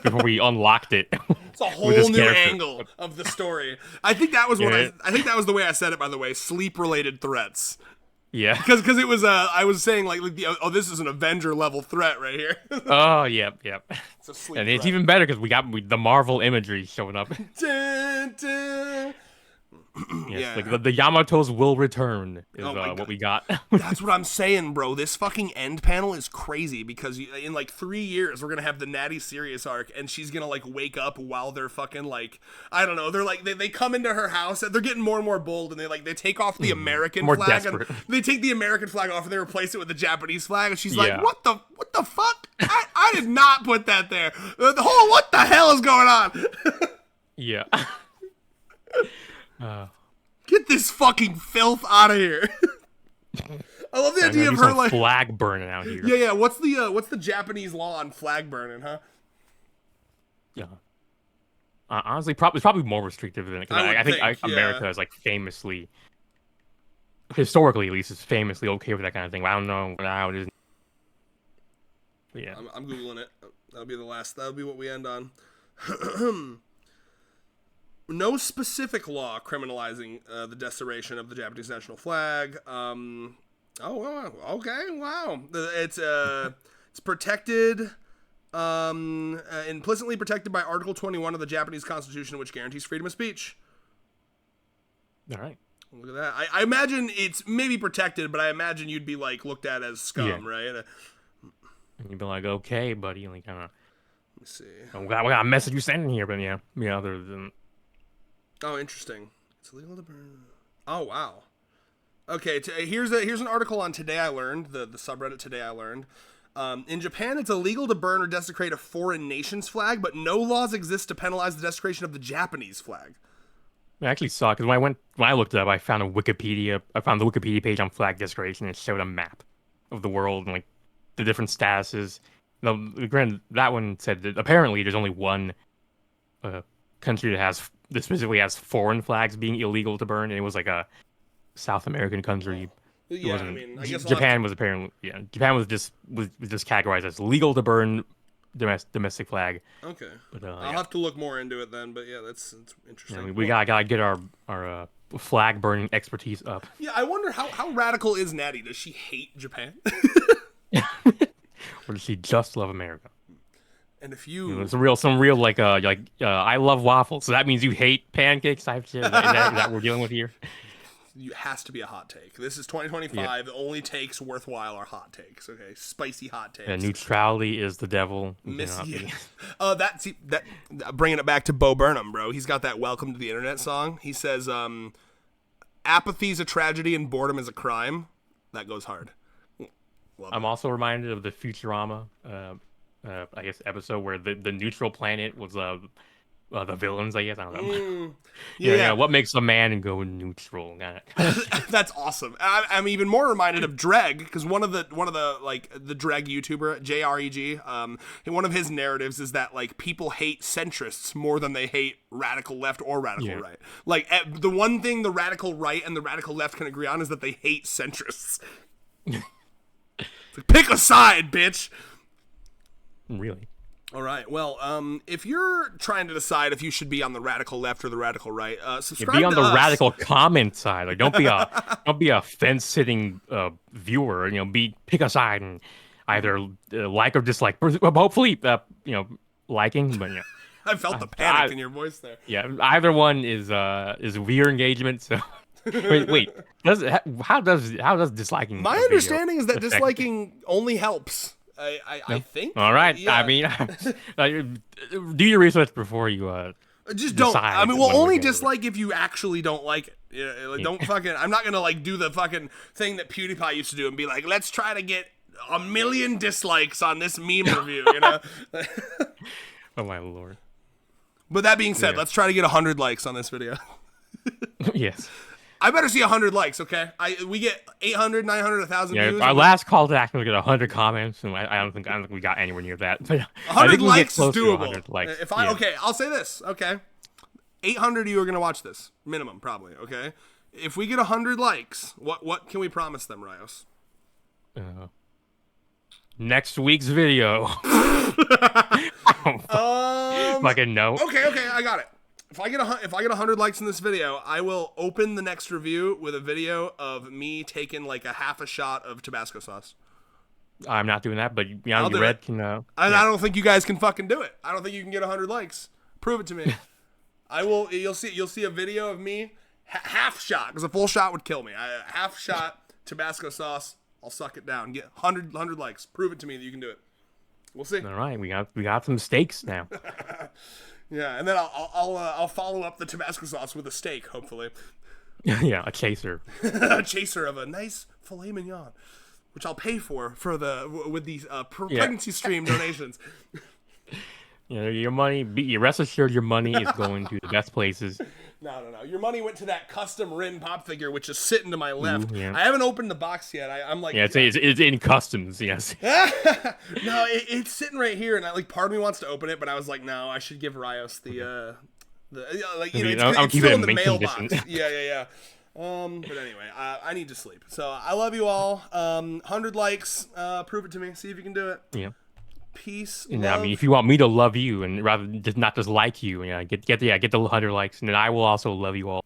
before we unlocked it. It's a whole new angle of the story. I think that was I think that was the way I said it. By the way, sleep-related threats. Yeah, because it was I was saying like this is an Avenger level threat right here. Oh yep. It's a sleep and threat. it's even better because we got the Marvel imagery showing up. Dun, dun. Yes, like the Yamatos will return is what we got. That's what I'm saying, bro. This fucking end panel is crazy because in like 3 years we're gonna have the Natty Sirius arc, and she's gonna like wake up while they're fucking like I don't know. They're like they come into her house and they're getting more and more bold, and they take off the American more flag desperate. and they take the American flag off and they replace it with the Japanese flag, and she's like, what the fuck? I did not put that there. What the hell is going on? Yeah. Get this fucking filth out of here. I love the idea of her like flag burning out here. Yeah. What's the Japanese law on flag burning, huh? Yeah. Honestly, it's probably more restrictive than it. I think America is like famously, historically at least, is famously okay with that kind of thing. But I don't know how it is. But yeah, I'm googling it. That'll be the last. That'll be what we end on. No specific law criminalizing the desecration of the Japanese national flag. Oh, okay, wow. It's protected, implicitly protected by Article 21 of the Japanese Constitution, which guarantees freedom of speech. All right. Look at that. I imagine it's maybe protected, but I imagine you'd be like looked at as scum, right? And you'd be like, okay, buddy, like kind of. Let me see. What kind of message you sending here? But yeah, other than. Oh, interesting. It's illegal to burn. Oh, wow. Okay, here's an article on Today I Learned, the subreddit Today I Learned. In Japan, it's illegal to burn or desecrate a foreign nation's flag, but no laws exist to penalize the desecration of the Japanese flag. I actually saw it because when I looked it up, I found the Wikipedia page on flag desecration, and it showed a map of the world and like the different statuses. Now, granted, that one said that apparently there's only one country that specifically has foreign flags being illegal to burn, and it was like a South American country. Yeah, I mean, I guess Japan was apparently Japan was just categorized as legal to burn domestic flag. Okay, but I'll have to look more into it then. But yeah, that's interesting. Yeah, we gotta get our flag burning expertise up. Yeah, I wonder how radical is Natty? Does she hate Japan? Or does she just love America? And if you some real like I love waffles, so that means you hate pancakes type shit. Is that what we're dealing with here? It has to be a hot take. This is 2025. The only takes worthwhile are hot takes. Okay, spicy hot takes. Yeah, neutrality is the devil. That bringing it back to Bo Burnham, bro. He's got that "Welcome to the Internet" song. He says, "Apathy's a tragedy and boredom is a crime." That goes hard. I'm also reminded of the Futurama, I guess, episode where the neutral planet was the villains, I guess. I don't know. Yeah. What makes a man go neutral? That's awesome. I'm even more reminded of Dreg, because one of the like the Dreg YouTuber JREG, one of his narratives is that like people hate centrists more than they hate radical left or radical right. Like the one thing the radical right and the radical left can agree on is that they hate centrists. Like, pick a side, bitch. Really? All right. Well, if you're trying to decide if you should be on the radical left or the radical right, subscribe. Be on to the us. radical comment side. Like, don't be a fence-sitting viewer. Pick a side and either like or dislike. Hopefully, liking. But I felt the panic in your voice there. Yeah, either one is viewer engagement. So wait, how does disliking? My understanding is that disliking only helps. I think. All right. Yeah. I mean, do your research before you just don't. decide I mean, when we'll we're only gonna- dislike if you actually don't like it. Yeah, like, don't fucking. I'm not gonna like do the fucking thing that PewDiePie used to do and be like, let's try to get 1 million dislikes on this meme review. You know. Oh my lord. But that being said, Yeah. let's try to get 100 likes on this video. Yes. I better see 100 likes, okay? We get 800, 900, 1,000 Yeah. views. Our last call to action was get 100 comments, and I don't think we got anywhere near that. But 100 likes is close to doable. 100 likes. If I Yeah. Okay, I'll say this, okay? 800 of you are gonna watch this, minimum, probably, okay? If we get 100 likes, what can we promise them, Rios? Next week's video. Fucking no. Okay, I got it. If I get 100 likes in this video, I will open the next review with a video of me taking like a half a shot of Tabasco sauce. I'm not doing that, but I'll you do Red it. can. I don't think you guys can fucking do it. I don't think you can get 100 likes. Prove it to me. I will. You'll see a video of me half shot, because a full shot would kill me. Half shot Tabasco sauce. I'll suck it down. Get 100 likes. Prove it to me that you can do it. We'll see. All right, we got some steaks now. Yeah, and then I'll follow up the Tabasco sauce with a steak, hopefully. Yeah, a chaser. A chaser of a nice filet mignon, which I'll pay for with these pregnancy stream donations. You know, your money. Rest assured, your money is going to the best places. No. Your money went to that custom Rin pop figure, which is sitting to my left. yeah. I haven't opened the box yet. I'm like, Yeah, it's in customs. Yes. No, it's sitting right here, and part of me wants to open it, but I was like, no, I should give Rios the I'll it's keep still it in the mint mailbox. condition. Yeah. But anyway, I need to sleep, so I love you all. 100 likes, prove it to me. See if you can do it. Yeah. Peace. And, love. I mean, if you want me to love you and rather just not just like you, get the 100 likes, and then I will also love you all.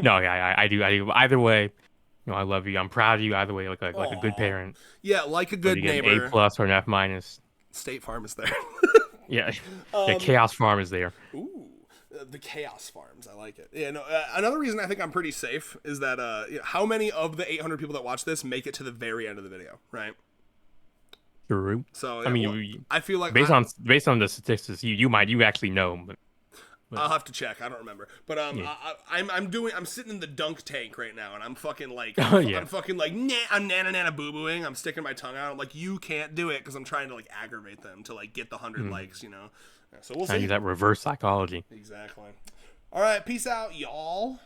No, yeah, I do. Either way, I love you. I'm proud of you. Either way, like a good parent. Yeah, like a good You get neighbor. an A+ or an F-. State Farm is there. Yeah, Chaos Farm is there. Ooh, the Chaos Farms. I like it. Yeah, no. Another reason I think I'm pretty safe is that how many of the 800 people that watch this make it to the very end of the video, right? True. So I mean, I feel like based on the statistics, you actually know. But I'll have to check. I don't remember. But I'm sitting in the dunk tank right now, and I'm fucking like I'm fucking like I'm nana boo booing. I'm sticking my tongue out. I'm like, you can't do it, because I'm trying to like aggravate them to like get the 100 likes, you know. Yeah, so we'll I see. use that reverse psychology. Exactly. All right, peace out, y'all.